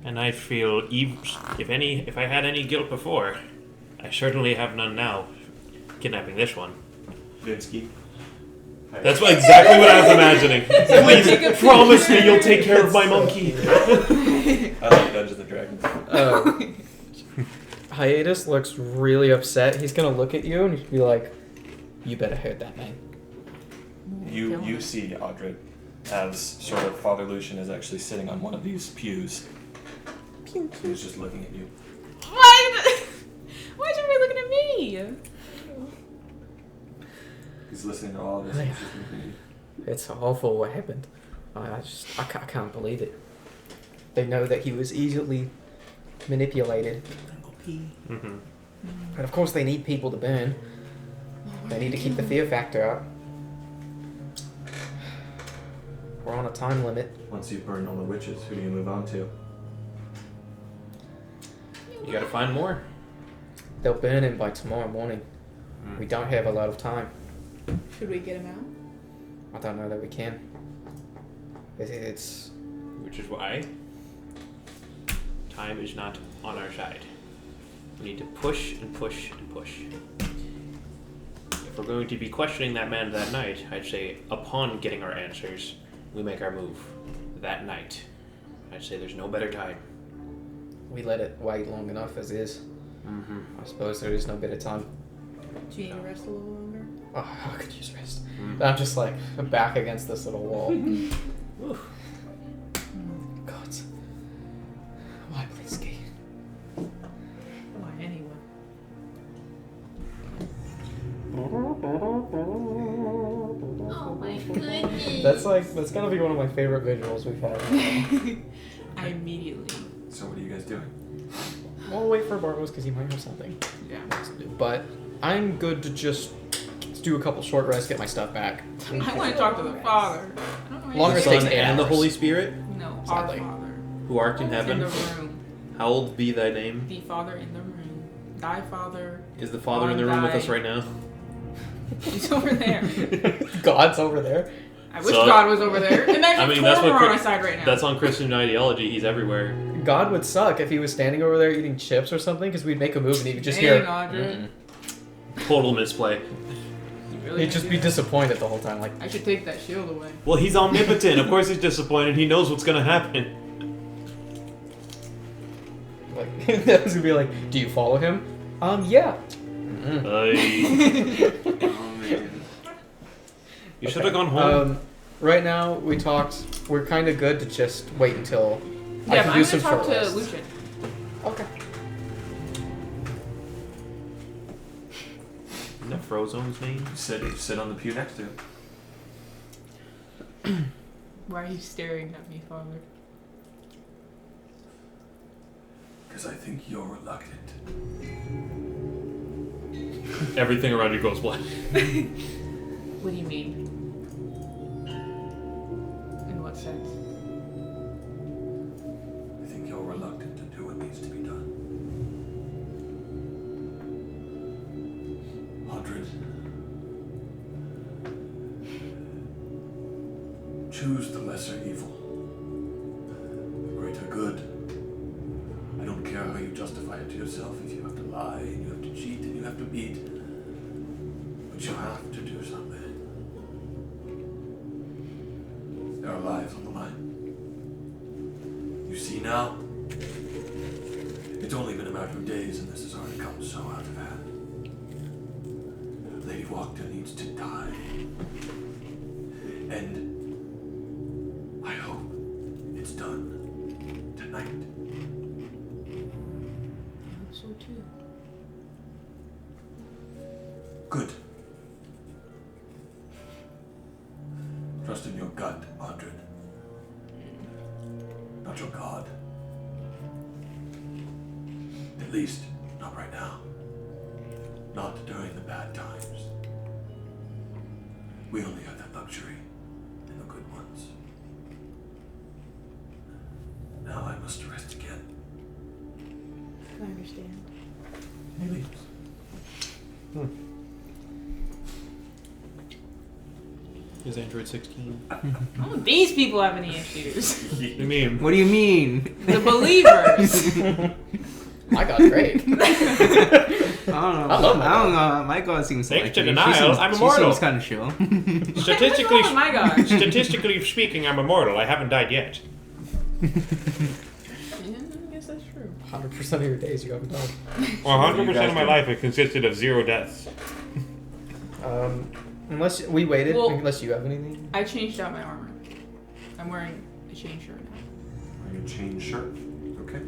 And I feel if I had any guilt before, I certainly have none now. Kidnapping this one. Blinsky. That's exactly what I was imagining. Please promise me you'll take care of my monkey. I like Dungeons and Dragons. Hiatus looks really upset. He's gonna look at you and he'd be like, "You better hurt that man." You see Audred as sort of Father Lucian is actually sitting on one of these pews. He's just looking at you. Why should you be looking at me? He's listening to all of this. Yeah. He's just thinking, It's awful what happened. I can't believe it. They know that he was easily manipulated. Mm-hmm. And of course they need people to burn. They need to keep the fear factor up. We're on a time limit. once you've burned all the witches, who do you move on to? You gotta find more. They'll burn him by tomorrow morning. We don't have a lot of time. Should we get him out? I don't know that we can. It's Which is why time is not on our side. We need to push and push and push. If we're going to be questioning that man that night, I'd say upon getting our answers, we make our move. That night. I'd say there's no better time. we let it wait long enough as is. Mm-hmm. I suppose there is no better time. Do you need to rest a little longer? Oh, I could use rest. I'm just like back against this little wall. God. Why, please, Kate? Why, anyone? Oh my goodness. That's gonna be one of my favorite visuals we've had. I immediately. So what are you guys doing? We'll wait for Barbos because he might have something. Yeah. But I'm good to just do a couple short rests, get my stuff back. I want to talk to the Father. I don't know Longer The takes Son 8 and the hours. Holy Spirit, No, Sadly. our Father. who art in In heaven, the room. hallowed be thy name. The Father in the room. Thy Father. Is the Father in the room with us right now? He's over there. God's over there. I wish So- God was over there. Imagine I mean, that's Tormor what on our side right now. That's on Christian ideology. He's everywhere. God would suck if he was standing over there eating chips or something, because we'd make a move and he would just Dang, hear. Audrey. Total misplay. You really He'd gonna just do be that? disappointed the whole time. Like, I should take that shield away. Well, he's omnipotent. Of course he's disappointed. He knows what's gonna happen. that was gonna be like, do you follow him? Yeah. Aye. Oh man. You should have gone home. Right now, we talked. We're kind of good to just wait until I Yeah, can but do I'm some gonna talk short to rests. Lucian. Okay. Isn't that Frozone's name? Sit on the pew next to him. Why are you staring at me, Father? Because I think you're reluctant. Everything around you goes black. What do you mean? In what sense? I think you're reluctant to do what needs to be done. 100. Choose the lesser evil. The greater good. I don't care how you justify it to yourself, if you have to lie, and you have to cheat, and you have to beat. But you have to do something. There are lives on the line. You see now? It's only been a matter of days and this has already come so out of hand. Lady Walker needs to die. And I hope it's done tonight. I hope so too. Good. Trust in your gut, Audred. Not your God. At least, not right now. Not during the bad times. We only have that luxury in the good ones. Now I must rest again. I understand. He leaves. Is Android 16? Oh, these people have any issues. What do you mean? What do you mean? The believers. My God's great. I don't know. I love my I don't know. My God seems Thanks like to me. denial, I'm She immortal. seems kind of chill. Statistically, What's wrong with my God? statistically speaking, I'm immortal. I haven't died yet. Yeah, I guess that's true. 100% of your days you haven't done. 100% of my life it consisted of 0 deaths. Unless we waited, Well- unless you have anything. I changed out my armor. I'm wearing a chain shirt now. Wearing a chain shirt. Okay.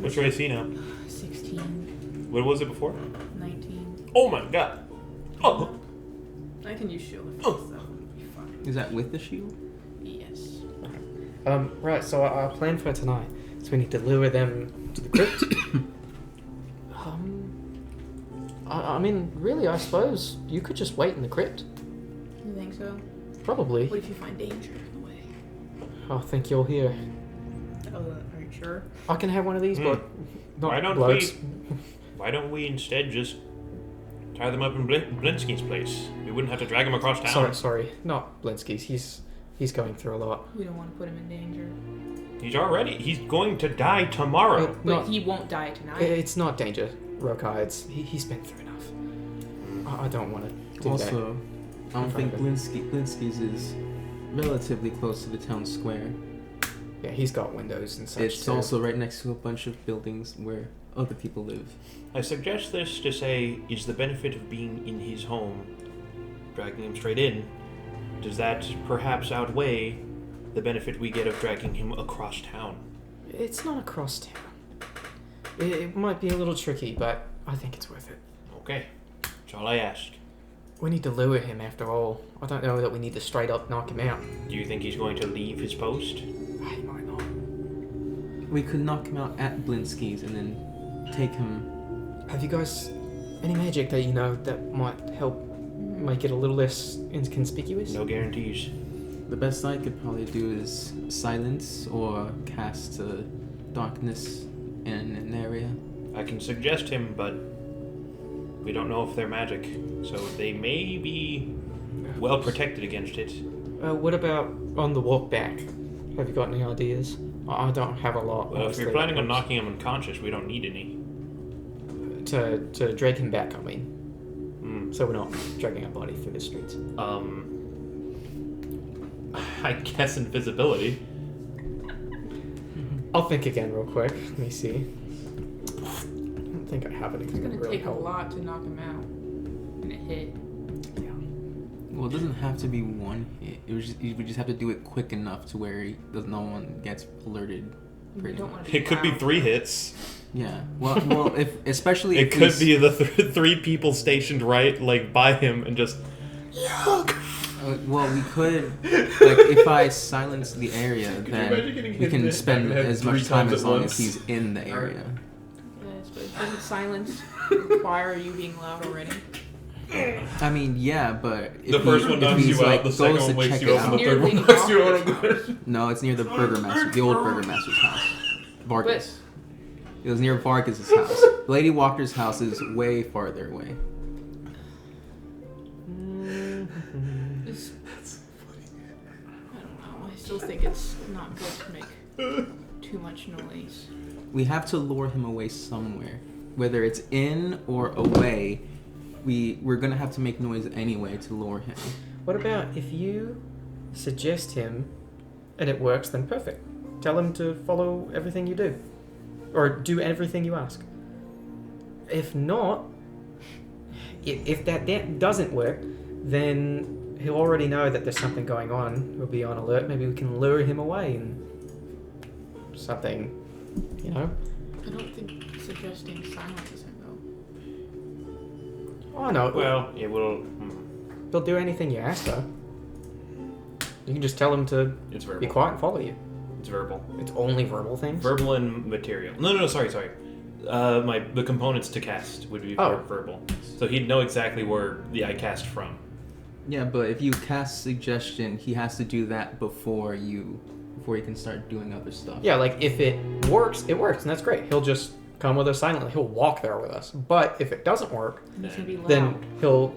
What's your AC now? 16, What was it before? 19. Oh my god. Oh. can use shield of faith, that would be fine. Is that with the shield? Yes. Right, so our plan for tonight is we need to lure them to the crypt. I mean, really, I suppose you could just wait in the crypt. You think so? Probably. What if you find danger in the way? I think you'll hear. Are you sure? I can have one of these, but not Why don't blokes. Why don't we instead just tie them up in Blinsky's place? We wouldn't have to drag him across town. Sorry, not Blinsky's. He's going through a lot. We don't want to put him in danger. He's going to die tomorrow. But But not, he won't die tonight. it's not danger, Rokai. He's been through enough. I don't want to do Also, I don't think Fine. Blinsky's is relatively close to the town square. that. Yeah, he's got windows and such. It's too. also right next to a bunch of buildings where other people live. I suggest this to say, is the benefit of being in his home, dragging him straight in, does that perhaps outweigh the benefit we get of dragging him across town? It's not across town. It might be a little tricky, but I think it's worth it. Okay, that's all I asked. We need to lure him after all. I don't know that we need to straight up knock him out. Do you think he's going to leave his post? He might not. We could knock him out at Blinsky's and then take him. Have you guys any magic that you know that might help make it a little less inconspicuous? No guarantees. The best I could probably do is silence or cast darkness in an area. I can suggest him, but we don't know if they're magic, so they may be well protected against it. What about on the walk back? Have you got any ideas? I don't have a lot. Well, if honestly, you're planning on knocking him unconscious, we don't need any. to drag him back, I mean. So we're not dragging a body through the streets. I guess invisibility. I'll think again real quick. Let me see. I don't think I have anything It's that gonna really take help. a lot to knock him out. And a hit. Yeah. Well, it doesn't have to be one hit. We just have to do it quick enough to where no one gets alerted. We pretty don't much. want to. It could be 3 hits. Yeah. Well, if especially It if we could be the 3 people stationed right, like by him, and just. well, we could, like, if I silence the area, then we can spend as much time as long as he's in the area. Yes, but doesn't silence require you being loud already? I mean, yeah, but if The first one knocks you out, like, the second goes one to wakes check you it up, and the out- third one Nearly knocks you out. half. No, it's near the burgomaster, the old burgomaster's house, Vargas. It was near Vargas's house. Lady Walker's house is way farther away. I don't know. I still think it's not good to make too much noise. We have to lure him away somewhere, whether it's in or away. We're gonna have to make noise anyway to lure him. What about if you suggest him and it works, then perfect. Tell him to follow everything you do. Or do everything you ask. If not, if that doesn't work, then he'll already know that there's something going on. He'll be on alert. Maybe we can lure him away and something, you know? I don't think suggesting silences him though. Oh, no. Well, it will. He'll do anything you ask, though. You can just tell him to It's be verbal. quiet and follow you. It's verbal. It's only verbal things? Verbal and material. No, sorry. The components to cast would be verbal. So he'd know exactly where the I cast from. Yeah, but if you cast suggestion, he has to do that before he can start doing other stuff. Yeah, like if it works, and that's great. He'll just come with us silently. He'll walk there with us. But if it doesn't work, And he's gonna be loud. then he'll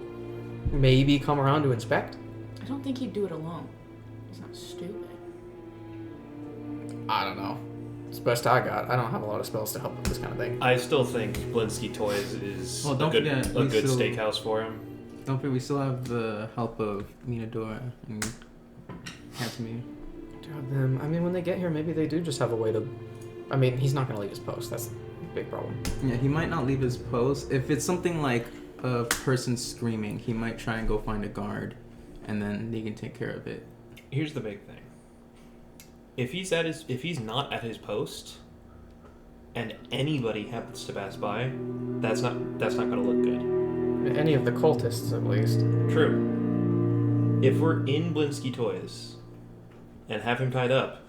maybe come around to inspect. I don't think he'd do it alone. He's not stupid. I don't know. It's the best I got. I don't have a lot of spells to help with this kind of thing. I still think Blinsky Toys is Well, a don't good forget, we still- steakhouse for him. Don't forget, we still have the help of Minadora and Casimir. I mean, when they get here, maybe they do just have a way to... I mean, he's not going to leave his post. That's the big problem. Yeah, he might not leave his post. If it's something like a person screaming, he might try and go find a guard, and then he can take care of it. Here's the big thing. If he's not at his post, and anybody happens to pass by, that's not going to look good. Any of the cultists, at least. True. if we're in Blinsky Toys and have him tied up,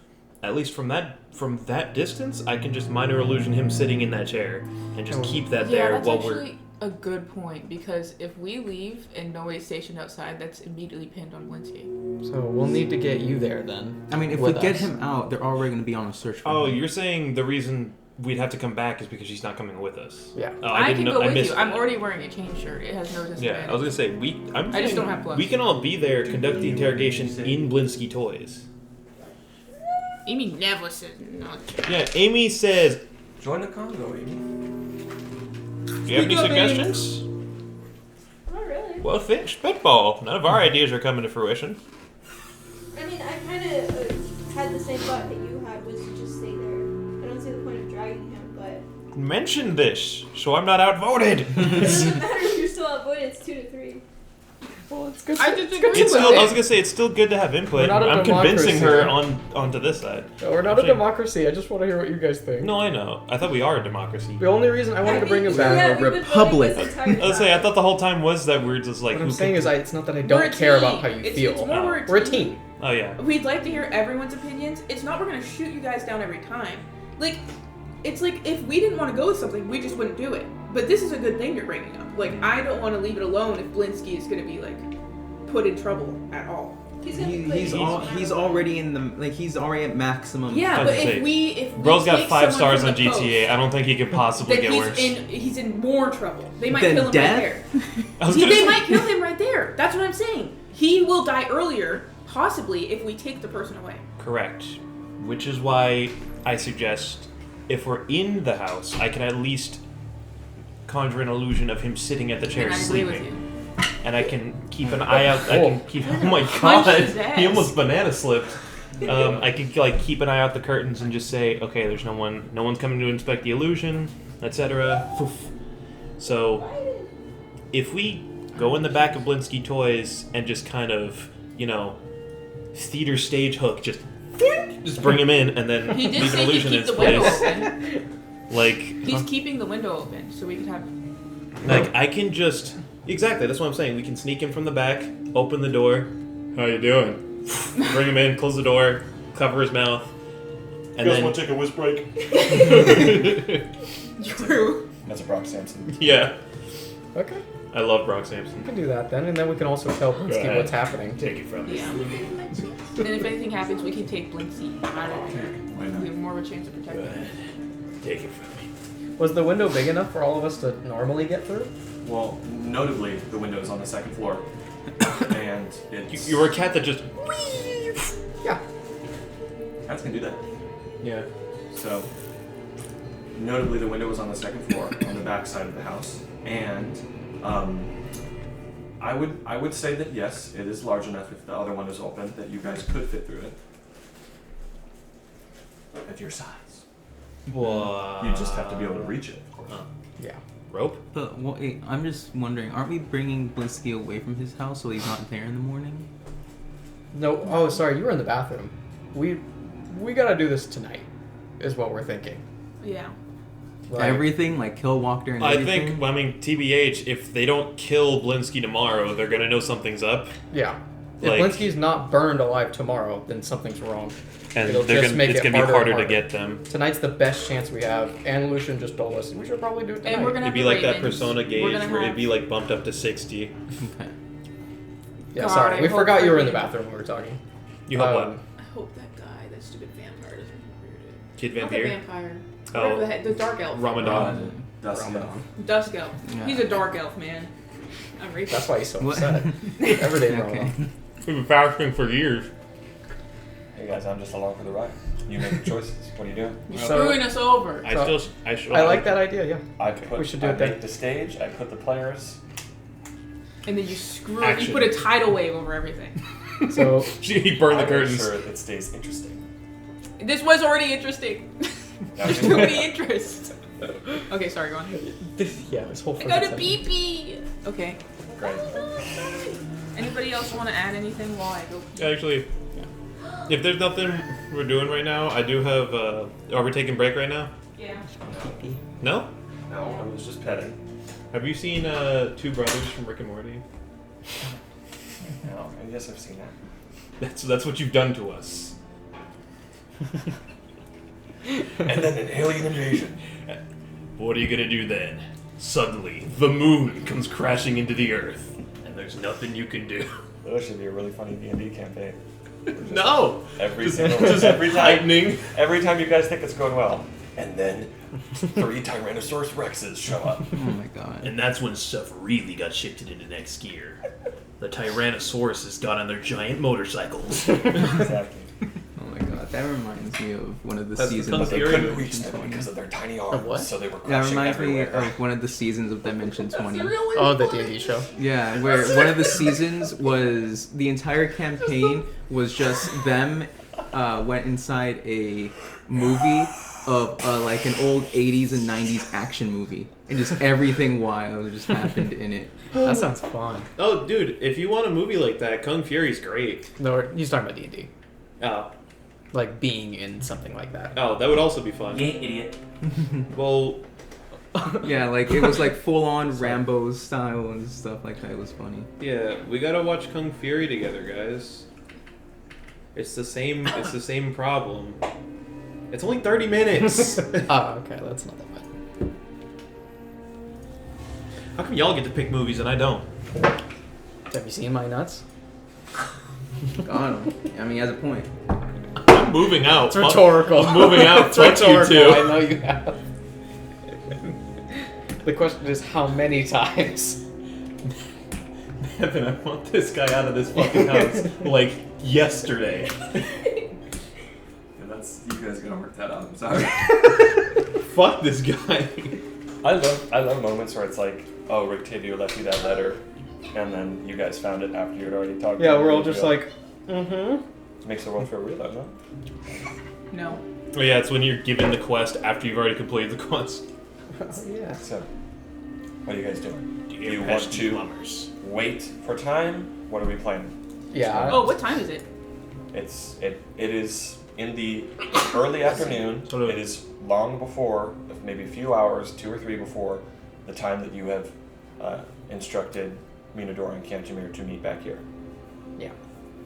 at least from that distance, I can just minor illusion him sitting in that chair and just keep that Yeah, there that's while actually a good point, because if we leave and nobody's stationed outside, that's immediately pinned on Blinsky. So we'll need to get you there then. I mean, if we with get us. him out, they're already going to be on a search for Oh, him. you're saying the reason we'd have to come back is because she's not coming with us? Yeah. Oh, I didn't can know. go I with missed you. I'm that. already wearing a chain shirt. It has no disadvantage. Yeah, I was gonna say I just don't have gloves. We can all be there, conduct the interrogation in Blinsky Toys. Amy never said not. Yeah, Amy says, Join the Congo, Amy. "Do you have any suggestions?" Not really. Well, think spitball. None of our ideas are coming to fruition. I mean, I kind of had the same thought that you had, was to just stay there. I don't see the point of dragging him, but Mention this, so I'm not outvoted. it doesn't matter if you're still outvoted. It's 2-3. Well, it's good. I just it's good agree It's to still, I know. was gonna say it's still good to have input. We're not a I'm convincing democracy. her onto this side. No, we're not Actually- a democracy. I just want to hear what you guys think. No, I know. I thought we are a democracy. The only reason I wanted to bring him back. Yeah, a we've been voting republic. this entire I was gonna say I time. thought the whole time was that we're just like. What I'm who saying can- is, it's not that I We're don't a care team. about how you It's feel. more We're a team. Oh yeah. We'd like to hear everyone's opinions. It's not we're gonna shoot you guys down every time. Like, it's like if we didn't want to go with something, we just wouldn't do it. But this is a good thing you're bringing up. Like, I don't want to leave it alone if Blinsky is gonna be like put in trouble at all. He's gonna be He's already in the he's already at maximum. Yeah, I was but gonna if say, we Bro's got take 5 someone stars from on the GTA. post, I don't think he could possibly then get worse. he's in more trouble. They might Then kill him death? right there. I was See, gonna they say- might kill him right there. That's what I'm saying. He will die earlier, possibly, if we take the person away. Correct. Which is why I suggest if we're in the house, I can at least conjure an illusion of him sitting at the chair And I agree sleeping. with you. And I can keep an eye out. I can keep. Oh my Punch god! his ass. He almost banana slipped. I could like keep an eye out the curtains and just say, okay, there's no one's coming to inspect the illusion, etc. So, if we go in the back of Blinsky Toys and just kind of, theater stage hook, just bring him in and then He did leave an say he'd illusion in keep its the window place. open. Like, He's keeping the window open, so we could have. I can just exactly. That's what I'm saying. We can sneak him from the back, open the door. How you doing? Bring him in, close the door, cover his mouth, and then take a whiz break? True. That's a Brock Sampson. yeah, Okay, I love Brock we Sampson. can do that then, and then we can also tell Blinsky ahead. what's happening. Take it from me. Yeah. And if anything happens, we can take Blinsky out of here. Why We not? have more of a chance of Go protecting ahead. him. Take it from me. Was the window big enough for all of us to normally get through? Well, notably, the window is on the second floor, and it's You were a cat that just Yeah. cats can do that. yeah. So, notably, the window was on the second floor, on the back side of the house, and I would say that yes, it is large enough if the other one is open that you guys could fit through it. At your size, you just have to be able to reach it. Of course. Yeah. Rope. But wait, I'm just wondering, aren't we bringing Blinsky away from his house so he's not there in the morning? No. Oh, sorry. You were in the bathroom. We gotta do this tonight, is what we're thinking. Yeah. Like, Everything, like kill Walker and I everything? think. I mean, TBH. If they don't kill Blinsky tomorrow, they're gonna know something's up, Yeah. If Like- Blinsky's not burned alive tomorrow, then something's wrong. and It'll they're just gonna. make It's it gonna be harder and harder to harder. get them. Tonight's the best chance we have, and Lucian just told us we should probably do it tonight. And we're gonna It'd have be the like that Ravens. Persona We're gauge gonna where it'd have- be like bumped up to 60. Okay. Yeah, God, sorry. I We hope forgot you were in the Ravens- bathroom when we were talking. You have what? I hope that guy, that stupid vampire, doesn't get weirded. Kid Not the vampire. vampire. Oh. Whatever the heck, the dark elf. Ramadan. Dust, yeah. Dusk elf. Yeah. He's a dark elf, man. I'm racist. That's why he's so What? upset. Every day Okay. wrong. We've been fasting for years. Hey guys, I'm just along for the ride. You make the choices. What are you doing? You're So- screwing us over. I I like that idea. Yeah. We should do it then. make the stage. I put the players. And then you screw it. Action. You put a tidal wave over everything. So He burned the I make curtains. sure it stays interesting. This was already interesting. There's too many interests. Okay, sorry, go on. this whole. I got a freaking beepee. Okay. Great. Anybody else want to add anything while I go? Actually, if there's nothing we're doing right now, I do have. Are we taking break right now? Yeah. No. No, I was just petting. Have you seen Two Brothers from Rick and Morty? No, I guess I've seen that. That's what you've done to us. And then an alien invasion. What are you gonna do then? Suddenly, the moon comes crashing into the Earth, and there's nothing you can do. That should be a really funny D&D campaign. No! Every Just time, lightning. every time you guys think it's going well, and then 3 Tyrannosaurus Rexes show up. Oh my god. And that's when stuff really got shifted into next gear. The Tyrannosauruses got on their giant motorcycles. Exactly. Oh my god. That reminds me of one of the That's the seasons But they of couldn't Dimension reach them 20. because of their tiny arms, what? so they were That crashing reminds me everywhere. of one of the seasons of Dimension 20. Oh, the D&D show. Yeah, where one of the seasons was the entire campaign was just them went inside a movie of like an old 80s and 90s action movie, and just everything wild just happened in it. That sounds fun. Oh, dude, if you want a movie like that, Kung Fury's great. No, he's talking about D&D. Oh, Like being in something like that. that would also be fun. You idiot. Well, Yeah, like it was like full on Rambo style and stuff like that. It was funny. yeah, we gotta watch Kung Fury together, guys. It's the same. It's the same problem. It's only 30 minutes. Oh, okay, that's not that bad. How come y'all get to pick movies and I don't? Have you seen my nuts? God, I mean, he has a point. I'm moving out. It's rhetorical. I'm moving out. It's Fuck you rhetorical. I too. know you have. The question is how many times? Evan, I want this guy out of this fucking house like yesterday. Yeah, that's you guys gotta work that out. I'm sorry. Fuck this guy. I love moments where it's like, oh, Rick Tavio left you that letter, and then you guys found it after you had already talked. Yeah, to we're all him. just like, mm-hmm. Makes the world feel real, doesn't it? No. Oh yeah, it's when you're given the quest after you've already completed the quest. Yeah. So, what are you guys doing? Do you want to wait for time? What are we planning? Yeah. Oh, what time is it? It is in the early afternoon. Sort of- It is long before, maybe a few hours, 2 or 3 before the time that you have instructed Minador and Kantamir to meet back here. Yeah.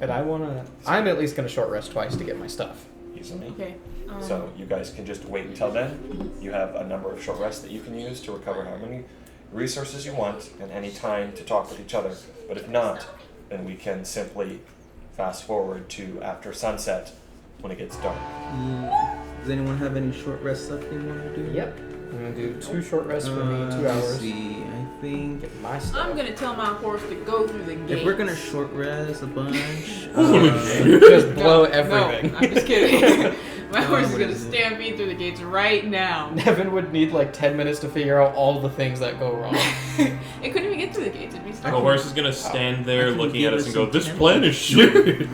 But I'm at least gonna short rest twice to get my stuff. Easily. Okay. So you guys can just wait until then. You have a number of short rests that you can use to recover how many resources you want and any time to talk with each other. But if not, then we can simply fast forward to after sunset when it gets dark. Does anyone have any short rest stuff they want to do? Yep. I'm gonna do 2 short rests for me, 2 Let's hours. see, I think Get my stuff. I'm gonna tell my horse to go through the gate. if we're gonna short rest a bunch, Just blow No, everything. No, I'm just kidding. My horse is what gonna is it? stampede through the gates right now. Nevin would need like 10 minutes to figure out all the things that go wrong. It couldn't even get through the gates. It'd be The stuck. horse is gonna stand there I can looking give at us us and go, some "This temp- plan is shit."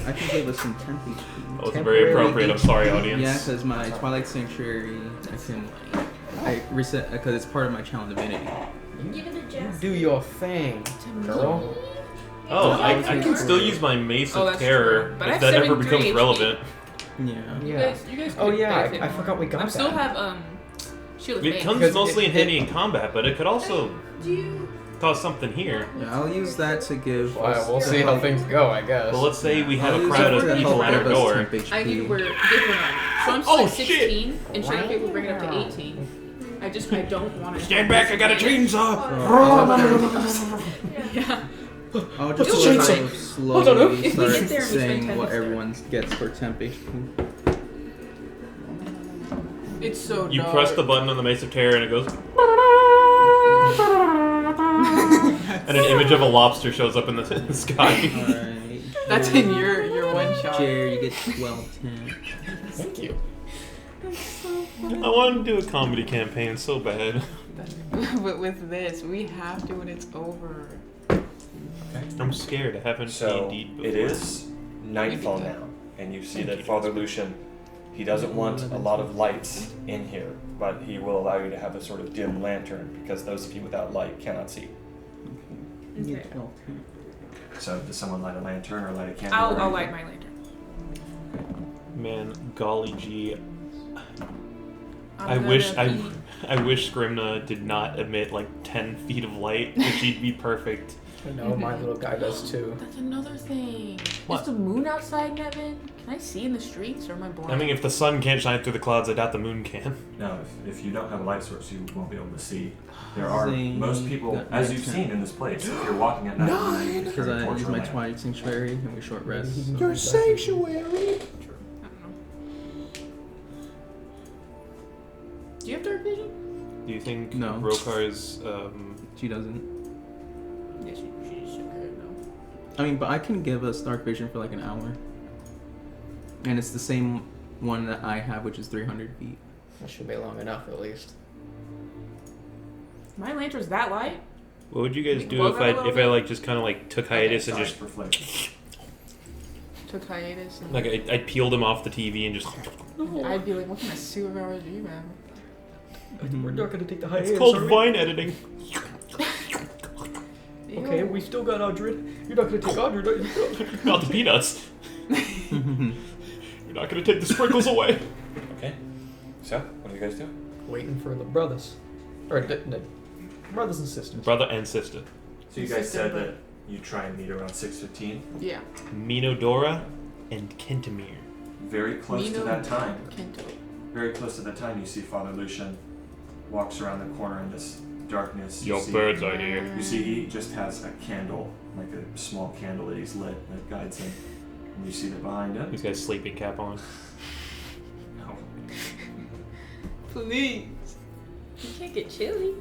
I can give us some temp HP. That was very appropriate. I'm sorry, audience. Yeah, because my Twilight Sanctuary, I reset because it's part of my challenge divinity. Give it a jest. Do your thing, girl. Oh, I can still use my Mace Oh, of that's Terror true. But I if have that ever 73 becomes HP. relevant. Yeah. You Yeah. guys Oh could yeah, benefit I more. forgot we got I that. still have Shield of It Faith. comes Because mostly in it- handy in combat, but it could also Do you? cause something here. Yeah, I'll use that to give. Well, we'll see how things go, I guess. Well, let's say we have I'll a use crowd it of to people help at our give us door. temp HP. I can we're different on. So I'm Oh, like 16, and Shield of Faith will bring it up to 18. I don't want to. Stand back! I got a chainsaw. Yeah. I'll just You'll sort be fine. of slowly If we start get there and we spend saying 10 what minutes there. everyone gets for temp HP. It's so You dark. press the button on the Mace of Terror and it goes. And an image of a lobster shows up in the sky. Alright. That's in your one shot. Jerry, you get 12 temp. Thank you. I want to do a comedy campaign so bad. But with this, we have to when it's over. I'm scared. I haven't So D&D'd before. it is nightfall now, and you see that Father Lucian, he doesn't want a lot of lights in here, but he will allow you to have a sort of dim lantern because those of you without light cannot see. You Okay. get 12 temp. So does someone light a lantern or light a candle? I'll or light anything? my lantern. Man, golly gee. I wish Scrimna did not emit like 10 feet of light, and she'd be perfect. I know my little guy does too. That's another thing. What? Is the moon outside, Nevin? Can I see in the streets, or am I blind? I mean, if the sun can't shine through the clouds, I doubt the moon can. Now, if you don't have a light source, you won't be able to see. There are Zing. most people, That as makes you've sense. seen in this place. If you're walking at night, Because I use my Twilight Sanctuary and we short rest. Your sanctuary. I don't know. Do you have dark vision? Do you think No. Rokar's She doesn't. Yes, she's okay, no. I mean, but I can give us dark vision for like an hour. And it's the same one that I have, which is 300 feet. That should be long enough at least. My lantern's that light? what would you guys do Well, if I like just kind of like took hiatus and just reflect. Took hiatus and... like I peeled him off the TV and just I'd be like, what kind of superpower do you have? We're not gonna take the it's called vine editing. Okay, we still got Audred. You're not gonna take Audred, are you? Not the peanuts. You're not gonna take the sprinkles away. Okay. So, what do you guys do? Waiting for the brothers. Or the brothers and sisters. Brother and sister. So you guys said that you try and meet around 6:15. Yeah. Minodora and Kentamir. Very close to that time. Kento. Very close to that time, you see Father Lucian walks around the corner in this darkness. Your bird's eye here. You see, he just has a candle, like a small candle that he's lit that guides him. And you see that behind him. He's got a sleeping cap on. No. Please. You can't get chilly.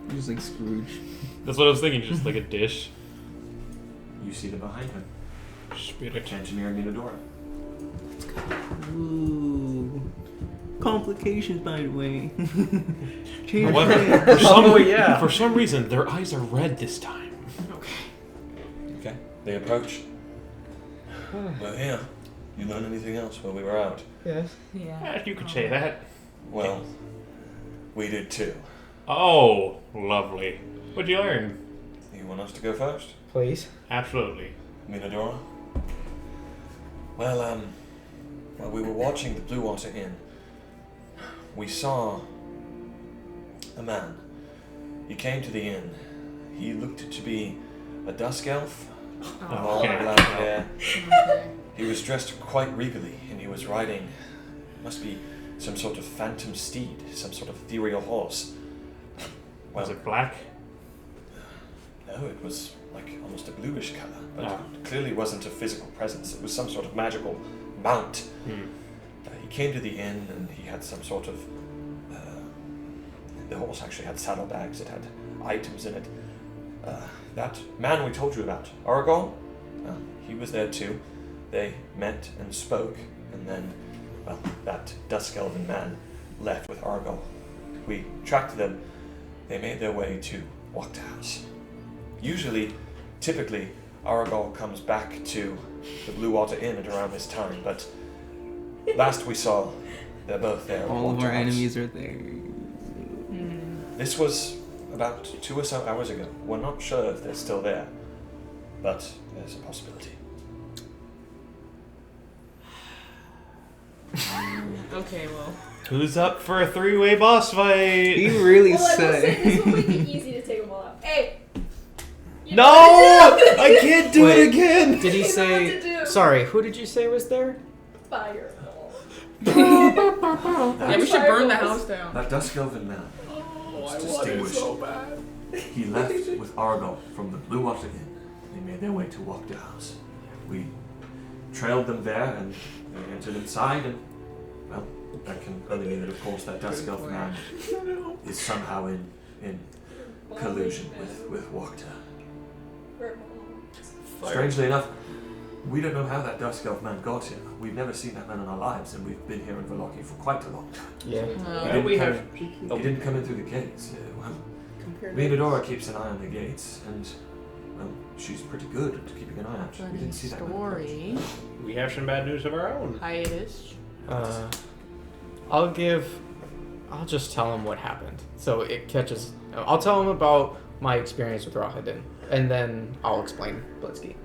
Just like Scrooge. That's what I was thinking, just like a dish. You see that behind him. Spirit. Engineer and Minodora. Ooh. Complications, by the way. Change However, plans. for some reason, their eyes are red this time. Okay. They approach. Well, yeah. You learn anything else while we were out? Yes. Yeah. You could say that. Well, we did too. Oh, lovely. What'd you learn? You want us to go first? Please. Absolutely. Minodora? Well, we were watching the Blue Water Inn. We saw a man. He came to the inn. He looked to be a dusk elf, long Okay. black hair. Okay. He was dressed quite regally, and he was riding, must be some sort of phantom steed, some sort of ethereal horse. Was it black? No, it was like almost a bluish color, but Ah. it clearly wasn't a physical presence. It was some sort of magical mount. He came to the inn and he had some sort of. The horse actually had saddlebags. It had items in it. That man we told you about, Aragorn, he was there too. They met and spoke, and then, well, that dusk elven man left with Aragorn. We tracked them. They made their way to Walked House. Typically, Aragorn comes back to the Blue Water Inn at around this time, but last we saw, they're both there. at All of Walked our House. enemies are there. This was about 2 or so hours ago. We're not sure if they're still there, but there's a possibility. Okay, well. Who's up for a three-way boss fight? He really Well, I will say said. this will make it easy to take them all out. Hey! You No! know what to do. I can't do Wait. it again! Did he You know say? what to do. Sorry, who did you say was there? Fireball. Yeah, we should burn the house down. That dusk elven man was distinguished. He left with Aragorn from the Blue Water Inn. They made their way to Walked House. We trailed them there and they entered inside and, well, that can only mean that, of course, that dusk elf man is somehow in collusion with Walked. Strangely enough, we don't know how that dusk elf man got here. We've never seen that man in our lives, and we've been here in Valoki for quite a long time. Yeah. He didn't come in through the gates. Minodora keeps an eye on the gates, and well, she's pretty good at keeping an eye out. We didn't see that man. Story. We have some bad news of our own. Hiatus. I'll just tell him what happened. So it catches. I'll tell him about my experience with Rahadin, and then I'll explain Blitzky.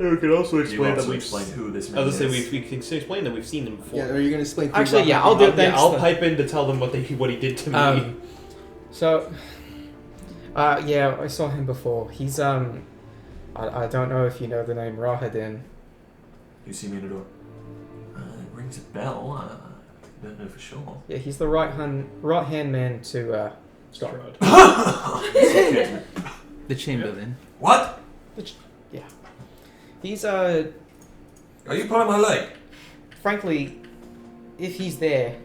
We could also You also explain who this man I was is. gonna say we can explain that we've seen him before. Yeah, are you gonna explain? who Actually, yeah, Rocket I'll do is? it then. I'll pipe in to tell them what he did to me. So, yeah, I saw him before. He's I don't know if you know the name Rahadin. You see me in the door. It rings a bell. I don't know for sure. Yeah, he's the right hand man to Strahd. Okay. The Chamberlain. What? He's Are you pulling my leg? frankly, if he's there,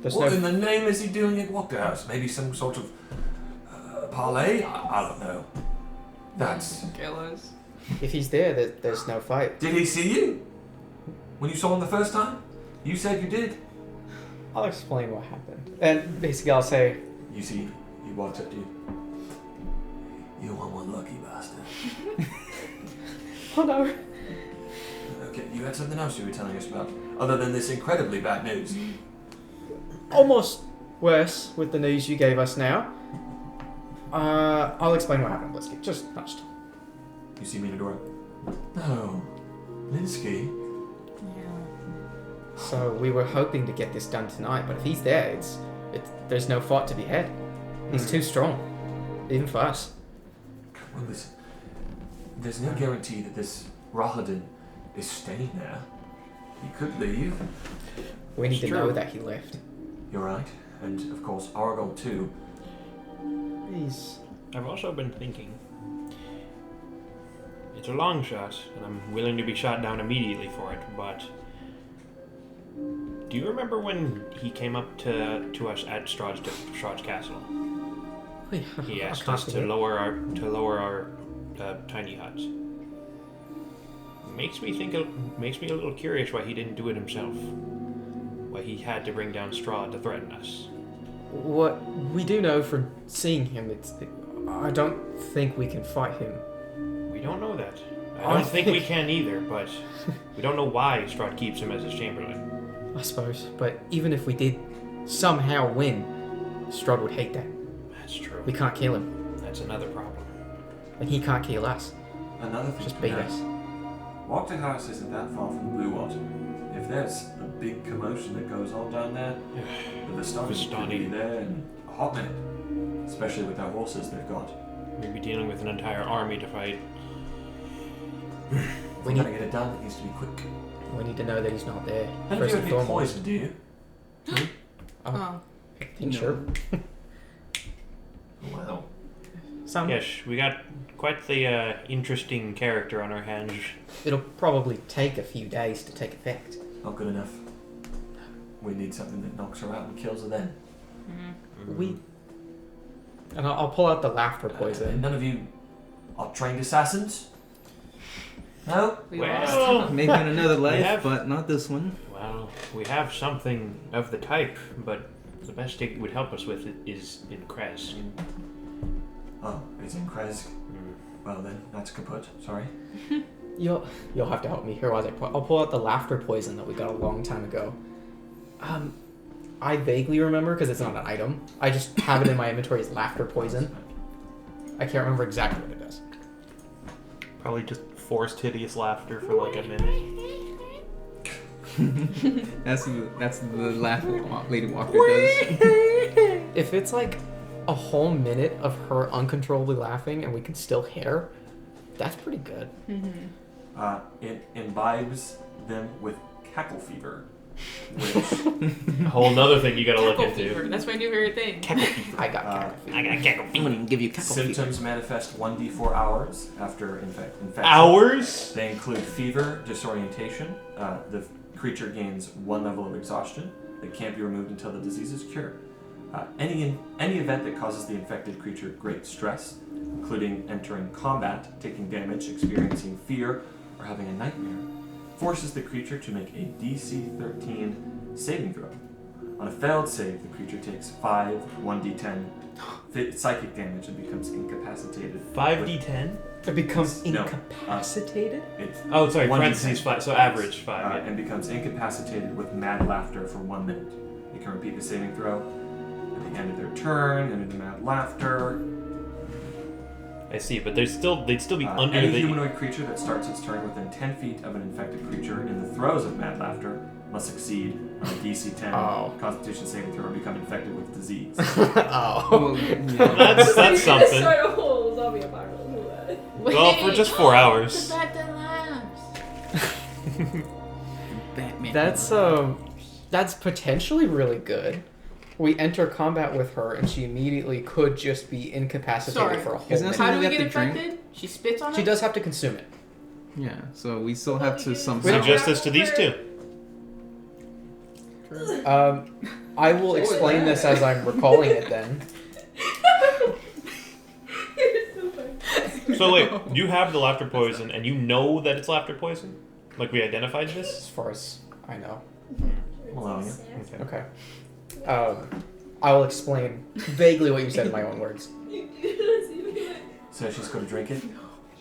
there's What no. in the name is he doing at Walker House? Maybe some sort of parlay? I don't know. That's... Gallows. If he's there, there's no fight. Did he see you? When you saw him the first time? You said you did. I'll explain what happened, and basically I'll say, You see, he walked up to you. You want one lucky bastard. oh no. Okay, you had something else you were telling us about, other than this incredibly bad news. Almost worse with the news you gave us now. I'll explain what happened, Blitzky. Just touched. You see me in the door? Oh, Linsky. So we were hoping to get this done tonight, but if he's there, there's no fight to be had. He's too strong, even for us. Well, listen, there's no guarantee that this Rahadin is staying there. He could leave. We need It's to true. know that he left. You're right. And, of course, our goal, too. He's I've also been thinking. It's a long shot, and I'm willing to be shot down immediately for it, but... Do you remember when he came up to us at Strahd's castle? He asked us to lower our tiny huts. Makes me a little curious why he didn't do it himself. Why he had to bring down Strahd to threaten us. What we do know from seeing him, I don't think we can fight him. We don't know that. I don't think we can either, but we don't know why Strahd keeps him as his chamberlain. I suppose, but even if we did somehow win, Strahd would hate that. That's true. We can't kill him, That's another problem. and he can't kill us. Another thing Just to beat note, us. Walker House isn't that far from Blue Water. If there's a big commotion that goes on down there, the Vistani could be there in a hot minute. Especially with their horses they've got. We'd be dealing with an entire army to fight. If we're gonna get it done, it needs to be quick. We need to know that he's not there. None of First you and have any foremost. poison, do you? Oh. I think sure. Well, Some. Yes, we got quite the interesting character on our hands. It'll probably take a few days to take effect. not good enough. We need something that knocks her out and kills her then. We. And I'll pull out the laughter poison. None of you are trained assassins? No? Well, Maybe in another life, have- but not this one. well, we have something of the type, but the best thing it would help us with it is in Krez. Oh, it's in Krez. Well then, that's kaput. Sorry. You'll have to help me. Here was it. I'll pull out the laughter poison that we got a long time ago. I vaguely remember because it's not an item. I just have it in my inventory as laughter poison. I can't remember exactly what it does. Probably just forced hideous laughter for like a minute. That's the laugh Lady Walker does. If it's like a whole minute of her uncontrollably laughing and we can still hear, that's pretty good. It imbibes them with cackle fever, which A whole nother thing you gotta look Cackle into. fever. That's my new favorite thing. I got cackle fever. I got cackle I'm gonna give you cackle fever. symptoms manifest 1d4 hours after infection. Hours? They include fever, disorientation. The creature gains 1 level of exhaustion that can't be removed until the disease is cured. Any event that causes the infected creature great stress, including entering combat, taking damage, experiencing fear, or having a nightmare, forces the creature to make a DC 13 saving throw. On a failed save, the creature takes 5 1d10 psychic damage and becomes incapacitated. 5d10? It becomes No, incapacitated? It's Oh, sorry, 1d10. parentheses 5, so average 5. Yeah. and becomes incapacitated with mad laughter for 1 minute. They can repeat the saving throw at the end of their turn, and in the mad laughter. I see, but they'd still be under any the... humanoid creature that starts its turn within 10 feet of an infected creature in the throes of mad laughter must succeed on a DC 10 Constitution saving throw or become infected with disease. Oh. Well, yeah. That's something. Start a whole zombie apocalypse. Well, for just 4 hours. The Batman Labs. Batman. That's potentially really good. We enter combat with her, and she immediately could just be incapacitated Sorry. for a whole Isn't that minute. How do we we get have to drink? infected? She spits on it? She does have to consume it. Yeah, so we still have to somehow. Suggest this to these two. I will explain this as I'm recalling it then. So wait, you have the laughter poison, and you know that it's laughter poison? Like we identified As this? far as I know. I'm allowing it. Okay. Okay. I will explain vaguely what you said in my own words. So she's going to drink it?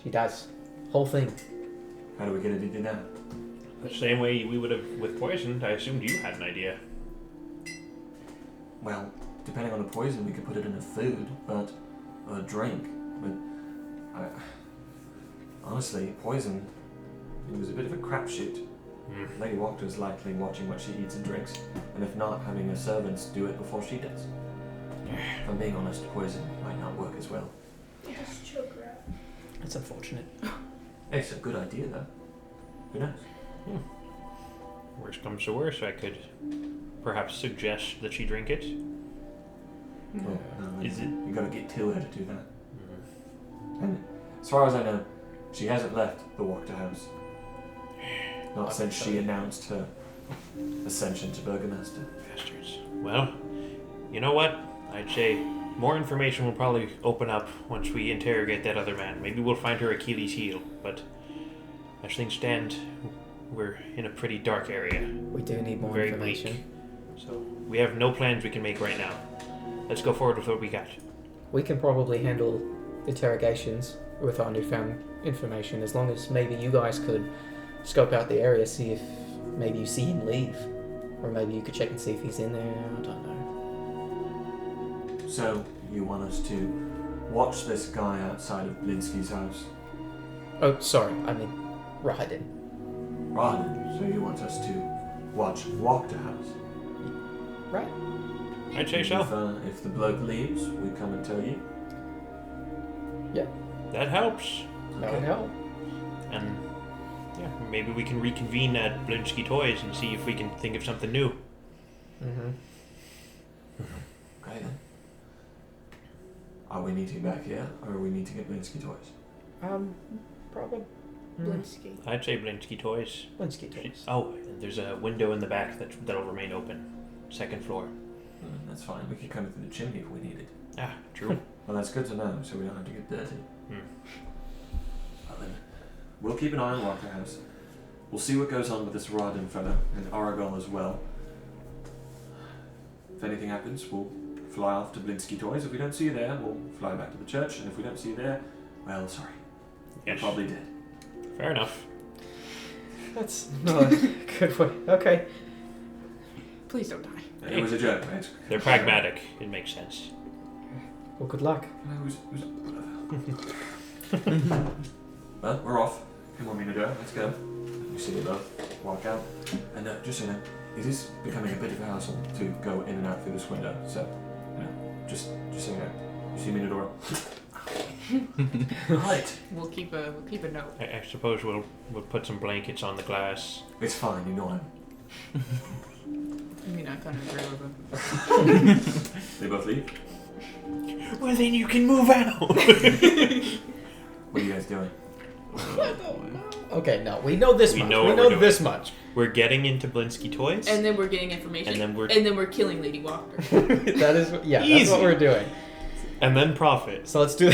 She does. Whole thing. How do we get her to do that? The same way we would have with poisoned, I assumed you had an idea. Well, depending on the poison, we could put it in a food, or a drink. But honestly, poison, it was a bit of a crapshoot. Lady Walker is likely watching what she eats and drinks, and if not, having her servants do it before she does. If I'm being honest, poison might not work as well. Just choke her out. That's unfortunate. It's a good idea, though. Who knows? Worst comes to worst, I could perhaps suggest that she drink it. Oh, no, Is it? You gotta get to her to do that. And as far as I know, she hasn't left the Walker house. Not since she announced her ascension to Burgomaster. Bastards. Well, you know what? I'd say more information will probably open up once we interrogate that other man. Maybe we'll find her Achilles' heel, but as things stand, we're in a pretty dark area. We do need more Very information. weak. So we have no plans we can make right now. Let's go forward with what we got. We can probably handle interrogations with our newfound information, as long as maybe you guys could scope out the area, see if maybe you see him leave. Or maybe you could check and see if he's in there. I don't know. So, you want us to watch this guy outside of Blinsky's house? Oh, sorry. I mean, Raiden. Right. So you want us to watch Walker house? Right? I'd say so. If the bloke leaves, we come and tell you? That helps. That would help. And yeah, maybe we can reconvene at Blinsky Toys and see if we can think of something new. Mm-hmm. Okay then. Are we meeting back here, or are we meeting at Blinsky Toys? Probably. Blinsky. I'd say Blinsky Toys. Blinsky Toys. Oh, there's a window in the back that'll remain open. Second floor. That's fine. We could come through the chimney if we needed. Ah, true. Well, that's good to know, so we don't have to get dirty. Hmm. Well then, we'll keep an eye on Walker House. We'll see what goes on with this Rodden fellow, and Aragon as well. If anything happens, we'll fly off to Blinsky Toys. If we don't see you there, we'll fly back to the church, and if we don't see you there, well, sorry. You're Yes. probably dead. Fair enough. That's not a good way. Okay. Please don't die. It was a joke, right? They're pragmatic. It makes sense. Well, good luck. Well, we're off. Come on, Minador, let's go. You see you both walk out. And just so you know, it is becoming a bit of a hassle to go in and out through this window. So, just so you know. You see Minador? Right. We'll keep a note. I suppose we'll put some blankets on the glass. It's fine, you know him. I mean, I kind of agree with him. They both leave? Well, then you can move out. What are you guys doing? Okay, no, we know this We much. know We what know we're doing. this much. We're getting into Blinsky Toys. And then we're getting information. And then we're killing Lady Walker. That is, yeah, that's Easy. what we're doing. and then profit. So let's do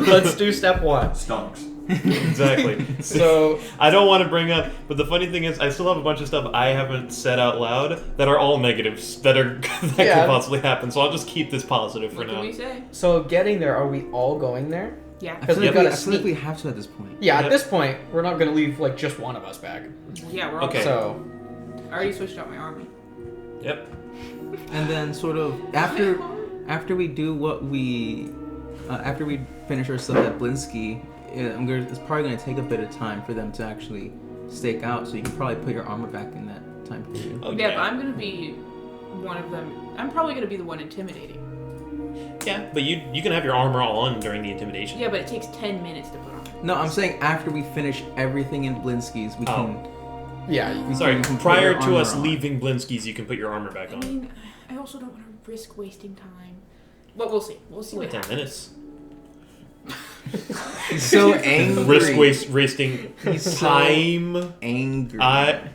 let's do step one. Stonks. Exactly. So I don't want to bring up, but the funny thing is, I still have a bunch of stuff I haven't said out loud that are all negatives that are that Yeah. could possibly happen. So I'll just keep this positive for What can now. we say? so getting there, are we all going there? Yeah. I feel, like Yep. we, I gotta feel like sneak. we have to at this point. Yeah, Yep. at this point, we're not gonna leave like just one of us back. Yeah, we're all Okay. So I already switched out my army. Yep. And then sort of after we do what we after we finish our stuff at Blinsky, it's probably going to take a bit of time for them to actually stake out, so you can probably put your armor back in that time period. Oh, Yeah, but I'm gonna be one of them. I'm probably gonna be the one intimidating. Yeah, but you can have your armor all on during the intimidation. Yeah, but it takes 10 minutes to put on. No, I'm saying after we finish everything in Blinsky's, we can... Yeah. Sorry, you can put prior your to armor us on. leaving Blinsky's, you can put your armor back I on. mean, I also don't want to risk wasting time. But we'll see. We'll see Only what 10 happens. minutes. He's so angry. Wasting He's so time. angry. Time.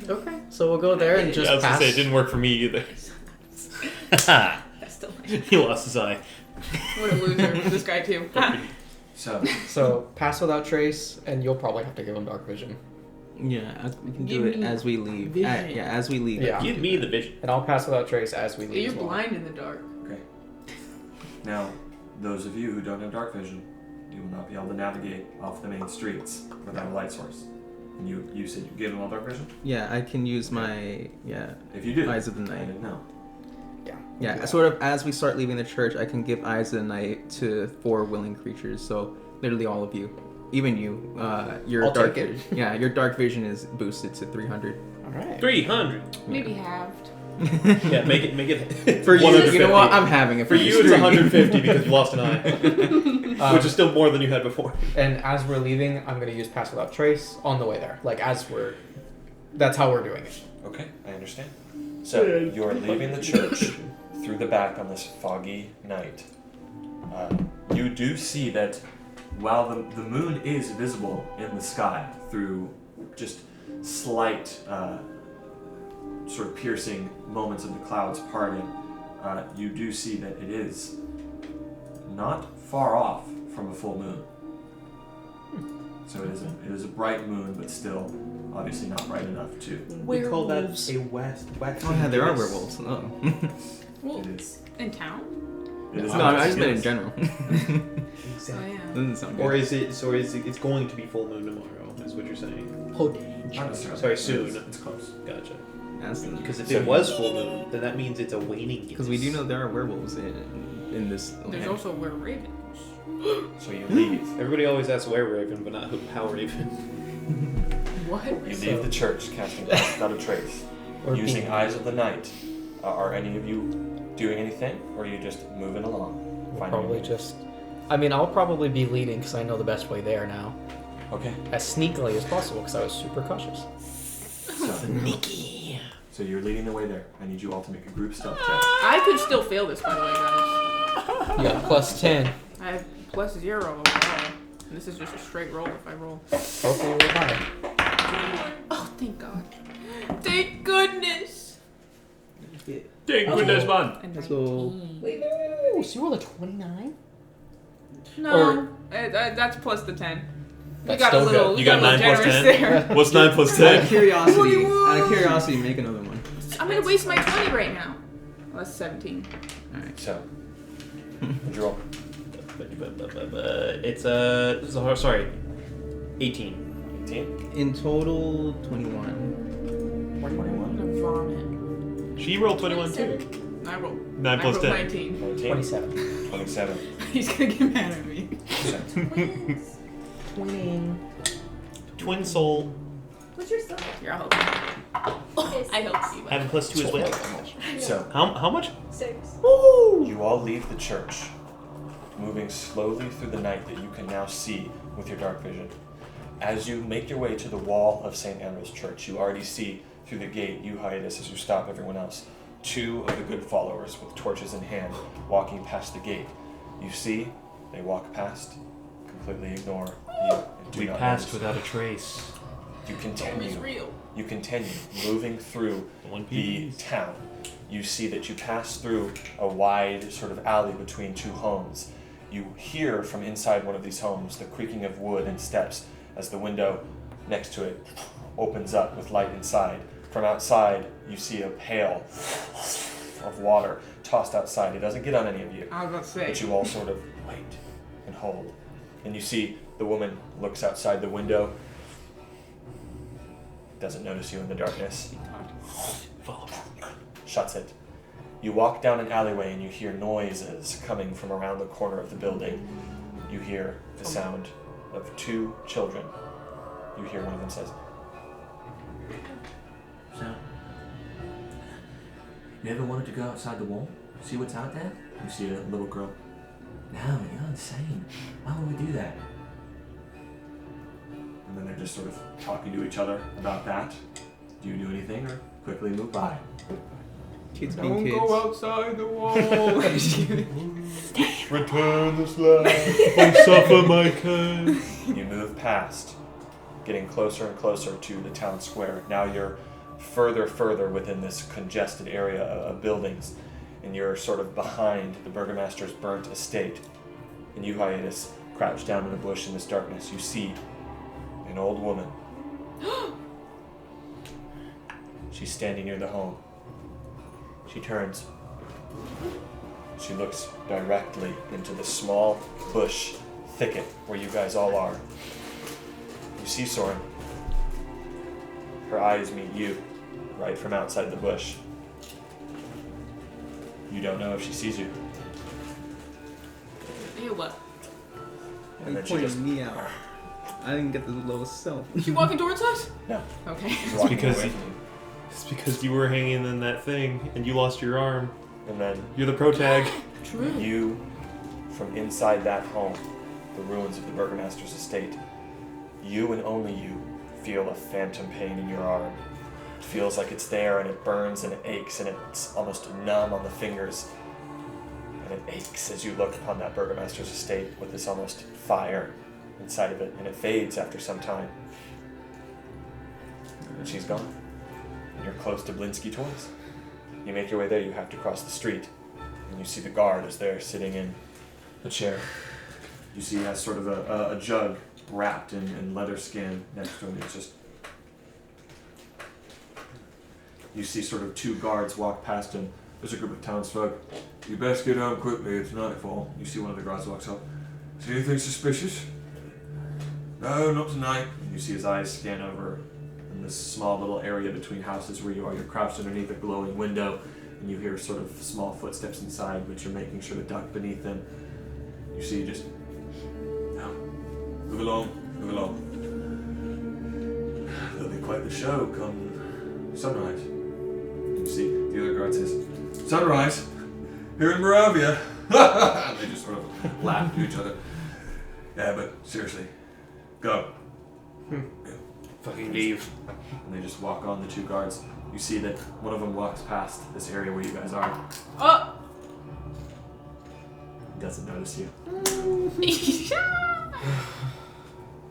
Okay, so we'll go there and just I was pass. gonna say, it didn't work for me either. That's still nice. He lost his eye. What a loser. This guy too. So, So pass without trace, and you'll probably have to give him dark vision. Yeah, we can Give do it me as we leave. vision. Yeah, as we leave. Yeah. Give me the vision. And I'll pass without trace as we leave. You're as well. blind in the dark. okay. Now, those of you who don't have dark vision, you will not be able to navigate off the main streets without a light source. And you said you gave them all dark vision? Yeah, I can use my If you do, Eyes of the I Night. didn't know. Yeah, sort of as we start leaving the church, I can give Eyes of the Night to 4 willing creatures. So literally all of you, even you. Your I'll dark take it. Yeah, your dark vision is boosted to 300. All right. 300. Maybe halved. Yeah, make it. For you, 150. you know what? I'm having it For you, it's 150 because you lost an eye, which is Um, still more than you had before. And as we're leaving, I'm gonna use pass without trace on the way there. Like that's how we're doing it. Okay, I understand. So, you are leaving the church through the back on this foggy night. You do see that while the moon is visible in the sky through just slight, sort of piercing moments of the clouds parting, you do see that it is not far off from a full moon. So it is a bright moon, but still obviously not bright enough to. We call that a west. Oh yeah, there are werewolves. Oh. Well, It is. in town? It is No, not I just meant in yes. general. Oh, yeah. Doesn't sound Or good. is it? So is it? It's going to be full moon tomorrow. Is what you're saying? Not necessarily. Sorry, It's- soon. It's close. Gotcha. Because Because if So- it was full moon, then that means it's a waning. we do know there are werewolves in this There's land. also were ravens. So you leave. Everybody always asks where Raven, but not how Raven. What? You leave the church, casting Pass without a trace, Or using being- Eyes of the Night. Are any of you doing anything, or are you just moving along? Finding Probably your way? just. I mean, I'll probably be leading because I know the best way there now, Okay. as sneakily as possible because I was super cautious. Sneaky. So you're leading the way there. I need you all to make a group stealth test. I could still fail this, by the way, guys. You got +10. I have +0 overall. And this is just a straight roll if I roll. Hopefully we're high. Oh, thank God. Thank goodness. Thank goodness, man. And Let's go. 19. Wait, so you rolled a 29? No, that's plus the 10. You That's got a still little, good. You got a little 9 plus generous 10? there. What's 9 plus Out 10? of curiosity, make another one. I'm gonna waste my 20 right now. Well, that's 17. So, what'd you roll? It's sorry, 18. 18? In total, 21. I'm 21? gonna vomit. She rolled 21 too. I rolled 9 plus 10. 19. 19? 27. 27. He's gonna get mad at me. Twinning. Twin soul. What's your stuff? Here, I'll help you. I help you. Having +2 as well. So, How much? 6. you all leave the church, moving slowly through the night that you can now see with your dark vision. As you make your way to the wall of St. Ambrose Church, you already see through the gate, you hiatus as you stop everyone else, 2 of the good followers with torches in hand walking past the gate. You see, they walk past, completely ignore you. And do We not passed notice. without a trace. You It's continue. real. You continue moving through One the piece. town. You see that you pass through a wide sort of alley between 2 homes. You hear from inside one of these homes the creaking of wood and steps as the window next to it opens up with light inside. From outside, you see a pail of water tossed outside. It doesn't get on any of you, I was about to say. but you all sort of wait and hold. And you see the woman looks outside the window, doesn't notice you in the darkness, shuts it. You walk down an alleyway and you hear noises coming from around the corner of the building. You hear the sound of 2 children. You hear one of them says, So, you ever wanted to go outside the wall? See what's out there? you see a little girl. No, you're insane. Why would we do that? And then they're just sort of talking to each other about that. Do you do anything or quickly move by? Kids being kids. outside the wall. Return the slab. I suffer my curse. You move past, getting closer and closer to the town square. Now you're further within this congested area of buildings, and you're sort of behind the burgomaster's burnt estate. And you, Hiatus, crouch down in a bush in this darkness. You see an old woman. She's standing near the home. She turns. She looks directly into the small bush thicket where you guys all are. You see Soren. Her eyes meet you, right from outside the bush. You don't know if she sees you. Ew, what? Why And you then she pointing just me out? I didn't get the lowest self. She walking towards us? No. Okay. she's walking because- away from you. It's because you were hanging in that thing and you lost your arm. And then You're the pro tag. True. you, from inside that home, the ruins of the burgomaster's estate, you and only you feel a phantom pain in your arm. It feels like it's there and it burns and it aches and it's almost numb on the fingers. And it aches as you look upon that burgomaster's estate with this almost fire inside of it, and it fades after some time. And she's gone. And you're close to Blinsky Toys. You make your way there, you have to cross the street. And you see the guard is there sitting in a chair. You see he has sort of a jug wrapped in leather skin next to him. It's just... You see sort of 2 guards walk past him. There's a group of townsfolk. You best get home quickly, it's nightfall. You see one of the guards walks up. See anything suspicious? No, not tonight. And you see his eyes scan over in this small little area between houses where you are. You're crouched underneath a glowing window, and you hear sort of small footsteps inside, but you're making sure to duck beneath them. You see just... No. Move along, move along. There'll be quite the show come sunrise. You see the other guard says, Sunrise! Here in Moravia! And they just sort of laugh to each other. Yeah, but seriously, go. Fucking leave. And they just walk on, the 2 guards. You see that one of them walks past this area where you guys are. Oh! He doesn't notice you.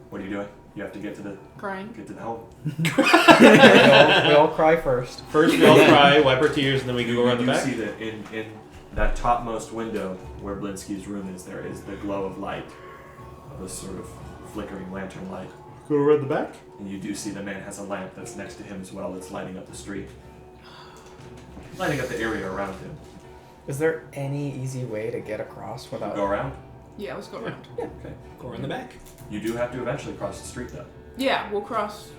What are you doing? You have to get to the Crying. home. we all cry first. First we all cry, wipe our tears, and then we can go around the You back. see that in that topmost window where Blinsky's room is, there is the glow of light, of a sort of flickering lantern light. Go around the back? And you do see the man has a lamp that's next to him as well that's lighting up the street. Lighting up the area around him. Is there any easy way to get across Go without... around. Yeah, let's go around. Okay. Go around the back. You do have to eventually cross the street though. Yeah, we'll cross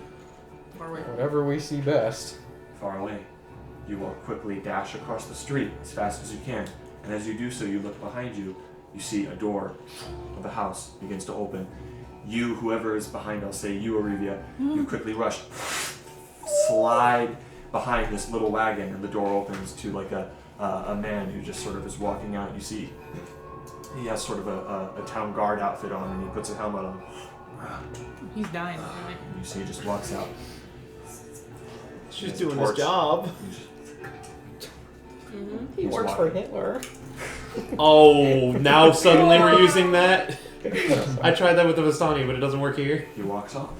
far away. Whatever we see best. Far away. You will quickly dash across the street as fast as you can. And as you do so, you look behind you. You see a door of the house begins to open. You, whoever is behind, I'll say you, Arivia, you quickly rush, slide behind this little wagon, and the door opens to like a man who just sort of is walking out. You see he has sort of a town guard outfit on, and he puts a helmet on. He's dying, right? And you see he just walks out. She's His doing porch. his job. He just- He He's works walking. for Hitler. Oh, now suddenly we're using that? I tried that with the Vistani, but it doesn't work here. He walks off.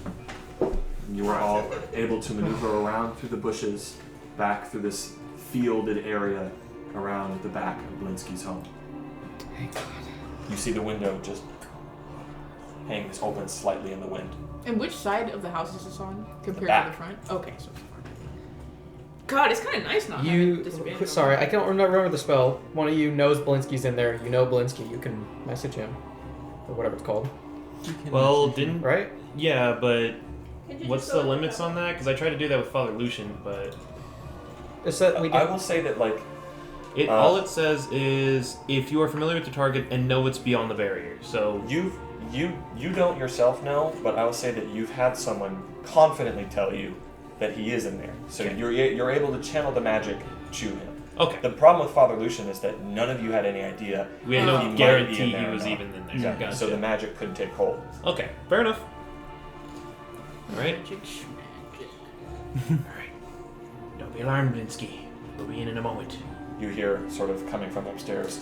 And you are all able to maneuver around through the bushes, back through this fielded area around the back of Blinsky's home. Thank God. You see the window just hangs open slightly in the wind. And which side of the house is this on compared back. to the front? Okay, so it's far. God, it's kind of nice not having You... disadvantage. Sorry, I don't remember the spell. One of you knows Blinsky's in there. You know Blinsky. You can message him. Or whatever it's called. Well, didn't... Right? Yeah, but Could you what's just the go limits with on that? Because I tried to do that with Father Lucian, but... It's that we I do... will say that, like, All it says is if you are familiar with the target and know it's beyond the barrier. So You don't yourself know, but I will say that you've had someone confidently tell you that he is in there. So Okay. you're able to channel the magic to him. okay, The problem with Father Lucian is that none of you had any idea. we had he no might be guarantee in there he or was not. even in there. Exactly. Gotcha. So the magic could take hold. Okay, fair enough. All right. All right. Don't be alarmed, Blinsky. We'll be in a moment. You hear sort of coming from upstairs.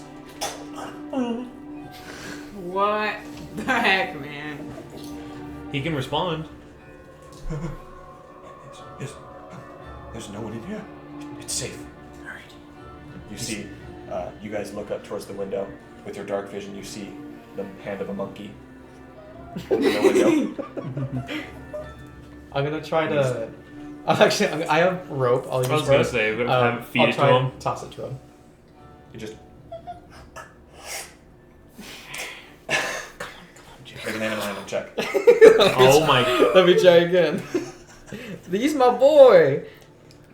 What the heck, man? He can respond. Yes. There's no one in here. It's safe. All right. You see, you guys look up towards the window. With your dark vision, you see the hand of a monkey open the window. I'm gonna try to. I have rope. I'll use I was rope. gonna say we're gonna have feed I'll it to try him. and toss it to him. You just Come on, Jim. make an animal check. Oh my! Let me try again. He's my boy.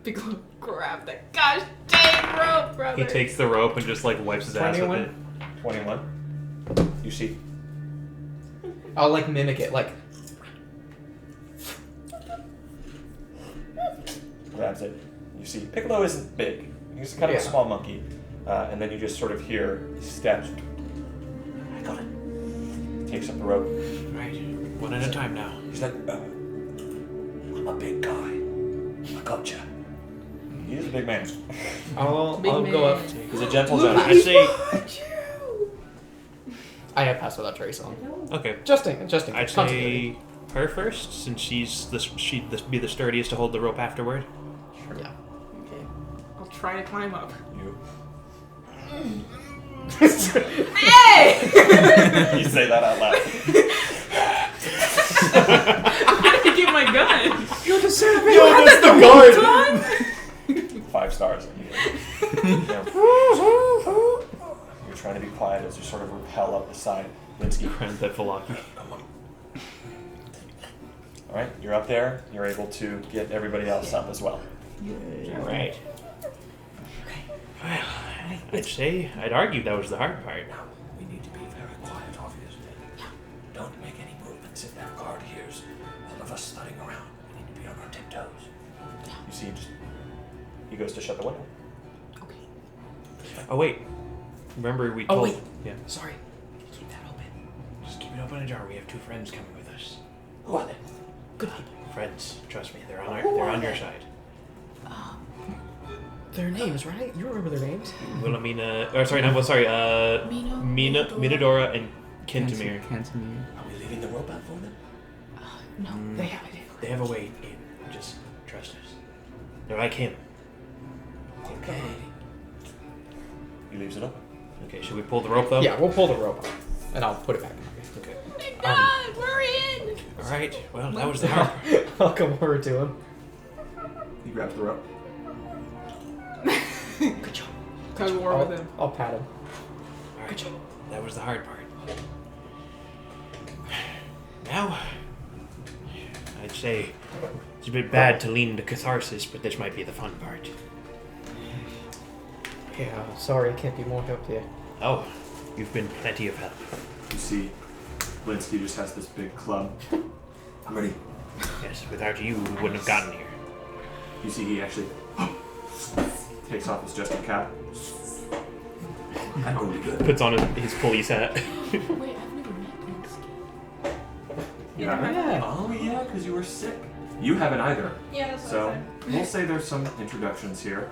Because grab the gosh dang rope, brother. He takes the rope and just like wipes his ass with 21? it. 21. You see. I'll like mimic it, like. Grabs it. You see, Piccolo isn't big. He's kind of a Yeah. small monkey. And then you just sort of hear steps. I got it. Takes up the rope. Right, one at a time now. He's like, I'm a big guy. I gotcha. He is a big man. I'll Big go man. up. He's a gentle giant. I'd say I have pass without trace on. okay. Just in I'd case. say her first, since she'd be the sturdiest to hold the rope afterward. Yeah. Okay. I'll try to climb up. You. Hey! You say that out loud. I didn't get my gun. You're the servant. You had that the whole time? 5 stars. Yeah. You're trying to be quiet as you sort of rappel up the side. Linsky. Grand Theft Falaki. Alright, you're up there. You're able to get everybody else up as well. All right. Well, I'd say I'd argue that was the hard part. We need to be very quiet, obviously. Don't make any movements if that guard hears all of us studying around. We need to be on our tiptoes. You see, he goes to shut the window. Oh wait, remember we Oh, told? wait. Yeah. Sorry. Keep that open. Just keep it open ajar. We have 2 friends coming with us. Who are they? Good people. Friends, trust me, they're on your side. Their names, right? You remember their names? Wilhelmina, Minadora, and Kentamir. Cantamir. Are we leaving the rope out for them? No, they have it. They have a way in. Just trust us. They're like him. Okay. He leaves it open. Okay, should we pull the rope though? Yeah, we'll pull the rope off, and I'll put it back. Okay. Thank God, we're in. All right. Well, that was the hard part. I'll come over to him. He grabs the rope. Good job. Tug of war with him. I'll pat him. All right. That was the hard part. Now, I'd say it's a bit bad to lean to catharsis, but this might be the fun part. Yeah, sorry, I can't be more help here. Oh, you've been plenty of help. You see, Linsky just has this big club. I'm ready. Yes, without you, we wouldn't have gotten here. You see, he actually takes off his jester cap. I'm going to be good. Puts on his police hat. Wait, I've never met Blinsky. You haven't? Yeah. Oh, yeah, because you were sick. You haven't either. Yeah, that's what I So, said. we'll say there's some introductions here.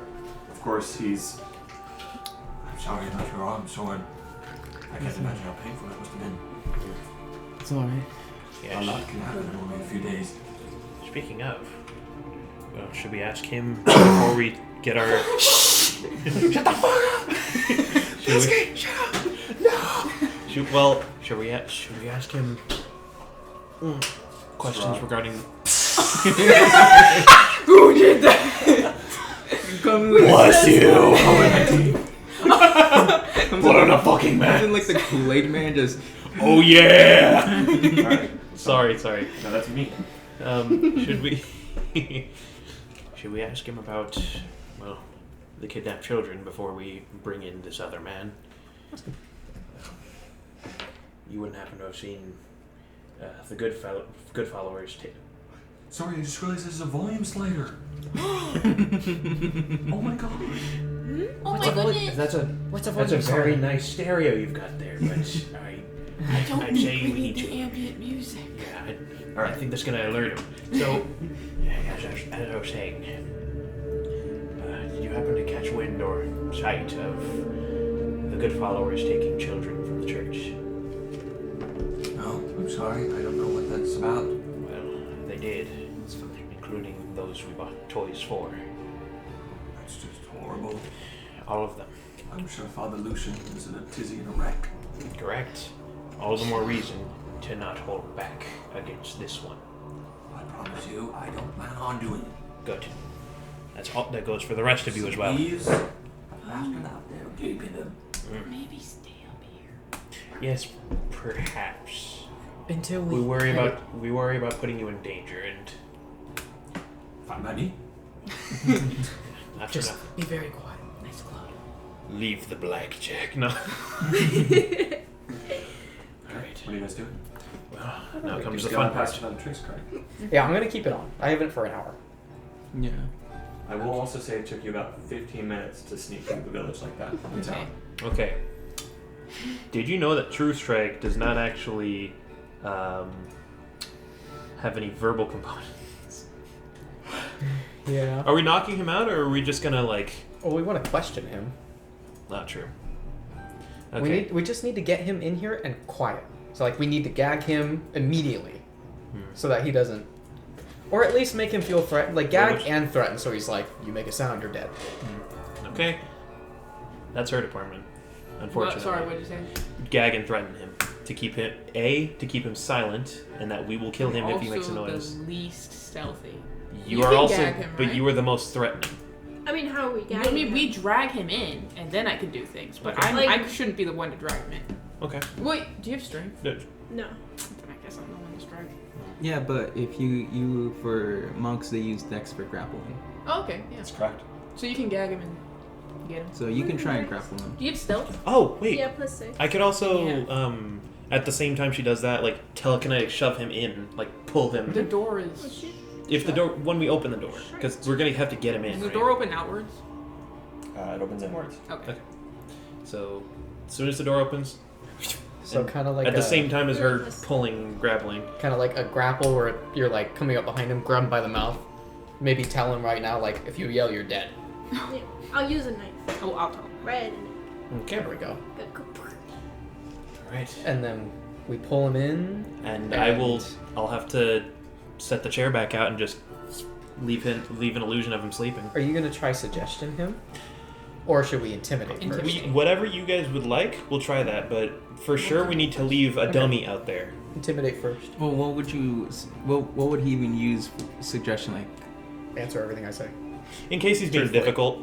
Of course, he's... I'm sorry about your arm, Soren. I can't imagine how painful it must have been. It's alright. A Yes. lot can happen in only a few days. Speaking of, well, should we ask him before we get our? Shut the fuck up! Shut up! No. Should we ask him questions Strahd. regarding? Who did that? Bless you! Put on a fucking Imagine mask! like the Kool-Aid man just. Oh yeah! Alright. sorry. No, that's me. Should we? Should we ask him about, well, the kidnapped children before we bring in this other man. You wouldn't happen to have seen the good followers. Sorry, I just realized this is a volume slider. Oh my god. Oh my goodness. That's a That's a very nice stereo you've got there, but I'd say we need to. ambient music. Yeah, I think that's going to alert him. So, as I was saying, did you happen to catch wind or sight of the good followers taking children from the church? No, I'm sorry. I don't know what that's about. Well, they did, including those we bought toys for. That's just horrible. All of them. I'm sure Father Lucian is in a tizzy and a wreck. Correct. All the more reason to not hold back against this one. I promise you, I don't plan on doing it. Good. That's all that goes for the rest of you as well. Please, fast enough there, keeping them. Maybe stay up here. Yes, perhaps. Until We worry about putting you in danger, and Find money. not Just enough. be very quiet. Nice cloud. Leave the blackjack. No. All right. What are you guys doing? Well, now You comes just the got fun past part. another tricks card. Yeah, I'm gonna keep it on. I have it for an hour. Yeah. I will also say it took you about 15 minutes to sneak through the village like that. In town. Okay. Did you know that True Strike does not actually have any verbal components? Yeah. Are we knocking him out, or are we just gonna Well, we want to question him. Not true. Okay. We just need to get him in here and quiet. So we need to gag him immediately, so that he doesn't, or at least make him feel threatened. Gag and threaten, so he's like, "You make a sound, you're dead." Okay. That's her department. Unfortunately. Sorry, what did you say? Gag and threaten him to keep him silent, and that we will kill him if he makes a noise. Also the least stealthy. You You are can also, gag him, but right? you are the most threatening. I mean, how are we gagging I mean, him? we drag him in, and then I can do things. But Okay. I shouldn't be the one to drag him in. Okay. Wait, do you have strength? No. Then I guess I'm the one to drag. Yeah, but if you for monks they use dex for grappling, Oh, okay, yeah. That's correct. So you can gag him and get him. so you can try and grapple him. Do you have stealth? Oh wait. Yeah, +6. I could also, Yeah. at the same time she does that, telekinetic shove him in, pull him. The door is. If the door, when we open the door, because we're gonna have to get him in. Is the right? door open outwards? It opens inwards. Okay. So, as soon as the door opens, So and kind of like at the same time as her Yes. pulling, grappling. kind of like a grapple where you're coming up behind him, grab him by the mouth, maybe tell him right now if you yell, you're dead. Yeah, I'll use a knife. Oh, I'll tell him. Red. Okay. There we go. All right. And then we pull him in. And And- I'll have to set the chair back out and just leave an illusion of him sleeping. Are you gonna try suggestion him, or should we intimidate first? Whatever you guys would like, we'll try that. But for sure, we need to leave a dummy out there. Intimidate first. Well, what would what would he even use for suggestion Answer everything I say. In case he's being Truthfully. difficult.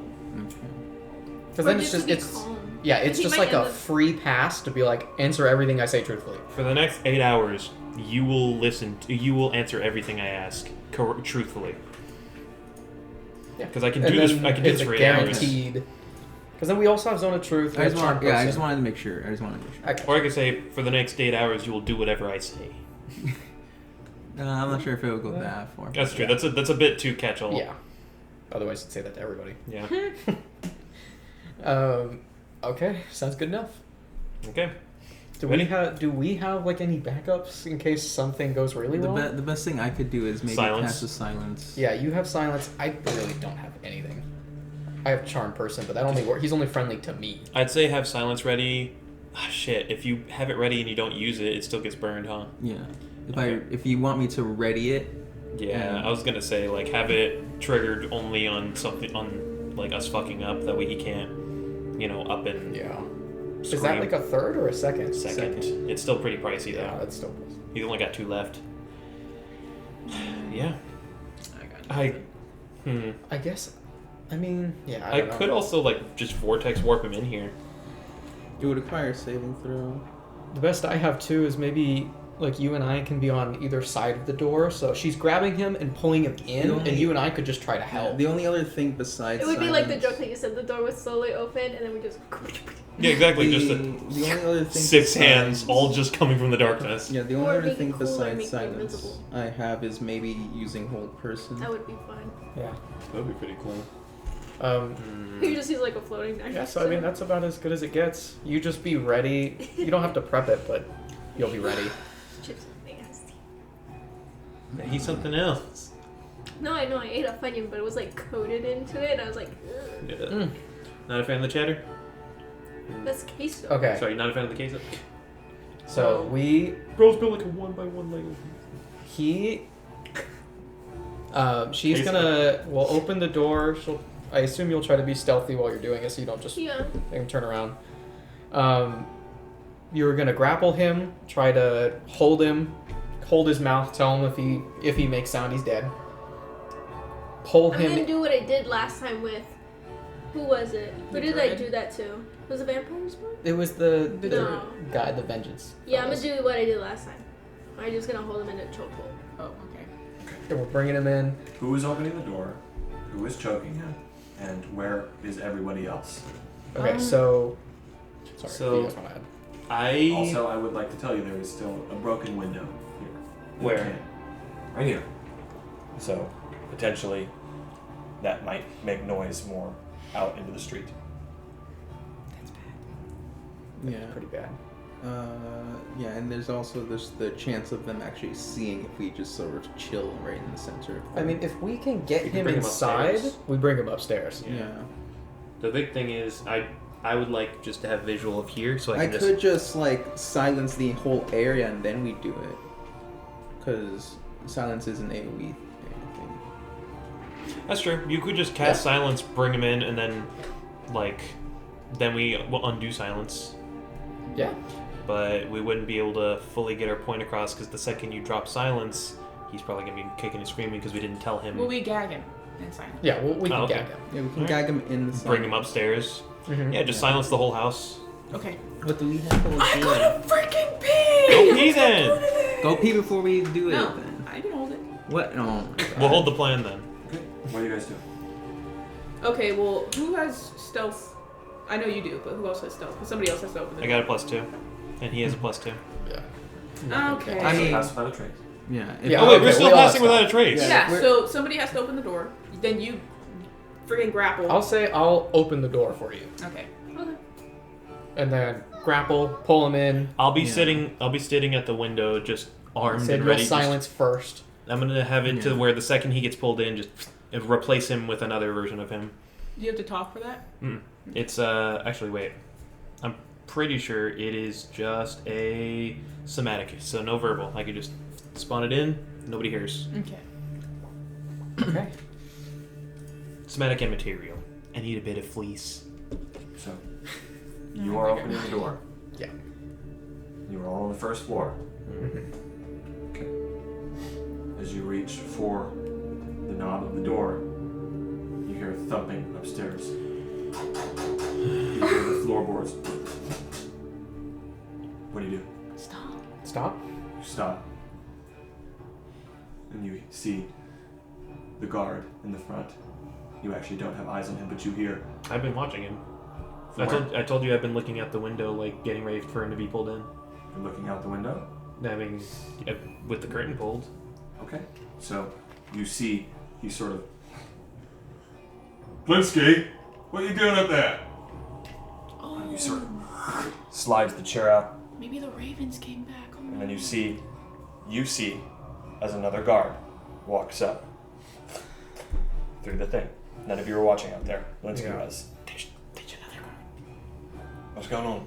Because then it's just it's He just might a end up- free pass to be answer everything I say truthfully. For the next 8 hours, you will answer everything I ask truthfully. Yeah. Because I can And do this. then I can do it's this a for 8 hours. guaranteed. Because then we also have Zone of Truth. We I have just Charm want, yeah, I Person. just wanted to make sure. Okay. Or I could say, for the next 8 hours, you will do whatever I say. I'm not sure if it would go that far. That's true. That's a bit too catch-all. Yeah. Otherwise, I'd say that to everybody. Yeah. Okay, sounds good enough. Okay. Do Ready? we have any backups in case something goes really wrong? The best thing I could do is maybe Silence. cast a silence. Yeah, you have silence. I really don't have anything. I have Charm Person, but that only he's only friendly to me. I'd say have silence ready. Ah, shit. If you have it ready and you don't use it, it still gets burned, huh? Yeah. Okay. If you want me to ready it. Yeah, I was gonna say have it triggered only on something on us fucking up. That way he can't, up and Yeah. scream. Is that a third or a second? second? It's still pretty pricey though. Yeah, that's still. He's only got 2 left. Yeah. I got I guess. I mean, yeah. I don't know. could also just vortex warp him in here. It would require a saving throw. The best I have too is maybe like you and I can be on either side of the door, so she's grabbing him and pulling him in, and you and I could just try to help. The only other thing besides It would be like the silence- joke that you said, the door was slowly open, and then we just... Yeah, exactly. The, Just the only other thing six besides- hands, all just coming from the darkness. Yeah, the Or only other make thing it cool or besides make it silence invisible. I have is maybe using hold person. That would be fun. Yeah. That'd be pretty cool. You just use like a floating knife. Yeah, so I mean, that's about as good as it gets. You just be ready. You don't have to prep it, but you'll be ready. Chips are nasty. He's something else. No, I know, I ate a Funyun, but it was like coated into it, and I was like, ugh. Yeah. Not a fan of the cheddar? That's queso. Okay, Sorry, not a fan of the queso? so we... Girls built like a 1x1 Lego. She's Queso. gonna... We'll open the door. I assume you'll try to be stealthy while you're doing it, so you don't just Yeah. make him turn around. You're gonna grapple him, try to hold his mouth, tell him if he makes sound, he's dead. Pull I'm him. gonna do what I did last time with... Who was it? Who The did I Dread? do that to? Was it Vampire's one? It was the No. guy, the Vengeance. Yeah, I'm gonna do what I did last time. I'm just gonna hold him in a chokehold. Oh, okay. Okay, we're bringing him in. Who is opening the door? Who is choking him? And where is everybody else? Okay, so... Sorry, So- if you guys want to add. Also, I would like to tell you there is still a broken window here. Where? Okay. Right here. So, potentially, that might make noise more out into the street. Yeah. Pretty bad. Yeah, and there's also the chance of them actually seeing if we just sort of chill right in the center. I mean, if we can get We can him bring him inside, upstairs. we bring him upstairs. yeah. The big thing is, I would like just to have visual of here, so I I can could just like silence the whole area and then we do it, because silence is an AOE thing. That's true. You could just cast silence, bring him in, and then, then we will undo silence. Yeah. But we wouldn't be able to fully get our point across because the second you drop silence, he's probably gonna be kicking and screaming because we didn't tell him. Will we gag him inside? Yeah, we can Oh, okay. gag him. Yeah, we can Alright. gag him in the Bring him upstairs. Mhm. Yeah, just silence the whole house. Okay. What do we have to I do? gotta freaking pee! Go pee then. Go pee before we do it. No, Then. I can hold it. What? No. We'll hold the plan then. Okay. What do you guys do? Okay, well, who has stealth? I know you do, but who else has stealth? Because somebody else has to open the I got a +2, and he has a +2. Yeah. Okay. I mean- Pass without a trace. Yeah. Yeah, Oh wait, okay, we're still we all passing have without a trace. Yeah, we're- so somebody has to open the door. Then you friggin' grapple. I'll say I'll open the door for you, Okay. and then grapple, pull him in. I'll be Yeah. sitting at the window, just armed Said and you'll ready. silence first. I'm gonna have it to Yeah. where the second he gets pulled in, just replace him with another version of him. Do you have to talk for that? It's actually wait, I'm pretty sure it is just a somatic, so no verbal. I could just spawn it in, nobody hears. Okay. Okay. Somatic and material. I need a bit of fleece. So, you are opening the door. Yeah. You are all on the first floor. Okay. As you reach for the knob of the door, you hear thumping upstairs. You hear the floorboards. What do you do? Stop. You stop. And you see the guard in the front. You actually don't have eyes on him, but you hear. I've been watching him. From where? I told you I've been looking out the window, like getting ready for him to be pulled in. You're looking out the window. I mean, with the curtain pulled. Okay. So you see he sort of. Blinsky, what are you doing up there? And you sort of slides the chair out, Maybe the Ravens came back. Oh, and then you see as another guard walks up through the thing. None of you were watching out there. Blinsky Yeah. was. What's going on?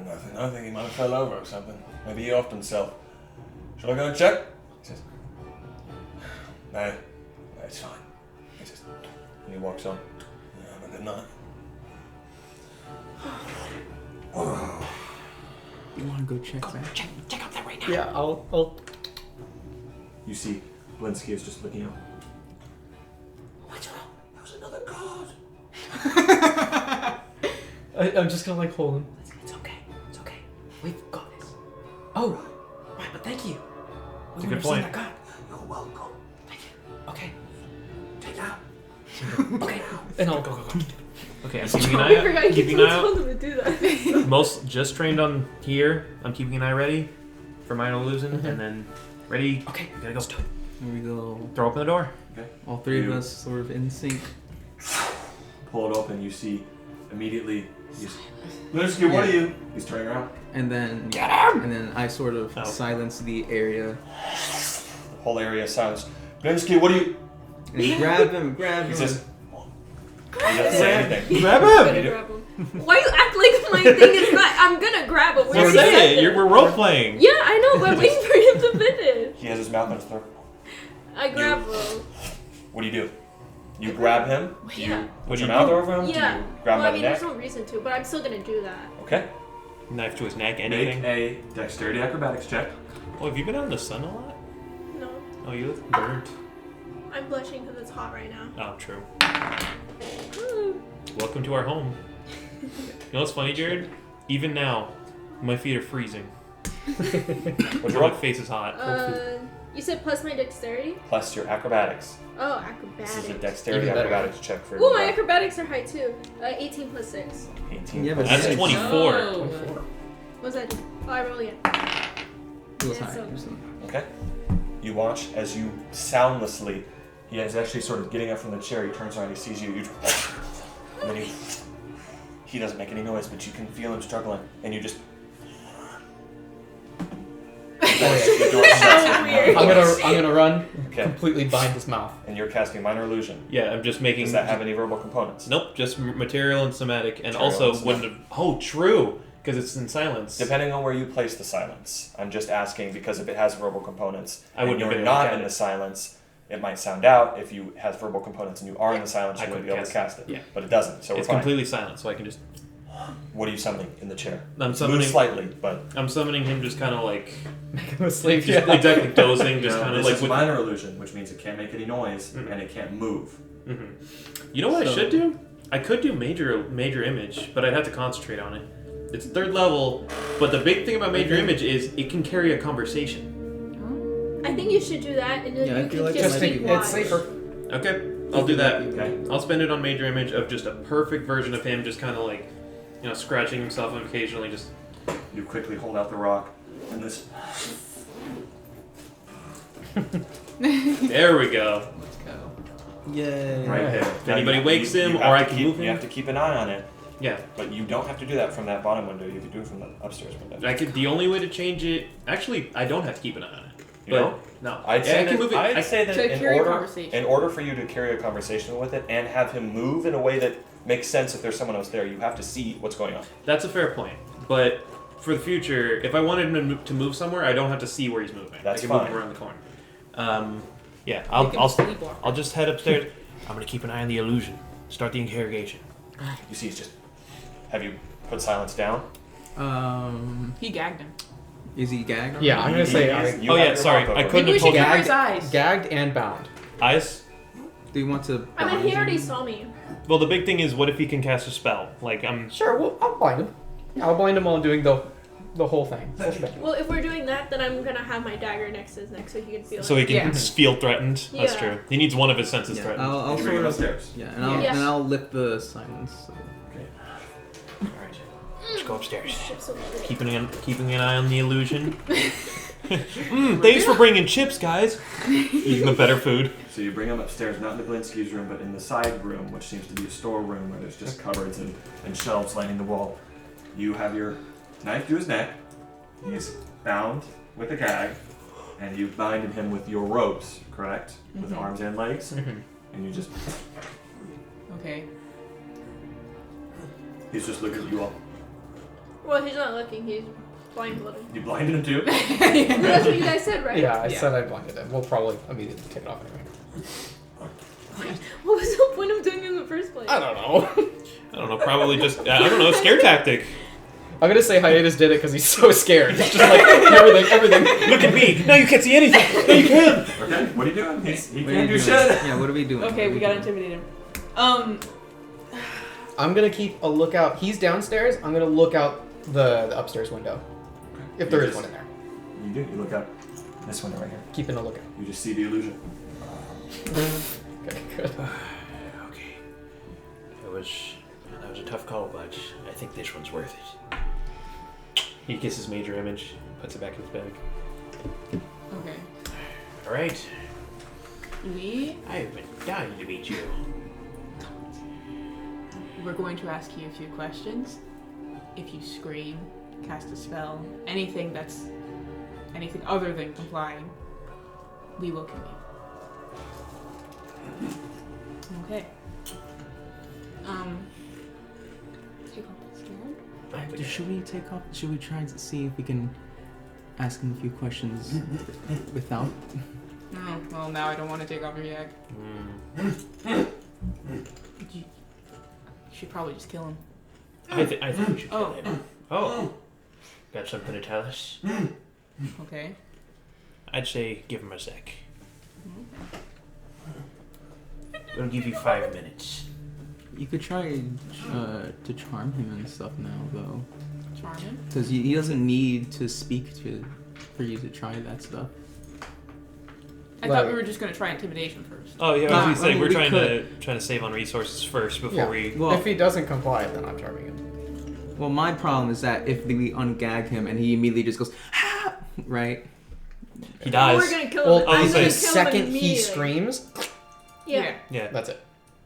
Nothing. I think he might have fell over or something. Maybe he offed himself. Shall I go and check? He says, No, it's fine. He says, and he walks on. Have a good night. You want to go check that? check out that right now. Yeah, I'll. You see, Blinsky is just looking out. What's wrong? There was another guard. I'm just gonna hold him. It's okay. It's okay. We've got this. Oh, Good point. You're welcome. Okay. Take it out. Okay. And I'll go. Okay, I'm keeping an I eye forgot out. you Keeping an eye told out. him to do that. Most just trained on here. I'm keeping an eye ready for minor illusion, and then ready. Okay. Gotta go. Here we go. Throw open the door. All three of You- us sort of in sync. Pull it open. You see immediately. Blinsky, what are you? He's turning around. And then And then I sort of Oh. silence the area. The whole area is silence. Blinsky, what are you? And grab him. He says. He doesn't say anything. Grab I'm him. gonna grab him. Why you act like my thing is not? I'm gonna grab him. Just say it. We're role playing. Yeah, I know, but I'm waiting for him to finish. He has his mouth on his throat. I grab him. What do? You grab him? Do Yeah. you What put do your you mouth do? over him? Yeah. Do you grab him Well, by I mean, the there's neck? no reason to, but I'm still gonna do that. Okay. Knife to his neck. Make Anything. a dexterity acrobatics check. Oh, have you been out in the sun a lot? No, Oh, you look burnt. I'm blushing because it's hot right now. Oh, true. Hmm. Welcome to our home. You know what's funny, Jared? Even now, my feet are freezing. What's your My roll? face is hot. You said plus my dexterity? Plus your acrobatics. Oh, This is a acrobatics. dexterity Even better. acrobatics check for Ooh, my acrobatics are high too. 18 plus 6. 18 Yeah, but plus That's six. 24. No. What's that? Oh, I roll again. It was Yeah, high. so- Okay. You watch as you soundlessly, he is actually sort of getting up from the chair, he turns around, he sees you, and then he doesn't make any noise, but you can feel him struggling, and you just... The door shuts with no I'm gonna run. Okay. Completely bind his mouth. And you're casting minor illusion. Yeah, I'm just making. Does that have any verbal components? Nope, just material and somatic, and Material also and wouldn't have. Oh, true, because it's in silence. Depending on where you place the silence. I'm just asking because if it has verbal components I wouldn't and have you're been able to not cast in it. the silence, it might sound out. If you have verbal components and you are in the silence, I you wouldn't be couldn't able to cast it. Yeah. But it doesn't, so we're It's fine. completely silent, so I can just. What are you summoning in the chair? I'm Move summoning. slightly, but I'm summoning him, just kind of like, Make him asleep. just exactly dozing, just no, kind of this like is with. minor illusion, which means it can't make any noise Mhm. and it can't move. Mhm. You know what I So- should do? I could do major image, but I'd have to concentrate on it. It's 3rd level, but the big thing about major image is it can carry a conversation. I think you should do that, and then Yeah, I you feel can like just that might keep be- watch. It's safer. Okay, I'll do that. Okay. I'll spend it on major image of just a perfect version of him, just kind of like, scratching himself and occasionally just. You quickly hold out the rock, and this. There we go. Let's go. Yay. Right there. If Now anybody wakes him, have or I to can keep, move him. You have to keep an eye on it, Yeah, but you don't have to do that from that bottom window. You can do it from the upstairs window. I could. The only way to change it, actually, I don't have to keep an eye on it. You But don't? no, I'd Yeah, say I can that, move it. I'd I- say that To in carry a order, conversation. in order for you to carry a conversation with it and have him move in a way that makes sense if there's someone else there, you have to see what's going on. That's a fair point. But for the future, if I wanted him to move somewhere, I don't have to see where he's moving. That's I can move fine. him around the corner. Yeah, Make I'll him I'll, sleepwalk. I'll just head upstairs. I'm gonna keep an eye on the illusion. Start the interrogation. You see, it's just. Have you put silence down? He gagged him. Is he gagged? Yeah, I'm gonna say You Oh, have yeah, your sorry, walkover. I couldn't Maybe we have should told cover you. his eyes. gagged and bound. Eyes. Do you want to? I mean, bind he already him? saw me. Well, the big thing is, what if he can cast a spell? Like I'm. Sure, well, I'll blind him. I'll blind him while doing the whole thing. Full spectrum. Well, if we're doing that, then I'm gonna have my dagger next to his neck so he can feel So it. he can Yeah. feel threatened. That's Yeah. true. He needs one of his senses Yeah, threatened. I'll You bring sort him of. upstairs. Yeah, and I'll Yes. and I'll lift the silence. So. All right, let's go upstairs. Shit's so good. Keeping an eye on the illusion. Thanks for bringing chips, guys. Eating the better food. So you bring him upstairs, not in the Blinsky's room, but in the side room, which seems to be a storeroom where there's just cupboards and shelves lining the wall. You have your knife to his neck. He's bound with a gag, and you bind him with your ropes, correct? With arms and legs. Mhm. And you just, Okay. he's just looking at you all. Well, he's not looking. He's blindfolded. You blinded him too? That's what you guys said, right? Yeah, I Yeah. said I blinded him. We'll probably immediately take it off anyway. What was the point of doing it in the first place? I don't know. I don't know. Probably just I don't know. Scare tactic. I'm gonna say Hiatus did it because he's so scared. He's just like everything. Look at me. Now you can't see anything. Now you can. Okay, what are you doing? He What are can't you do doing? shit. Yeah, what are we doing? Okay, What we are gotta doing? intimidate him. I'm gonna keep a lookout. He's downstairs. I'm gonna look out the upstairs window. If there You is just- one in there. You do. You look up. This window right here. Keeping a lookout. You just see the illusion. Okay, good. Okay. That was a tough call, but I think this one's worth it. He kisses Major Image, puts it back in his bag. Okay. All right. I've been dying to meet you. We're going to ask you a few questions. If you scream, cast a spell, anything other than complying, we will kill you. Okay. Take off the scared. Should we take off? Should we try and see if we can ask him a few questions without? Oh, well, now I don't want to take off your yak. You should probably just kill him. I think we should kill Oh. him. Oh. Got something to tell us? Okay. I'd say give him a sec. We'll give you 5 minutes. You could try to charm him and stuff now, though, Charm him. because he doesn't need to speak for you to try that stuff. I thought we were just going to try intimidation first. Oh yeah, Nah, I was gonna say I mean, we're we trying could. to save on resources first before Yeah. we. Well, If he doesn't comply, then I'm charming him. well, my problem is that if we ungag him and he immediately just goes, ah! Right? He dies. We're gonna kill Well, him. I I'm was gonna gonna the kill him second he immediately. screams, Yeah. Yeah. that's it.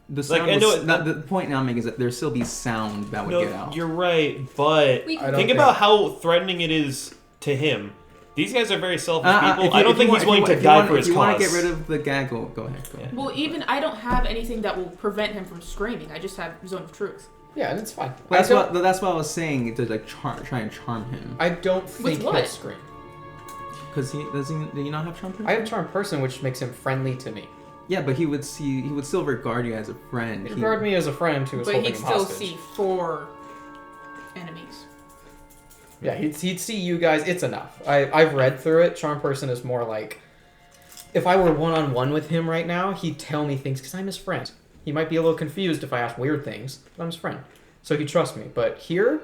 The sound I know the point now I'm making is that there'll still be sound that would No, get out. you're right, but We I don't think about how threatening it is to him. These guys are very selfish people. I don't think he's willing to die for his If you want cause. to get rid of the gag, go ahead. Go Yeah. ahead. Well, even I don't have anything that will prevent him from screaming. I just have Zone of Truth. Yeah, and it's fine. Well, I that's what I was saying, to like try and charm him. don't think he'll what? scream. Because do you not have charm person? I have charm person, which makes him friendly to me. Yeah, but he would still regard you as a friend. He regarded me as a friend who was But holding he'd him still hostage. see 4 enemies. Yeah, he'd see you guys. It's enough. I've read through it. Charm person is more like, if I were one-on-one with him right now, he'd tell me things because I'm his friend. He might be a little confused if I ask weird things, but I'm his friend, so he trusts me. But here,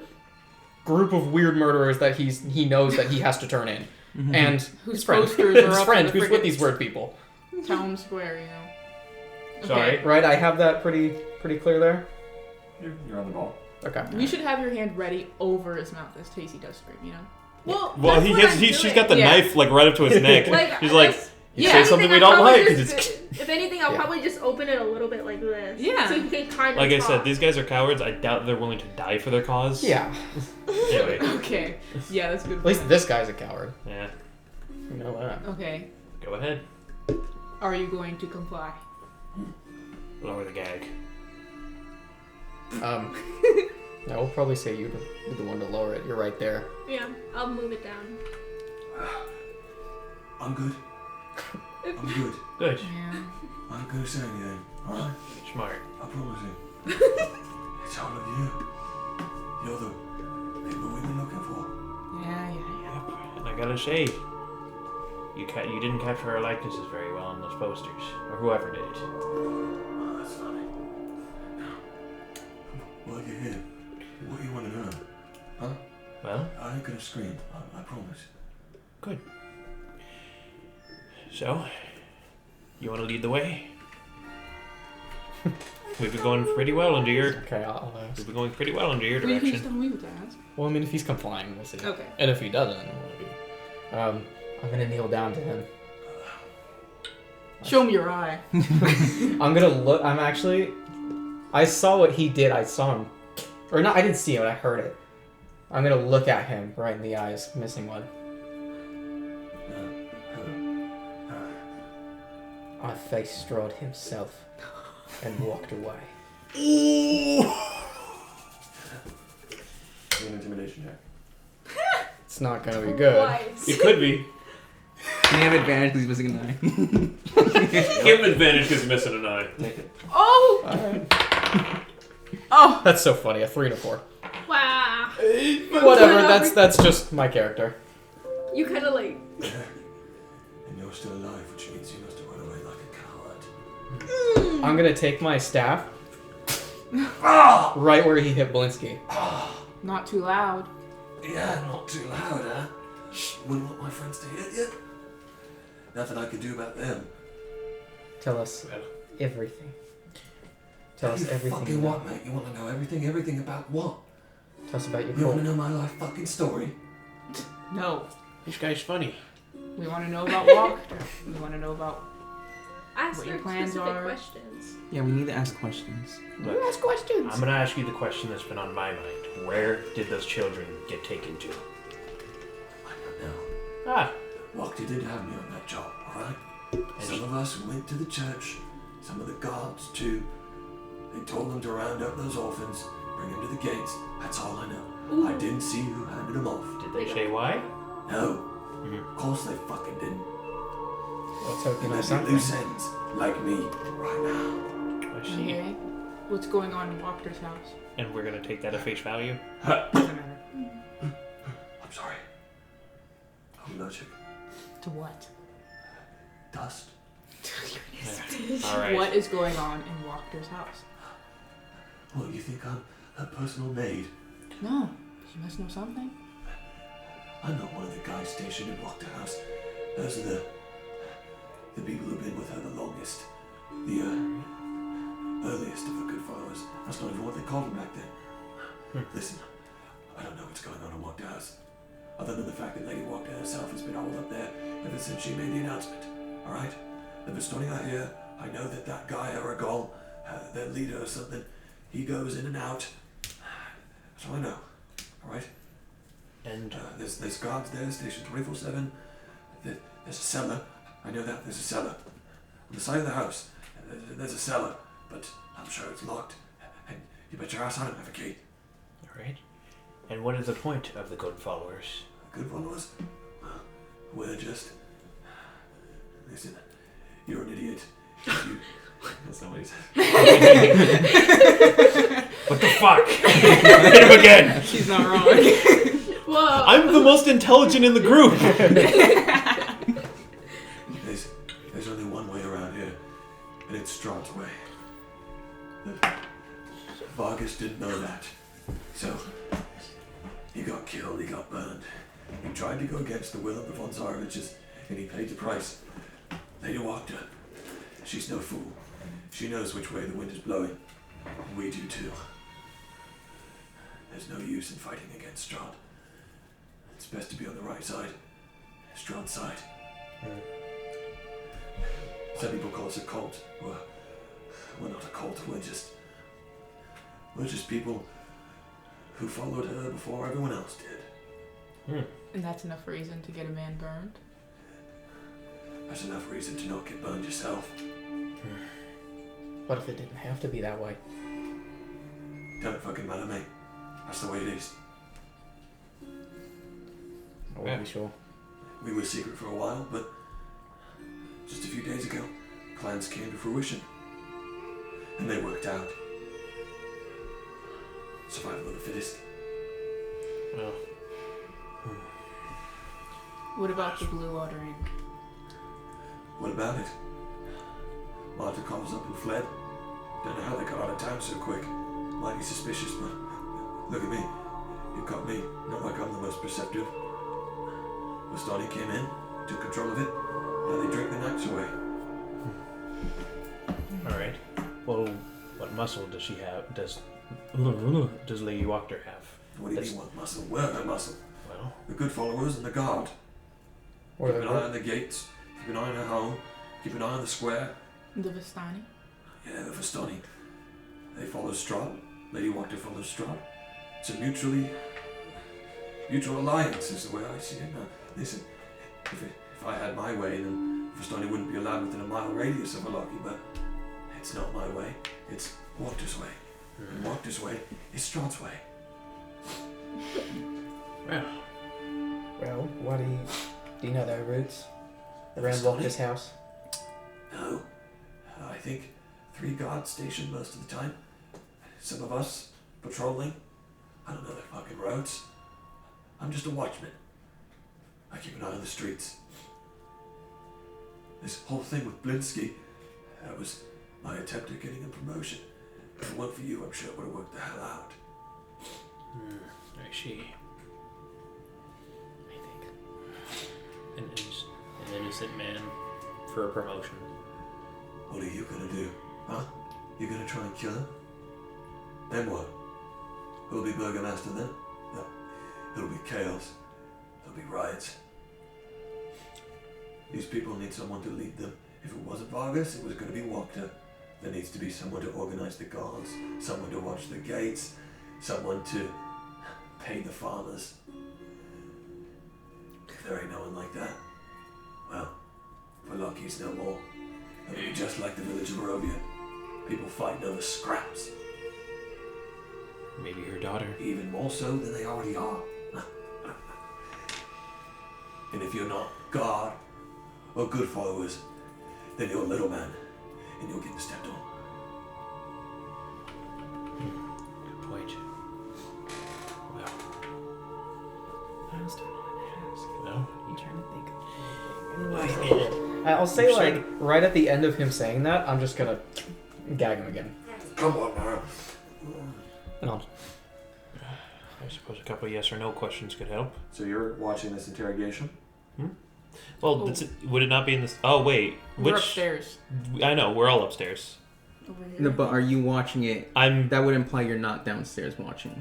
group of weird murderers that he knows that he has to turn in, and Whose his friend, posters are his up friend in the who's with friggin' these weird people. Town Square, you know. Sorry. Okay. Right? I have that pretty clear there. You're on the ball. Okay. We should have your hand ready over his mouth as Tacy does scream, you know? Well, Well, that's he what has. I'm She's doing. got the Yeah. knife like right up to his neck. He's like, that's- you Yeah. say If something anything, we I'll don't probably like. just- If anything, I'll Yeah. probably just open it a little bit like this. Yeah. So he can kind of Like I talk. said, these guys are cowards. I doubt they're willing to die for their cause. Yeah. Anyway. Okay. Yeah, that's a good. At least point. this guy's a coward. Yeah. You know that. Okay. Go ahead. Are you going to comply? Lower the gag. I will probably say you're the one to lower it. You're right there. Yeah, I'll move it down. I'm good. I'm good. Good. Yeah. I'm gonna say anything. Alright? Smart. I promise you. It's all of you. You're the people we've been looking for. Yeah. And I gotta say, you didn't capture our likenesses very well on those posters, or whoever did it. Oh, that's funny. Well, you're here. What do you want to know? Huh? Well, I ain't gonna scream. I promise. good. So, you want to lead the way? We've been going pretty well under your. Okay, I'll ask. We've been going pretty well under your Well, you can just direction. tell me what to ask. Well, I mean, if he's complying, we'll see. Okay. And if he doesn't, I'm gonna kneel down to him. Show me your eye. I'm gonna look. I saw what he did. I saw him, or not. I didn't see it. I heard it. I'm gonna look at him right in the eyes, missing one. I faced Strahd himself and walked away. Do an intimidation check. It's not gonna be good. Twice. It could be. You have advantage because he's missing an eye. Give him advantage because he's missing an eye. Take it. Oh! Alright. Oh! That's so funny. A 3 and a 4. Wow. Whatever. That's just my character. You kind of like. And you're still alive, which means you must have run away like a coward. I'm gonna take my staff right where he hit Blinsky. Not too loud. Yeah, not too loud, huh? Shh, wouldn't want my friends to hear you. nothing I could do about them. Tell us everything. Tell us You everything. fucking what, mate? You want to know everything? Everything about what? Tell us about your You want cult. to know my life fucking story? No. This guy's funny. We want to know about Walker. We want to know about. Ask What her your plans specific are. questions. Yeah, we need to ask questions. Look, Ask questions. I'm gonna ask you the question that's been on my mind. Where did those children get taken to? I don't know. Ah, Walker didn't have me on that job, alright? Some of us went to the church, some of the guards too. They told them to round up those orphans, bring them to the gates. That's all I know. I didn't see who handed them off. did they say why? No. Of course they fucking didn't. Let's hope you know They something. loose ends, like me, right now. I see. Okay. What's going on in Walker's house? And we're gonna take that at face value. Doesn't matter. I'm sorry. I'm allergic. To what? Dust. All right. What is going on in Walker's house? What, you think I'm a personal maid? No. You must know something. I'm not one of the guys stationed in Walker House. Those are the people who've been with her the longest. The earliest of the good followers. That's not even what they called them back then. Listen, I don't know what's going on in Walker House. Other than the fact that Lady Walker herself has been holed up there ever since she made the announcement. Alright? The Bastoni are here. I know that guy, Aragol, their leader or something, he goes in and out. That's all I know. Alright? And There's guards there, stationed 24/7. There's a cellar. I know that. There's a cellar. On the side of the house, there's a cellar. But I'm sure it's locked. And you bet your ass I don't have a key. all right. And what is the point of the good followers? Good one was? We're just... Listen, you're an idiot. That's not what he said. What the fuck? Hit him again. She's not wrong. Whoa. I'm the most intelligent in the group. There's only one way around here, and it's Strahd's way. Vargas didn't know that, so he got killed, he got burned. He tried to go against the will of the von Tsareviches, and he paid the price. Lady Walker, she's no fool. She knows which way the wind is blowing. We do too. There's no use in fighting against Strahd. It's best to be on the right side. Strahd's side. Some people call us a cult. We're not a cult. We're just people who followed her before everyone else did. And that's enough reason to get a man burned? That's enough reason to not get burned yourself. What if it didn't have to be that way? Don't fucking matter, mate. That's the way it is. I wasn't sure. We were secret for a while, but just a few days ago, plans came to fruition. And they worked out. Survival of the fittest. Well, What about the Blue Water Inn? What about it? Marta calls up and fled. Don't know how they got out of town so quick. Mighty suspicious, but look at me. You've got me. Not like I'm the most perceptive. Bastoni came in, took control of it. Now they drink the nights away. all right. Well, what muscle does she have? Does Lady Walker have? What do you mean, what muscle? We're no muscle. Well, The good followers and the guard. Or Keep an eye on the gates. Keep an eye on her home. Keep an eye on the square. The Vistani? Yeah, the Vistani. They follow Strahd. Lady Walker follows Strahd. It's a mutual alliance is the way I see it. Now, listen, if I had my way, then Vistani wouldn't be allowed within a mile radius of Alaki, but it's not my way. It's Walker's way. And Walker's way is Strahd's way. well, Well, what do you know their roots? Around Bastoni? Walker's house? No. I think 3 guards stationed most of the time. Some of us patrolling. I don't know the fucking roads. I'm just a watchman. I keep an eye on the streets. This whole thing with Blinsky, that was my attempt at getting a promotion. If it weren't for you, I'm sure it would have worked the hell out. I see. I think. And then innocent man for a promotion. What are you gonna do? Huh? You gonna try and kill him? Then what? Who'll be Burgomaster then? No. It'll be chaos. There'll be riots. These people need someone to lead them. If it wasn't Vargas, it was gonna be Wachter. There needs to be someone to organize the guards, someone to watch the gates, someone to pay the farmers. If there ain't no one like that, well, if we're lucky it's no more. It'll be just like the village of Barovia. People fighting over scraps. Maybe her daughter. Even more so than they already are. And if you're not guard or good followers, then you're a little man, and you'll get stepped on. Good point. Well, I was trying to ask. No? You trying to think of I'll say, like, right at the end of him saying that, I'm just gonna gag him again. Come on now. And I'll... I suppose a couple of yes or no questions could help. So you're watching this interrogation? Well, would it not be in this? Oh, wait. We're upstairs. I know, we're all upstairs. Over here. No, but are you watching it? That would imply you're not downstairs watching.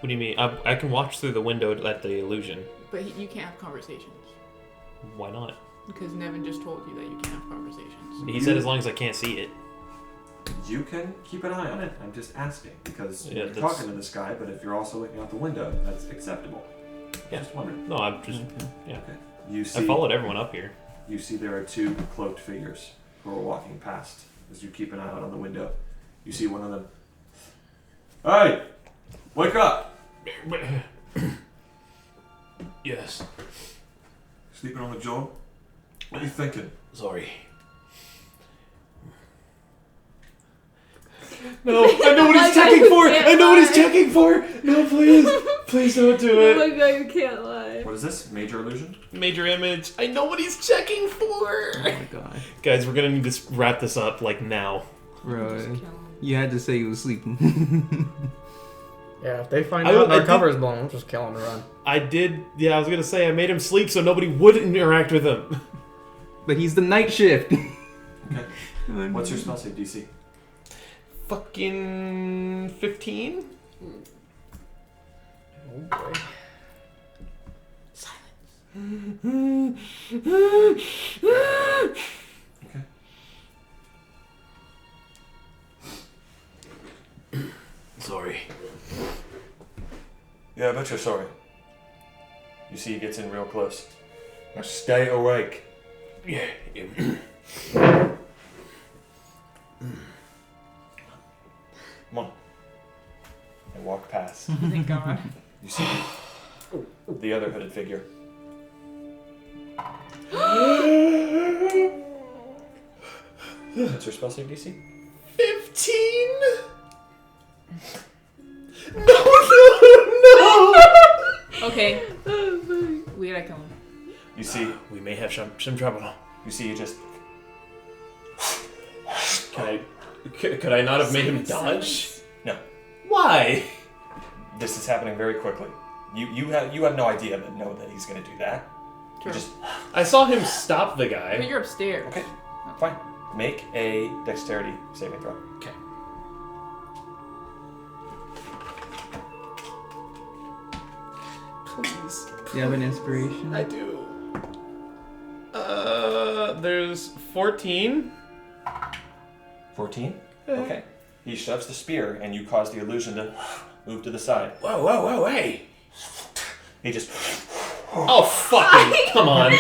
What do you mean? I can watch through the window at the illusion. But you can't have conversations. Why not? Because Nevin just told you that you can't have conversations. He said as long as I can't see it. You can keep an eye on it. I'm just asking because Yeah, you're talking to this guy, but if you're also looking out the window, that's acceptable. Yeah. Just wondering. No, I'm just... Yeah. Okay. You see, I followed everyone up here. You see there are two cloaked figures who are walking past as you keep an eye out on the window. You see one of them. Hey! Wake up! Yes. Sleeping on the job? What are you thinking? Sorry. No, I know what he's checking for! I know what he's checking for! No, please! Please don't do Oh it. my god, you can't lie. What is this? Major illusion? Major image. I know what he's checking for! Oh my god. Guys, we're gonna need to wrap this up, like, now. Bro, you had to say you was sleeping. Yeah, if they find out our cover's blown, we'll just kill him and run. I was gonna say, I made him sleep so nobody would interact with him. But he's the night shift. Okay. What's your spell save DC? Fucking 15? Oh boy. Okay. Sorry. Yeah, I bet you're sorry. You see he gets in real close. Now stay awake. Yeah. Come on. And walk past. Thank God. You see the other hooded figure. What's your spell save DC? 15? No! Okay. We gotta kill him. You see, We may have some trouble. you see, you just Could I not have made him dodge? no. Why? This is happening very quickly. You have no idea that he's gonna do that. You True. just I saw him stop the But guy. you're upstairs. okay. Fine. Make a dexterity saving throw. Okay. Please. Do you have an inspiration? I do. There's 14. 14. Okay. He shoves the spear, and you cause the illusion to move to the side. Whoa, hey. He just Oh, fucking, come on.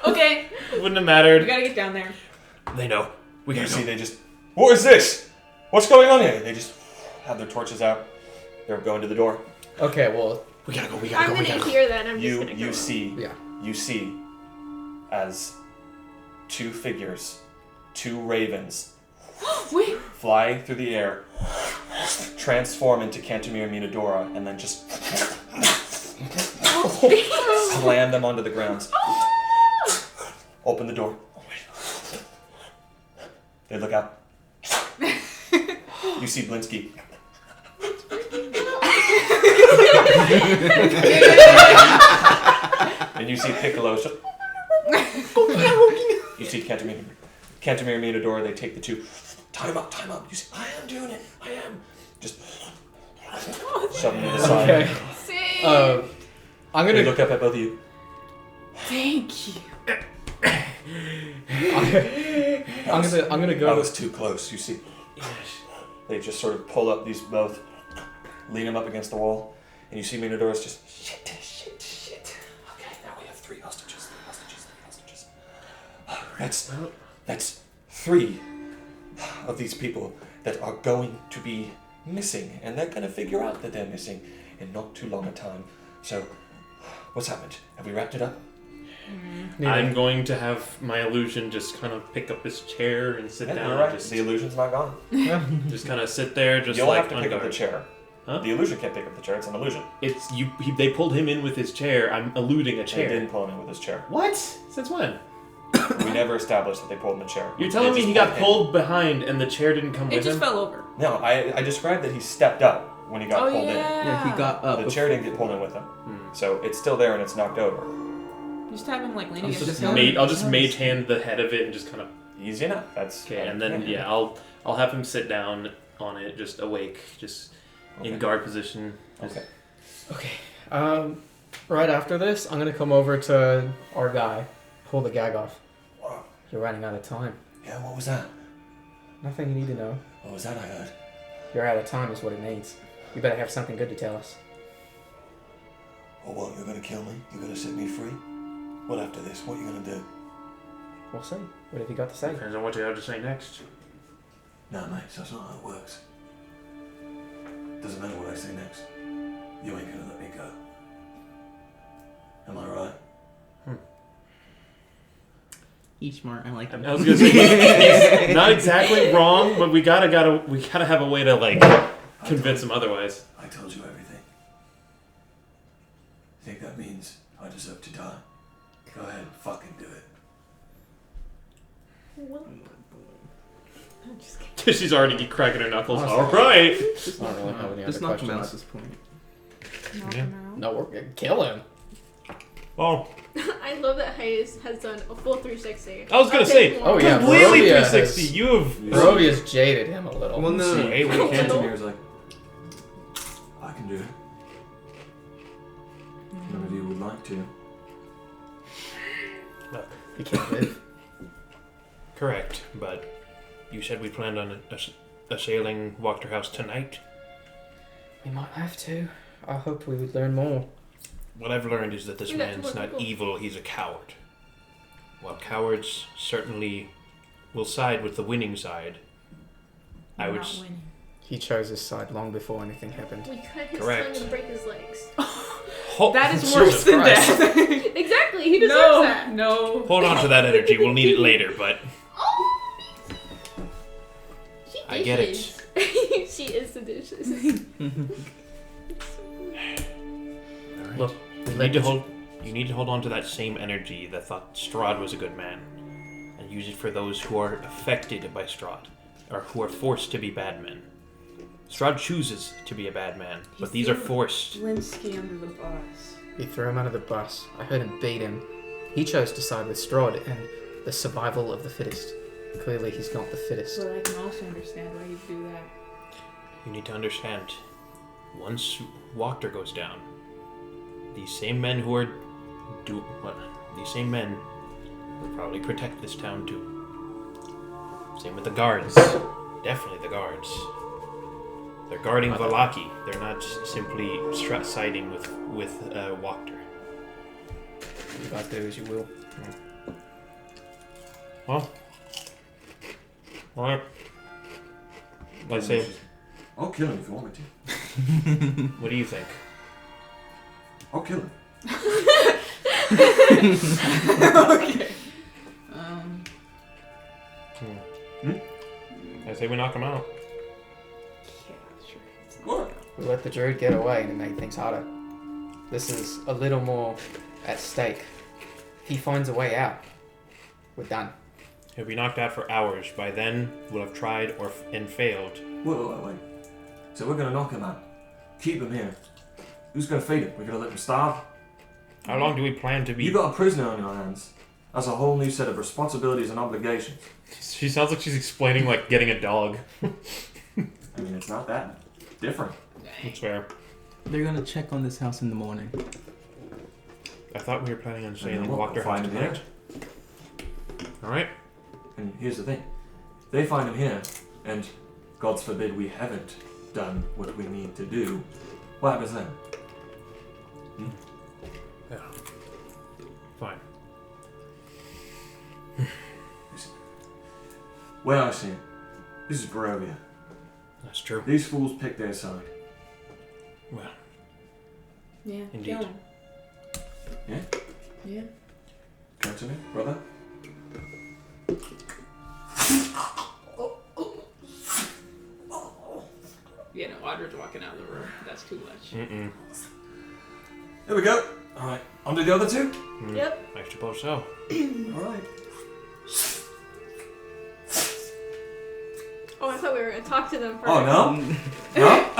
Okay. Wouldn't have We mattered. gotta get down there. They know. We you gotta see go. they just what is this? What's going on here? They just have their torches out. They're going to the door. Okay, well, We gotta go, we I'm gotta go, we gonna gotta go. hear that. I'm just You gonna go. see yeah. you see as two figures, two ravens, Wait. fly through the air, transform into Cantamir and Minadora, and then just slam them onto the ground. Open the door. They look out. You see Blinsky. And you see Piccolo. You see Cantamir and Minador, they take the two. Time up. You see, I am doing it. I am. Just shove them to the side. Okay. See? I'm They gonna look up at both of you. Thank you. I'm gonna That go. was too close, you see. They just sort of pull up these both, lean them up against the wall, and you see Minador's just shit. Okay, now we have three hostages. That's 3 of these people that are going to be missing, and they're gonna figure out that they're missing in not too long a time. So, what's happened? Have we wrapped it up? I'm going to have my illusion just kind of pick up his chair and sit Yeah, down. you're right. And just, The illusion's not gone. just kind of sit there, just You'll like have to pick up the unguarded. chair. Huh? The illusion can't pick up the chair. It's an illusion. It's you. They pulled him in with his chair. I'm eluding a They chair. didn't pull him in with his chair. What? Since when? We never established that they pulled him in the chair. You're telling They me just he got him. pulled behind and the chair didn't come It with just him? fell over. No, I described that he stepped up when he got Oh pulled Yeah, he got up. in. The chair didn't get pulled in with him. So it's still there and it's knocked over. Just have him like leaning I'm against just his made- head. I'll just mage hand the head of it and just kind of Easy enough. That's okay, and then I'll have him sit down on it, just awake, just in guard position. Just, Okay. Okay. Right after this, I'm gonna come over to our guy, pull the gag off. Wow. You're running out of time. Yeah, what was that? Nothing you need to know. What was that I heard? You're out of time is what it needs. You better have something good to tell us. Oh, what? You're gonna kill me? You're gonna set me free? What after this? What are you gonna do? We'll see. What have you got to say? depends on what you have to say next. No, mate, that's not how it works. Doesn't matter what I say next. You ain't gonna let me go. Am I right? He's smart. I like him. I was gonna say he's not exactly wrong, but we gotta have a way to like convince him otherwise. I told you everything. Think that means I deserve to die? Go ahead and fucking do it. I'm just kidding. Because she's already cracking her knuckles. Honestly. All right. I don't really have any Just other knock him out at questions. this point. Knock Yeah. him out. No, we're gonna kill him. Oh, I love that Hayes has done a full 360. I was gonna Of say, his oh, yeah, completely Barovia 360. has- You have. Barovia's jaded him a little. Well, no. Hey, we can't. Cantamir's like, I can do it. None of you would like to. Look, He can't live. correct, but you said we planned on assailing Wachter House tonight. We might have to. I hoped we would learn more. What I've learned is that this You got man's more not people. evil, he's a coward. While cowards certainly will side with the winning side, I would. Not winning. He chose his side long before anything happened. We cut his Correct. tongue and break his legs. That is Jesus worse than Christ. death. Exactly, he deserves No, that. no. Hold on to that energy, we'll need it later, but Oh! She I get it. dishes. She is the dishes. look, you need to hold on to that same energy that thought Strahd was a good man, and use it for those who are affected by Strahd, or who are forced to be bad men. Strahd chooses to be a bad man, but these are forced. Linsky under the bus. He threw him under the bus. I heard him beat him. He chose to side with Strahd and the survival of the fittest. Clearly, he's not the fittest. But I can also understand why you do that. You need to understand, once Wachter goes down, these same men who are these same men will probably protect this town too. Same with the guards. Definitely the guards. They're guarding Valaki. They're not simply siding with Wachter. You guys do as you will. Well, alright. I say, I'll kill him if you want me to. what do you think? I'll kill him. Okay. I say we knock him out. Yeah, sure. What? We let the druid get away and it made things harder. This is a little more at stake. If he finds a way out, we're done. He'll be knocked out for hours. By then, we'll have tried and failed. Wait. So we're gonna knock him out. Keep him here. Who's gonna feed him? We're gonna let him starve? How long do we plan to be? You got a prisoner on your hands. That's a whole new set of responsibilities and obligations. She sounds like she's explaining like getting a dog. I mean, it's not that different. That's fair. They're gonna check on this house in the morning. I thought we were planning on staying And and we'll walk our house find him tonight. Alright. And here's the thing. They find him here, and God forbid we haven't done what we need to do. What happens then? Yeah. Fine. Where I see it, this is Barovia. That's true. These fools pick their side. Well, Yeah. Indeed. Kill him. Yeah? Yeah. Come to me, brother. Yeah, no, Audrey's walking out of the room. That's too much. mm-mm. Here we go. Alright, on to the other two. Yep. I suppose so. Alright. Oh, I thought we were gonna talk to them first. Oh, no? No?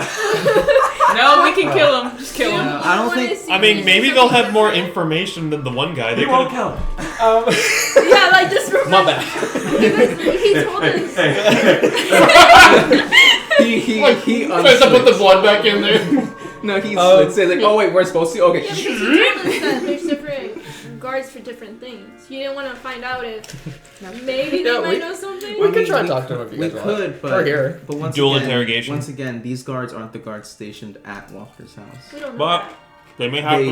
No, we can kill him. Just kill him. I don't think- I mean, maybe they'll have more information than the one guy. They You won't could've- kill him. Yeah, like just remember. My bad. He told us. He Tries to put the blood back in there. No, he's let's say like, oh wait, we're supposed to. Okay. Yeah, because he told us that there's different guards for different things. You didn't want to find out if maybe they Yeah, might we- know something. We could try to talk to him if you We guys want. could, but We're here. But once Dual again, interrogation. Once again, these guards aren't the guards stationed at Walker's house. We don't know But that. they may have We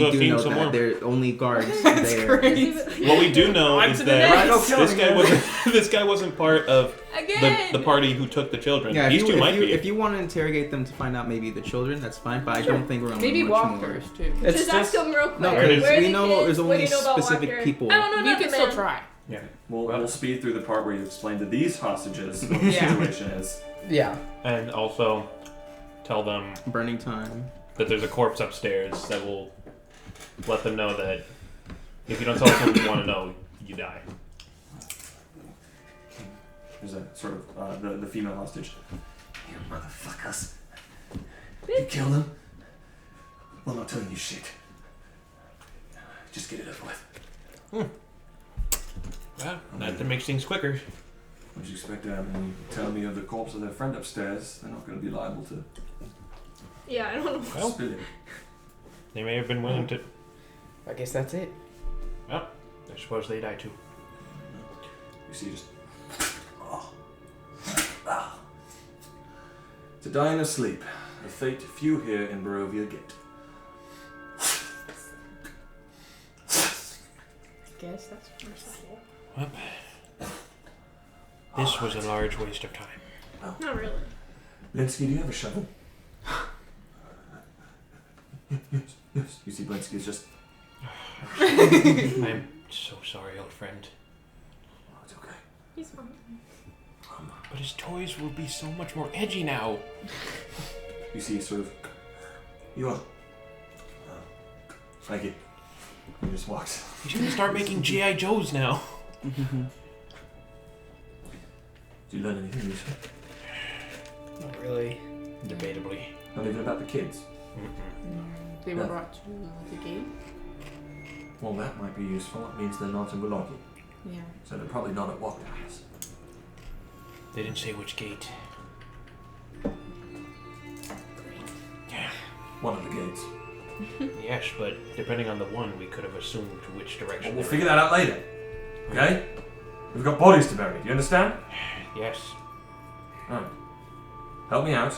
them do seen know somewhere. that they're only guards there. What we do know On is to the that next. this guy wasn't this guy wasn't part of Again. the party who took the children. Yeah, These two might be. if you want to interrogate them to find out maybe the children, that's fine. But I don't think we're gonna Maybe learn much walkers more. too. It's Just ask him real quick. No, Where because is- Where are we the know kids? there's What only do you know about specific Walker? people. I don't know You nothing, can still man. try. Yeah. We'll speed through the part where you explain to these hostages what the Yeah. situation is. Yeah. And also tell them Burning time. that there's a corpse upstairs that will let them know that if you don't tell us what you want to know, you die. There's a sort of the female hostage. You motherfuckers. You killed him? Well, I'm not telling you shit. Just get it over with. Well, that makes things quicker. What do you expect to happen when you tell me of the corpse of their friend upstairs? They're not going to be liable to Yeah, I don't know. Well, spill it. they may have been willing to. I guess that's it. Well, I suppose they die too. You see, just. To die in a sleep, a fate few here in Barovia get. I guess that's merciful. Well, this was a large waste of time. Not really. Blinsky, do you have a shovel? Yes. You see, Blinsky is just. I'm so sorry, old friend. Oh, it's okay. He's fine. But his toys will be so much more edgy now. You see, sort of. You are. Thank you. He just walks. He's gonna start making G.I. Joes now. Did you learn anything useful? Not really. Debatably. Not even about the kids. They were Yeah. brought to the gate. Well, that might be useful. It means they're not in Bologna. Yeah. So they're probably not at Walker's house. They didn't say which gate. Yeah. One of the gates. Yes, but depending on the one, we could have assumed which direction. Well, we'll they figure were. that out later. Okay? We've got bodies to bury. Do you understand? Yes. Alright. Help me out.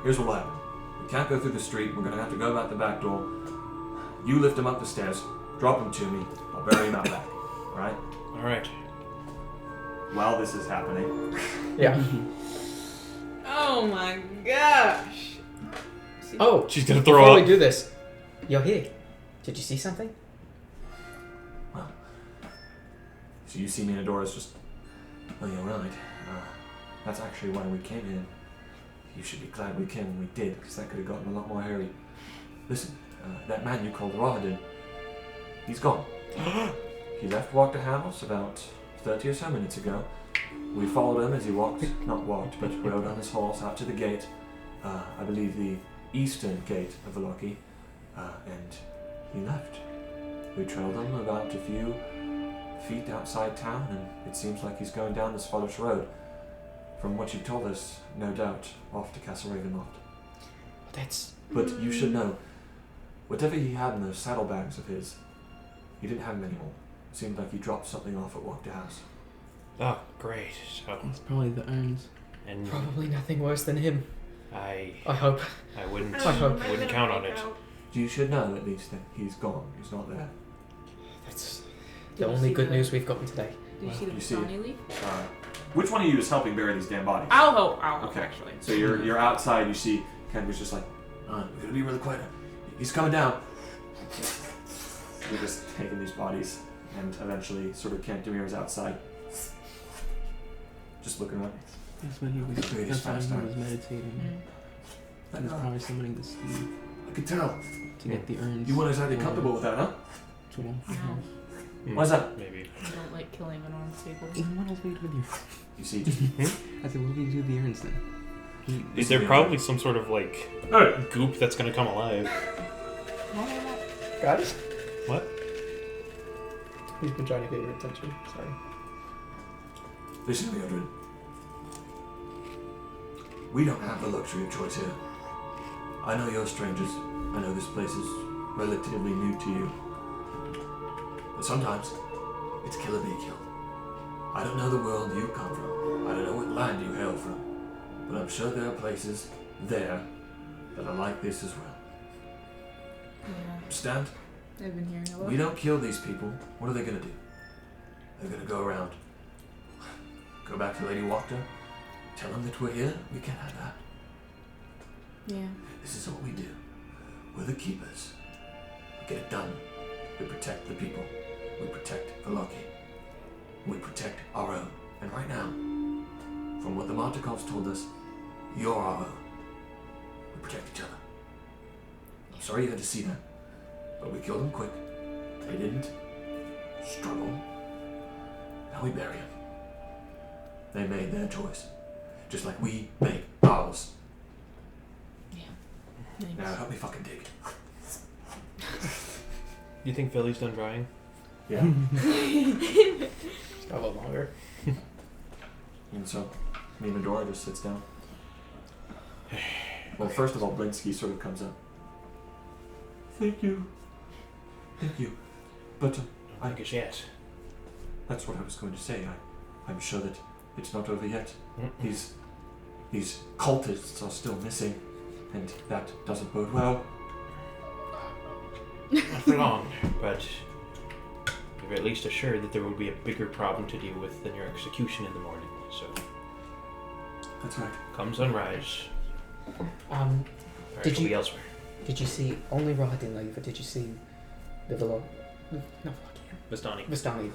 Here's what'll happen. We can't go through the street. We're gonna have to go out the back door. You lift him up the stairs. Drop him to me. I'll bury him out back. Alright? All right. While this is happening. Yeah. Oh my gosh. Oh, She's gonna throw before up. we do this, you're here. Did you see something? So you see me in a door, it's just, oh, you're right. That's actually why we came here. You should be glad we came when we did, because that could have gotten a lot more hairy. Listen, that man you called Rahadin, he's gone. He left Walker House about 30 or so minutes ago. We followed him as he but rode on his horse out to the gate, I believe the eastern gate of Velocki, and he left. We trailed him about a few feet outside town, and it seems like he's going down this forest road. From what you've told us, no doubt, off to Castle Ravenloft. But you should know, whatever he had in those saddlebags of his, he didn't have them anymore. It seemed like he dropped something off at Walker House. Oh, great. So, It's probably the urns. and Probably nothing worse than him. I I hope. wouldn't I wouldn't count on it. You should know at least that he's gone. He's not there. That's the Did you only see good the- news we've gotten today. Did you see the You see- Vistani leaf? Which one of you is helping bury these damn bodies? I'll help Okay. actually. So you're outside. You see, Ken was just like, we gotta be really quiet. He's coming down. You're just taking these bodies, and eventually, sort of, Kent Demir's outside, just looking around. That's when he was, Greatest that's when he pastime. was meditating. I He was probably summoning the steed can tell. to get the urns. You weren't exactly comfortable with that, huh? to Walker No. House. Why's that? Maybe. I don't like killing unarmed people. Even what else will you do with the You see, just I said, what will you do with the urns then? Is there probably some sort of like goop that's gonna come alive? Guys? What? He's been trying to get your attention. Sorry. listen to me, Adrian. We don't have the luxury of choice here. I know you're strangers. I know this place is relatively new to you. But sometimes, it's kill or be killed. I don't know the world you come from. I don't know what land you hail from. But I'm sure there are places there that are like this as well. Yeah, Understand? I've been hearing a lot. We don't kill these people. What are they gonna do? They're gonna go around. Go back to Lady Walker. Tell them that we're here. We can't have that. Yeah. This is what we do. We're the keepers. We get it done. We protect the people. We protect the lucky. We protect our own. And right now, from what the Montakovs told us, you're our own. We protect each other. I'm sorry you had to see that, but we killed them quick. They didn't struggle. Now we bury them. They made their choice, just like we make ours. Thanks. Now help me fucking dig. You think Philly's done drying? Yeah. Just got a little longer. And so, me and Medora just sits down. Well, first of all, Blinsky sort of comes up. Thank you. Thank you. But I think it's yet. that's what I was going to say. I'm sure that it's not over yet. These cultists are still missing, and that doesn't bode well. Not for long, but we've at least assured that there will be a bigger problem to deal with than your execution in the morning. So, That's right. come sunrise, Did Did you- be elsewhere. Did you see only Rod didn't leave, or did you see the Villa? No, Vistani. Vistani.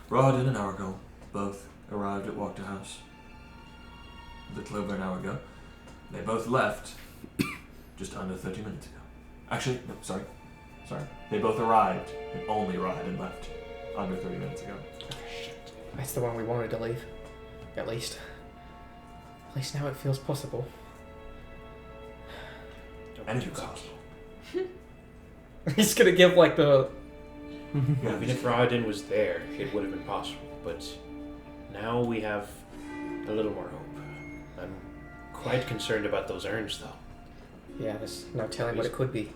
Rod and Arago both arrived at Walker House a little over an hour ago. They both left just under 30 minutes ago. Actually, no, sorry. They both arrived, and only arrived and left under 30 minutes ago. That's the one we wanted to leave. At least now it feels possible. Don't be Anything's too possible. He's gonna give like the. Yeah, Even if Rodin was there, it would have been possible. But now we have a little more hope. I'm quite concerned about those urns, though. Yeah, there's no telling what it could be.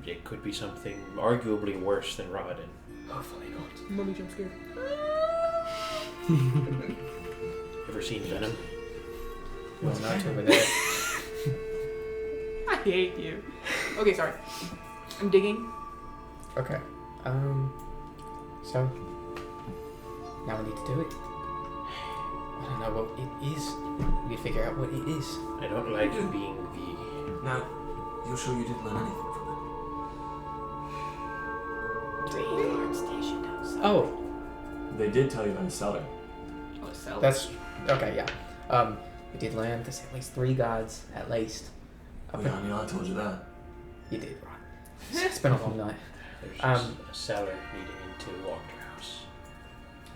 It could be something arguably worse than Rodin. Hopefully not. Mummy jump scare. Ever seen Venom? Well, not over there. I hate you. Okay, sorry. I'm digging. Okay. So now we need to do it. I don't know what it is. We need to figure out what it is. I don't like being the... Now, you're sure you didn't learn anything from Oh, it? They did tell you about the cellar. Oh, it's cell. that's okay. Yeah. We did learn there's at least 3 guards, at least. Oh, yeah, I mean, I told you that. You did, right? It's been a long night. There's just a cellar leading into Walker House.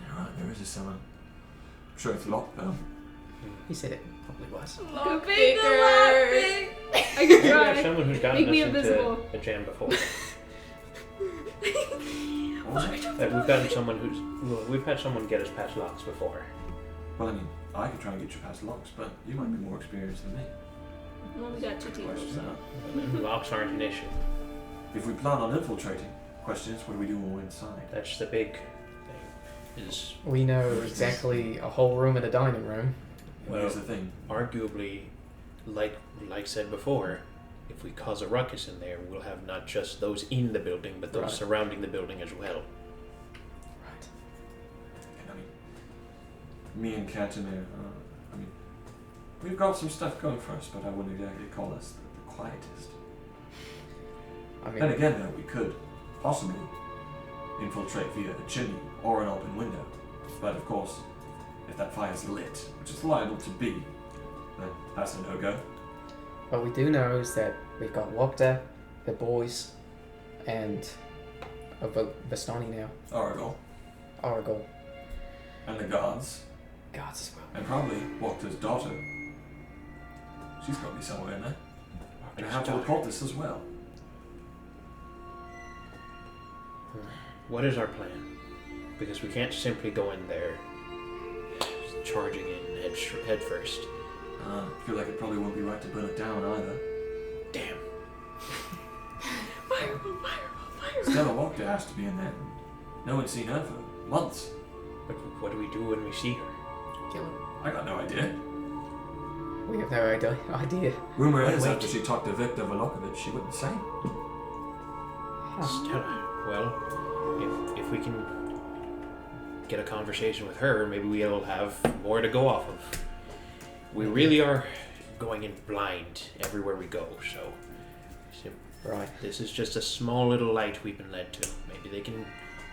You're right, there is a cellar. I'm sure it's locked, though. He said it probably was. Go big, go big. I can We have try. someone who's gotten Make me us into invisible. a jam before. was it? We've had someone get us past locks before. Well, I mean, I could try and get you past locks, but you might be more experienced than me. Well, we got 2 people, so. Locks aren't an issue. If we plan on infiltrating, question is, what do we do when we're inside? That's the big thing. Is We know exactly a whole room and a dining room. And here's the thing. arguably, like said before, if we cause a ruckus in there, we'll have not just those in the building, but those Right. surrounding the building as well. Right. And I mean, me and Catamir, I mean, we've got some stuff going for us, but I wouldn't exactly call us the quietest. I mean, Then again, though, we could possibly infiltrate via a chimney or an open window. But of course, if that fire's lit, which it's liable to be, then that's a no-go. what we do know is that we've got Wokta, the boys, and a Vistani now. Aragol. And the guards, Gods as well. and probably Wokta's daughter. She's got to be somewhere in there. And have to report this as well. What is our plan? Because we can't simply go in there charging in head first. I feel like it probably won't be right to burn it down either. Damn. Fireball! Stella Wokta has to be in there. No one's seen her for months. But what do we do when we see her? Kill him. I got no idea. We have no idea. Rumor Wait, is wait. after she talked to Victor Velokovich, she wouldn't say. Stella. Well, if we can get a conversation with her, maybe we'll have more to go off of. We really are going in blind everywhere we go, so Right. this is just a small little light we've been led to. Maybe they can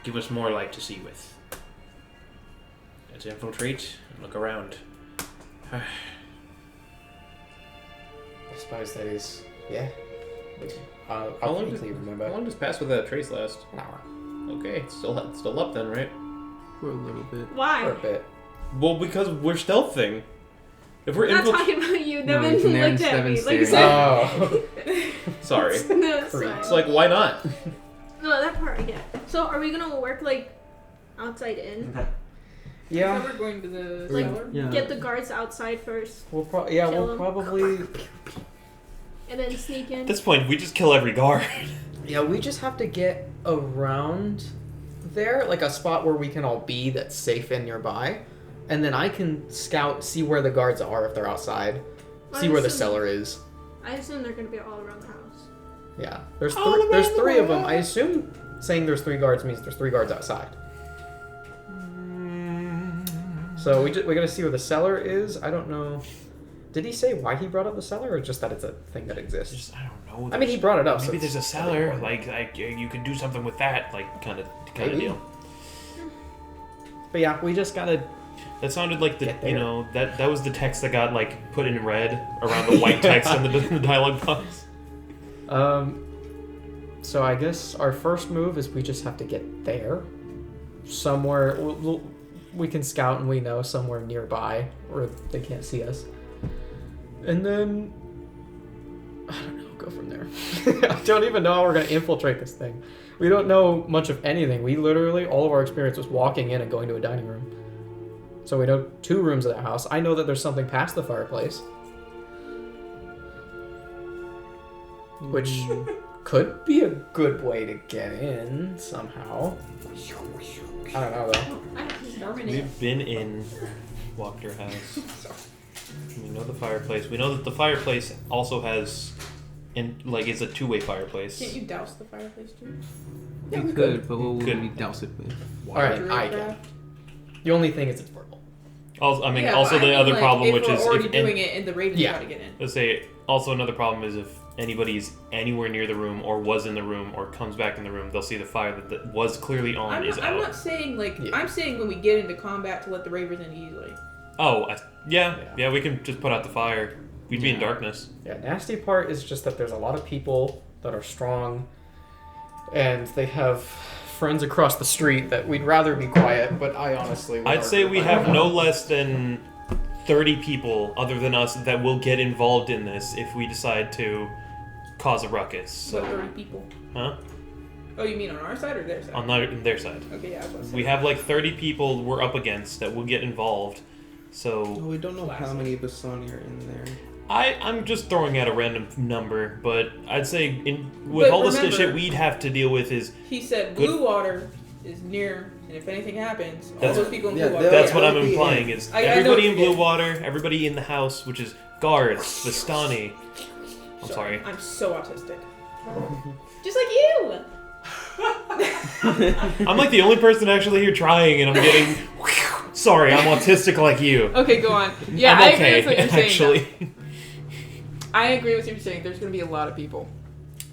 give us more light to see with. Let's infiltrate and look around. I suppose that is, yeah. I'll How long vaguely remember. How long does pass without a trace last? An hour. Okay, it's still up then, right? For a little bit. For a Why? bit. Well, because we're stealthing. If we're I'm not infiltrating, talking about you. No, Devin it's an looked at Devin me like you staring. said. Oh. sorry. No, it's Creep. fine. It's like, why not? No, that part I get. So, are we gonna work like outside in? So Yeah. we're going to the Like, cellar. Yeah. Get the guards outside first, We'll Kill we'll him. probably. and then sneak in. At this point, we just kill every guard. Yeah, we just have to get around there, like a spot where we can all be that's safe and nearby, and then I can scout, see where the guards are if they're outside, see where the cellar is. I assume they're gonna be all around the house. Yeah, there's All there's around the 3 of them. world. I assume saying there's 3 guards means there's 3 guards outside. So we gotta see where the cellar is. I don't know. Did he say why he brought up the cellar, or just that it's a thing that exists? Just, I don't know. I mean, he brought it up. Maybe so there's a it's- cellar, like you could do something with that, like kind of Maybe. deal. But yeah, we just gotta. That sounded like Get there. that was the text that got like put in red around the white text in the dialogue box. So I guess our first move is we just have to get there, somewhere. We can scout and we know somewhere nearby where they can't see us, and then I don't know. Go from there. I don't even know how we're gonna infiltrate this thing. We don't know much of anything. We literally all of our experience was walking in and going to a dining room. So we know 2 rooms of that house. I know that there's something past the fireplace, which could be a good way to get in somehow. I don't know though. We've been in Walker House. We know the fireplace. We know that the fireplace also has, it's a 2-way fireplace. Can't you douse the fireplace too? Yeah, we we could, but what would Could. we douse it with? All right, Druid I can. craft? The only thing is it's purple. Also, I mean, Yeah, also but I the mean, other like, problem, if which we're is already if doing it and the ravens Yeah. try to get in. let's say also another problem is if anybody's anywhere near the room or was in the room or comes back in the room, they'll see the fire that was clearly on I'm is not, I'm out. not saying like Yeah. I'm saying when we get into combat to let the ravens in easily. Oh, yeah, we can just put out the fire. We'd be in Yeah. darkness. Yeah, nasty part is just that there's a lot of people that are strong, and they have friends across the street that we'd rather be quiet. But I honestly, would I'd say argue we with have that. no less than 30 people other than us that will get involved in this if we decide to cause a ruckus. What So, 30 people? huh? Oh, you mean on our side or their side? On their side. Okay, yeah, I was about to say. We have like 30 people we're up against that will get involved. So we don't know how many Basani are in there. I'm just throwing out a random number, but I'd say with all the shit we'd have to deal with is... He said blue water is near, and if anything happens, all That's- those people in blue water... That's what I'm implying is I everybody know in blue water, everybody in the house, which is guards, Vistani. I'm sorry. I'm so autistic. Just like you. I'm like the only person actually here trying, and I'm getting... Sorry, I'm autistic like you. Okay, go on. Yeah, I'm I okay, agree with what you're saying. actually. I agree with what you're saying. There's going to be a lot of people.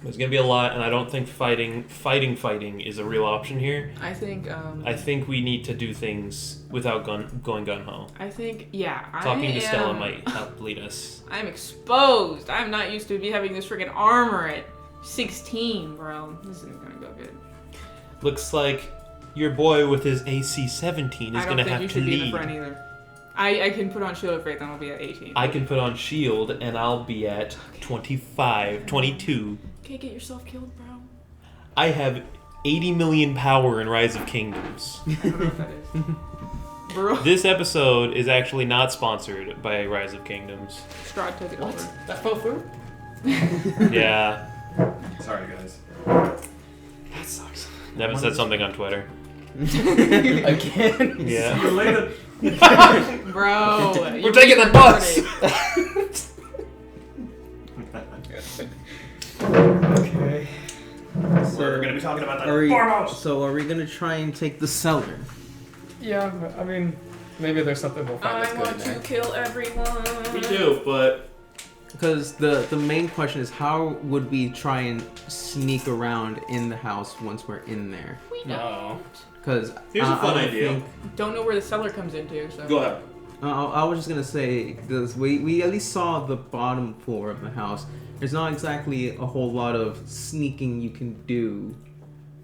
There's gonna be a lot, and I don't think fighting is a real option here. I think we need to do things without going gun ho. I think, yeah. Talking to Stella might help lead us. I'm exposed. I'm not used to having this freaking armor at 16, bro. This isn't gonna go good. Looks like your boy with his AC 17 is gonna have to lead. I don't think you should be in the front either. I can put on Shield of Faith and I'll be at 18. I can put on Shield and I'll be at 25, 22. Okay, get yourself killed, bro. I have 80 million power in Rise of Kingdoms. I don't know what that is. Bro. This episode is actually not sponsored by Rise of Kingdoms. Strahd took it over. That fell through? Yeah. Sorry, guys. That sucks. Nevin said something on Twitter. Again? Yeah. See you later. Bro. We're taking the bus! Okay. So, We're going to be talking about are we, the farmhouse. so are we gonna try and take the cellar? Yeah, I mean, maybe there's something we'll find that's I good want in to there. kill everyone. Me too, but Because the main question is how would we try and sneak around in the house once we're in there? We No. Because Here's a fun idea. don't know where the cellar comes into, so. go ahead. I was just gonna say because we at least saw the bottom floor of the house. There's not exactly a whole lot of sneaking you can do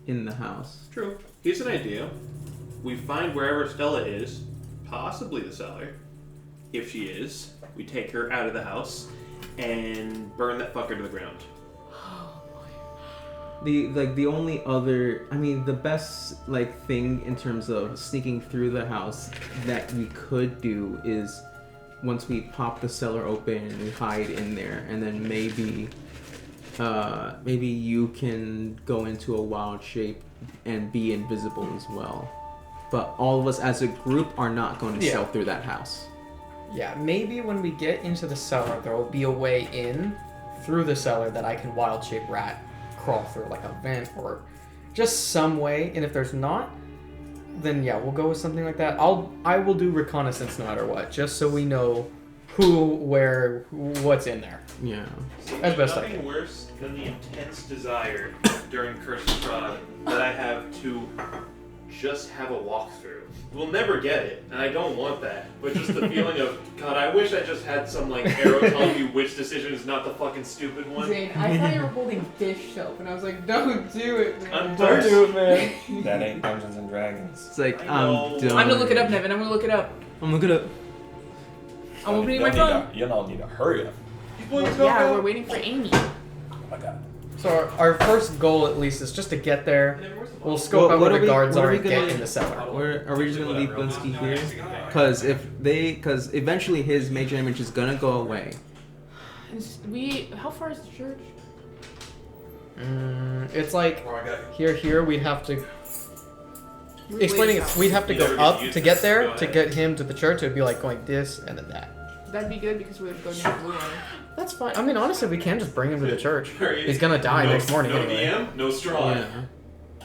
in the house. True. Here's an idea. We find wherever Stella is, possibly the cellar. If she is, we take her out of the house and burn that fucker to the ground. The only other, I mean, the best thing in terms of sneaking through the house that we could do is once we pop the cellar open and we hide in there, and then maybe you can go into a wild shape and be invisible as well. But all of us as a group are not going to stealth through that house. Yeah, maybe when we get into the cellar, there will be a way in through the cellar that I can wild shape rat crawl through, like a vent or just some way. And if there's not, then yeah, we'll go with something like that. I will do reconnaissance no matter what, just so we know who, where, what's in there. Yeah. As best I Nothing can. worse than the intense desire during Curse of Strahd that I have to just have a walkthrough. We'll never get it, and I don't want that. But just the feeling of, God, I wish I just had some arrow telling me which decision is not the fucking stupid one. Zane, I thought you were holding dish soap, and I was like, don't do it, man. I'm Don't do it, man. That ain't Dungeons and Dragons. It's like, I know. I'm done. I'm gonna look it up, Nevin. I'm gonna look it up. I'm looking up. I'm opening my phone. You all need to hurry up. Yeah, we're waiting for Amy. Oh my god. So our first goal, at least, is just to get there. We'll scope out What where are the guards what are we and get gonna- in the cellar. Are we just gonna leave Blinsky here? Because eventually his major image is gonna go away. How far is the church? It's like here we'd have to. Wait, Explaining it, we'd have to You go never get up to use to get this. there Go to ahead. get him to the church. It'd be like going this and then that. That'd be good because we would go near blue water. That's fine. I mean, honestly, we can just bring him to the church. Hurry. He's gonna die next morning no anyway. DM, no straw. Yeah.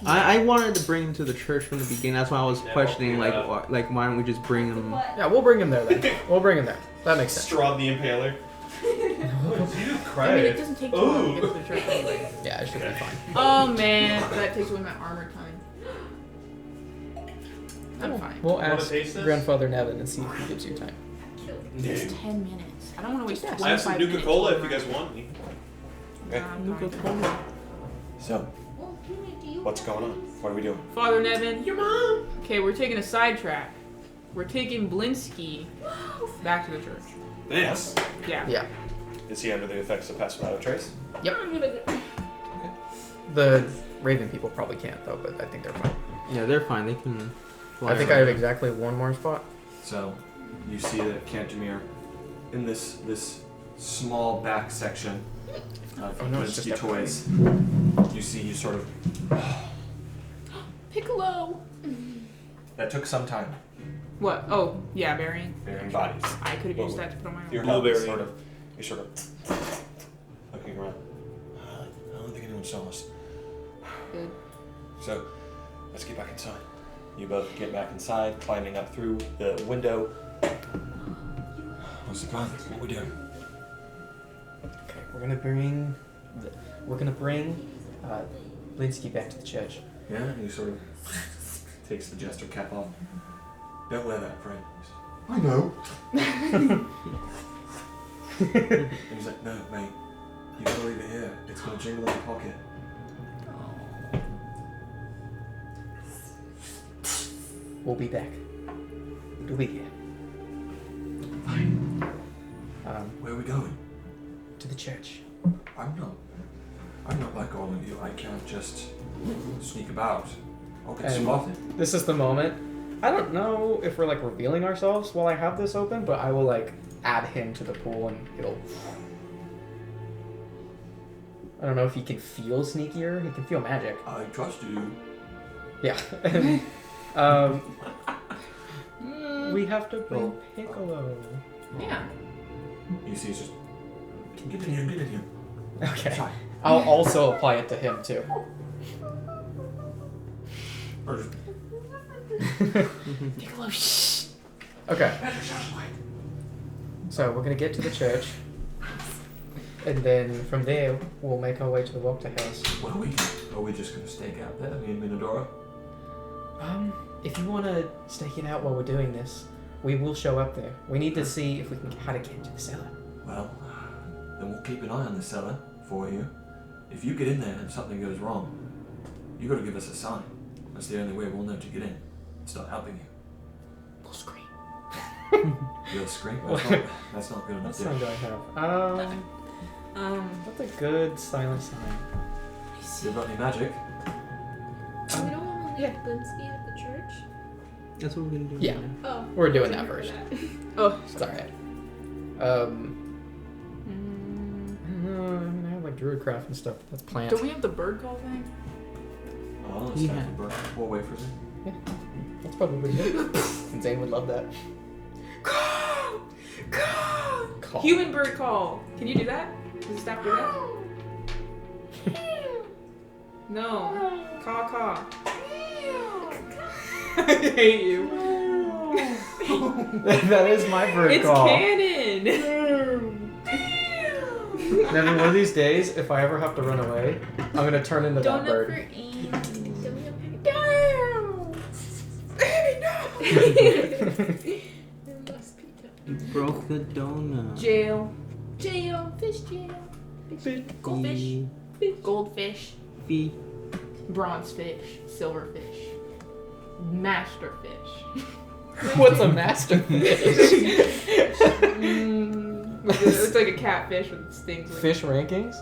I wanted to bring him to the church from the beginning. That's why I was Yeah, questioning, well, why don't we just bring him? What? Yeah, we'll bring him there then. We'll bring him there. That makes sense. Straw the Impaler. Jesus I mean, it Christ. doesn't take too long to get to the church anyway. Yeah, it should be fine. Oh man, that takes away my armor time. I'm fine. We'll Wanna ask taste this? Grandfather Nevin and see if he gives you time. It's 10 minutes. I don't want to waste 25 I have some minutes. Nuka-Cola if you guys want me. Nah, I'm fine. So, Well, Henry, do you what's have going on? these? What are we doing? Father Nevin. Your mom. Okay, we're taking a sidetrack. We're taking Blinsky back to the church. Yes. Yeah. Yeah. Is he under the effects of Passamato Trace? Yep. The Raven people probably can't though, but I think they're fine. Yeah, they're fine. They can fly I think I have around. exactly one more spot. So, you see that Cantemir, in this small back section of Oh, no, it's just Blinsky toys, you see you sort of. Piccolo. That took some time. What? Oh, yeah, burying. Burying bodies. I could have used that to put on my You're own. Blueberry. You're sort of looking around. I don't think anyone saw us. Good. So, let's get back inside. You both get back inside, climbing up through the window. What's the plan? What are we doing? Okay, we're gonna bring Blinsky back to the church. Yeah, and he sort of takes the jester cap off. Don't wear that, friend. I know. And he's like, no, mate. You gotta leave it here. It's gonna jingle in your pocket. We'll be back. It'll be here. Where are we going? To the church. I'm not like all of you. I can't just sneak about. I'll get And spotted. this is the moment. I don't know if we're like revealing ourselves while I have this open, but I will like add him to the pool and he'll. I don't know if he can feel sneakier. He can feel magic. I trust you. Yeah. We have to bring Piccolo. Yeah. You see, he's just get in here, get in here. Okay. Sorry. I'll also apply it to him too. Or just Piccolo, shh. Okay. So we're gonna get to the church, and then from there we'll make our way to the Water House. what are we doing? Are we just gonna stake out there, me and Minodora? If you want to stake it out while we're doing this, we will show up there. We need to see if we can how to get into the cellar. Well, then we'll keep an eye on the cellar for you. If you get in there and something goes wrong, you gotta give us a sign. That's the only way we'll know to get in. Start helping you. We'll scream. You'll scream. That's not good What enough. sign do I have? What's a good silent sign? You got any magic? We don't want to leave Blinsky at the church. That's what we're gonna do. Yeah. now. Oh. We're doing I that remember first. Oh. It's alright. I mean, I have like druidcraft and stuff. That's plants. Don't we have the bird call thing? Oh, let's Yeah. have the bird. We'll wait for it. That's probably good. And Zane would love that. Call! Call! Call. Human bird call. Can you do that? Does it stop doing that? No. Caw caw. I hate you. That is my bird It's call. canon. Nevin, one of these days, if I ever have to run away, I'm gonna turn into that Donut for bird. Andy. There must be You broke the donut. Jail. jail. Fish jail. Goldfish. Goldfish. Fee. Bronzefish. Silverfish. Masterfish. What's a masterfish? It's like a catfish with stings. Like, Fish rankings?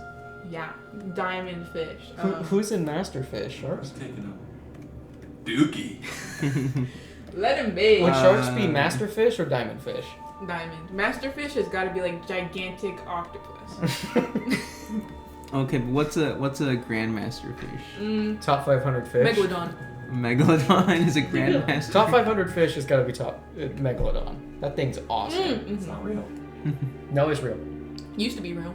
yeah. Diamond fish. Who's in masterfish? Sharks? Taking a dookie. Let him be. Would sharks be masterfish or diamond fish? Diamond. Masterfish has got to be like gigantic octopus. Okay, but what's a grandmaster fish? Top 500 fish. Megalodon. Megalodon is a grandmaster. Top 500 fish has got to be top Megalodon. That thing's awesome. It's not real. No, it's real. Used to be real.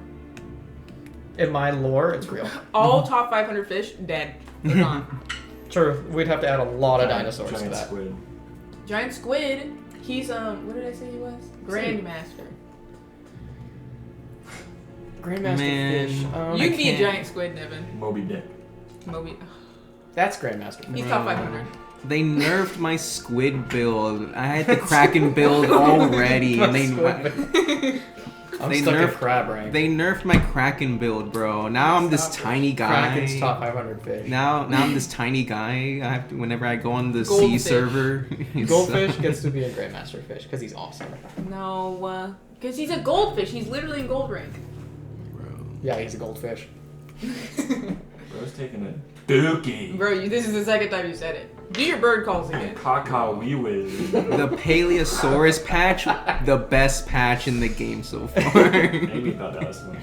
In my lore, it's real. All top 500 fish dead. They're gone. True. We'd have to add a lot of dinosaurs to Giant that. squid. Giant squid. He's what did I say he was? Grandmaster. Grandmaster Man. fish. You I can be a can't. giant squid, Nevin. Moby Dick. Moby. That's Grandmaster fish. He's top 500. They nerfed my squid build. I had the Kraken build already, and I'm They stuck at nerfed- crab rank. they nerfed my Kraken build, bro. Now I'm this tiny guy. Kraken's top 500 fish. Now I'm this tiny guy. I have to whenever I go on the sea Goldfish. server. it's- Goldfish gets to be a Grandmaster fish because he's awesome. No, because he's a goldfish. He's literally in gold rank. Bro. Yeah, he's a goldfish. Bro's taking a dookie. Bro, this is the second time you said it. Do your bird calls again. Caca wee whiz. The Paleosaurus patch, the best patch in the game so far. Amy thought that was funny.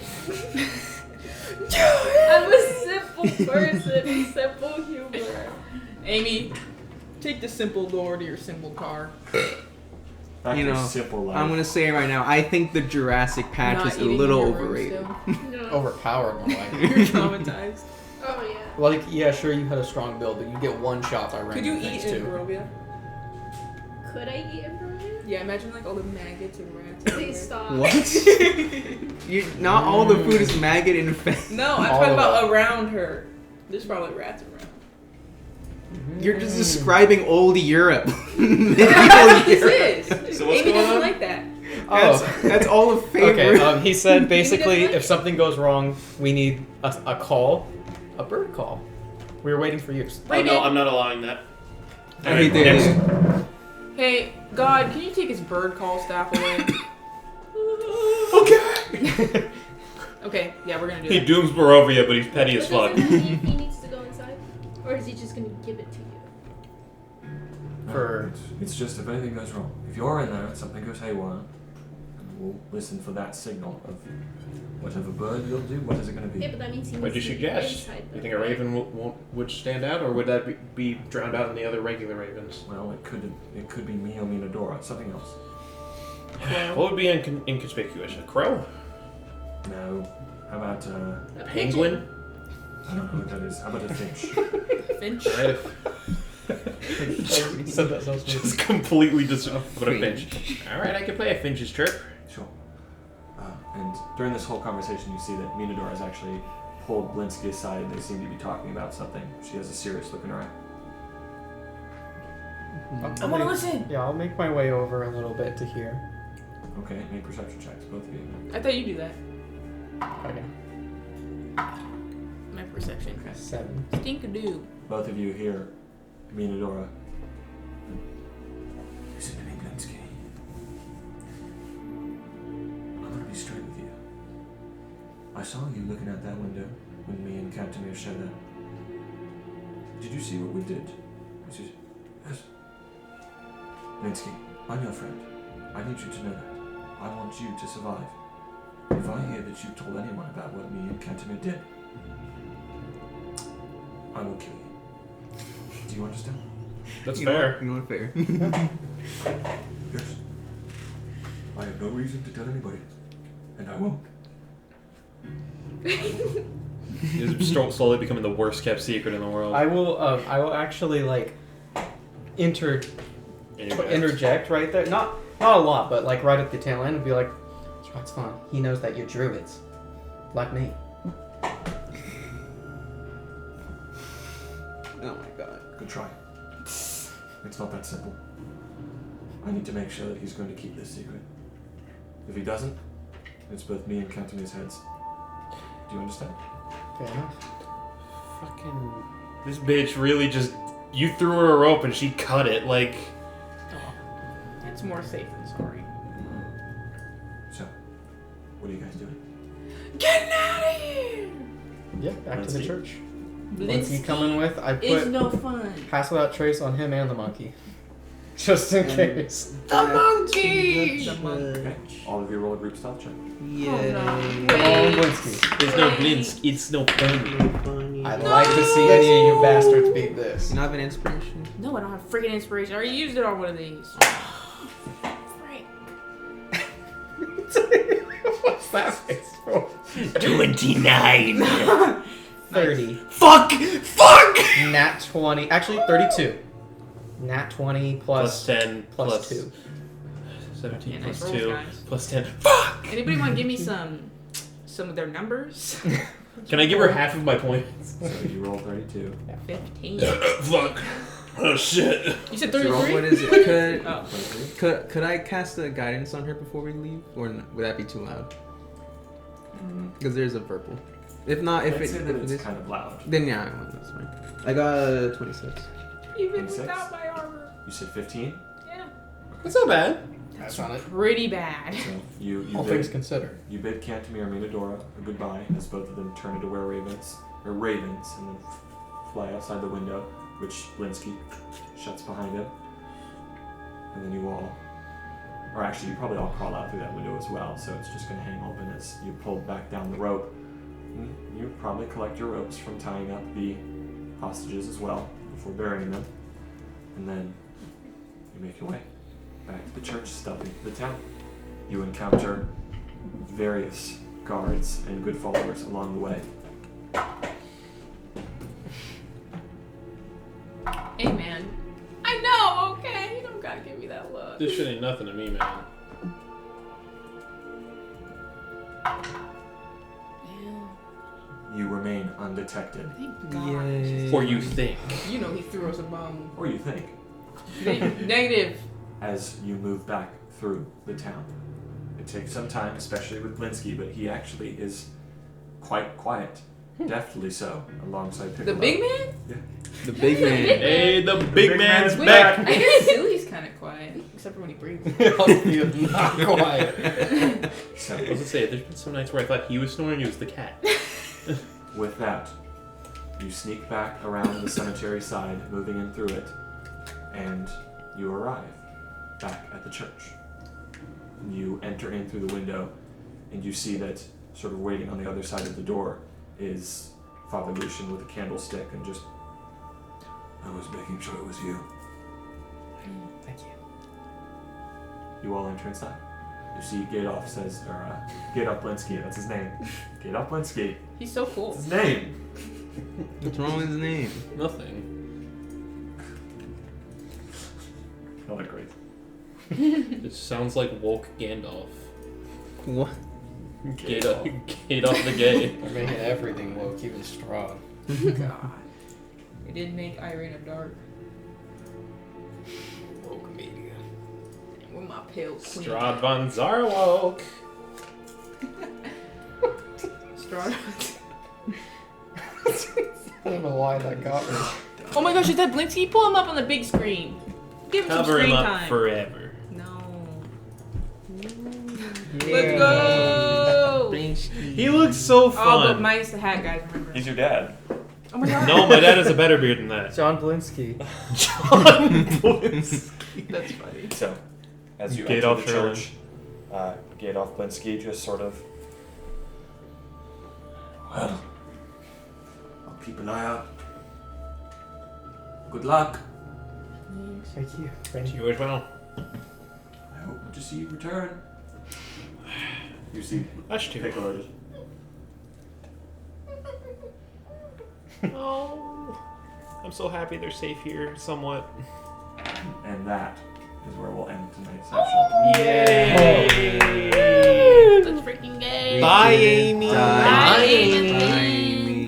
I'm a simple person. Simple humor. Amy, take the simple door to your simple car. Back You to know, simple life. I'm gonna say it right now. I think the Jurassic patch Not is a eating little in your room overrated. No. Overpowered, more like. You're traumatized. Oh yeah. Like, yeah, sure, you had a strong build, but you get one shot by random Could you things eat too. in Barovia? Could I eat improvement? Yeah, imagine like all the maggots and rats. Please everywhere. stop. Not all the food is maggot infested. No, I'm All talking of about around her. There's probably rats around. You're just describing old Europe. That's Medieval what this Europe. is. So what's Amy going doesn't on? like that. That's all of favorite. Okay, he said basically Maybe that's if something goes wrong, we need a call, a bird call. We were waiting for you. Oh no, I'm not allowing that. I hate that. Hey, God, can you take his bird call staff away? Okay. Okay, yeah, we're gonna do He that. dooms Barovia, but he's petty But as fuck. does it mean he needs to go inside? Or is he just gonna give it to you? For- It's just if anything goes wrong. If you're in there, something goes haywire, and we'll listen for that signal of whatever bird you'll do. What is it going to be? Yeah, but that means he What needs do you to be suggest? inside You though, think a right? raven would stand out, or would that be drowned out in the other regular ravens? Well, it could be me or Minadora. Something else. What would be inconspicuous? A crow? No. How about A penguin? I don't know what that is. How about a finch? Finch. Alright. said that sounds Just completely just put a finch. Alright, I can play a finch's chirp. Sure. And during this whole conversation, you see that Minadora has actually pulled Blinsky aside, and they seem to be talking about something. She has a serious look in her eye. I wanna listen. Yeah, I'll make my way over a little bit to here. Okay, make perception checks, both of you. I thought you do that. Okay. My perception. 7. Stink-a-doo. Both of you hear Minadora. Listen to me, Blinsky. I'm gonna be straight with you. I saw you looking out that window when me and Captain showed up. Did you see what we did? She said, yes. Blinsky, I'm your friend. I need you to know that. I want you to survive. If I hear that you told anyone about what me and Cantimir did, I will kill you. Do you understand? That's You know fair. what? You know what? Fair. Yes. I have no reason to tell anybody, and I won't. It's slowly becoming the worst kept secret in the world. I will actually like interject right there. Not a lot, but like right at the tail end and be like, it's fine. He knows that you're druids, like me. Oh my god. Good try. It's not that simple. I need to make sure that he's going to keep this secret. If he doesn't, it's both me and Cantonese heads. Do you understand? Fair enough. Fucking. This bitch really just. You threw her a rope and she cut it. Like. It's more safe than sorry. So, what are you guys doing? Getting out of here! Yeah, back to the Blinsky. church. What's he coming with? I Is put no fun. pass without trace on him and the monkey, just in case. The monkey! Okay. All of you roll a group stealth check. Yay. Come on, Blinsky. There's no blinsk. It's no funny. I'd like to see any of you bastards beat this. You not have an inspiration? No, I don't have freaking inspiration. I already used it on one of these. Frank. What's that face for? 29. 30. Fuck! Nat 20. Actually, 32. Nat 20 Plus 10. plus 2. 17 Yeah, plus nice rolls, 2. guys. Plus 10. Fuck! Anybody want to give me some of their numbers? Can I give her half of my points? So you roll 32. 15. Fuck. Oh shit. You said So 33? what is it? Oh. 23? Could I cast a guidance on her before we leave, or would that be too loud? Because there's a purple. If not, if I'd it, say if that it it's is, kind of loud. then yeah, that's fine. I got a 26. Even 26? without my armor. You said 15? Yeah. That's not bad. That's on it. Pretty bad. So you All bid, things considered. you bid Cantimir and Minadora a goodbye as both of them turn into were ravens or ravens, and then fly outside the window, which Blinsky shuts behind him. And then you all, or actually you probably all crawl out through that window as well, so it's just going to hang open as you pull back down the rope. And you probably collect your ropes from tying up the hostages as well before burying them. And then you make your way back to the church, stepping into the town. You encounter various guards and good followers along the way. Hey, man. I know, okay? You don't gotta give me that look. This shit ain't nothing to me, man. You remain undetected. Thank God. Yay. Or you think. You know he threw us a bone. Or you think, Negative. as you move back through the town. It takes some time, especially with Blinsky, but he actually is quite quiet. Deftly so, alongside Piccolo. The big man? Yeah. The big man. Hey, the big man's Wait, back. I guess Silly's kind of quiet, except for when he breathes. Not quiet. So, I was gonna say, there's been some nights where I thought he was snoring, it was the cat. with that, you sneak back around the cemetery side, moving in through it, and you arrive back at the church. You enter in through the window, and you see that sort of waiting on the other side of the door is Father Lucian with a candlestick and just, I was making sure it was you. Thank you. you all enter inside. You see Gadolf says, or Gadolf Blinsky, that's his name. Gadolf Blinsky, He's so cool. that's his name. What's wrong with his name? Nothing. Oh, great. It sounds like woke Gandalf. What? Gandalf the gay. We're making everything woke, even Strahd. God. We didn't make Irene of Dark. Woke media. And with my pale queen. Strahd von Zarwoke. Strahd. I don't know why that got me. Oh my gosh, is that Blinsky? Pull him up on the big screen. Give him some Cover him screen up time. forever. No. Yeah. Let's go! He looks so Oh, fun. but minus the hat, guys, remember. He's your dad. Oh my god. No, my dad has a better beard than that. John Blinsky. John Blinsky. That's funny. So, as you Gadolf enter the church, Gadolf Blinsky just sort of, Well, I'll keep an eye out. Good luck. Thank you. Thank you. You as well. I hope to see you return. you see Us too. Piccolo just, Oh, I'm so happy they're safe here, somewhat. and that is where we'll end tonight's session. Yay! That's freaking gay. Bye,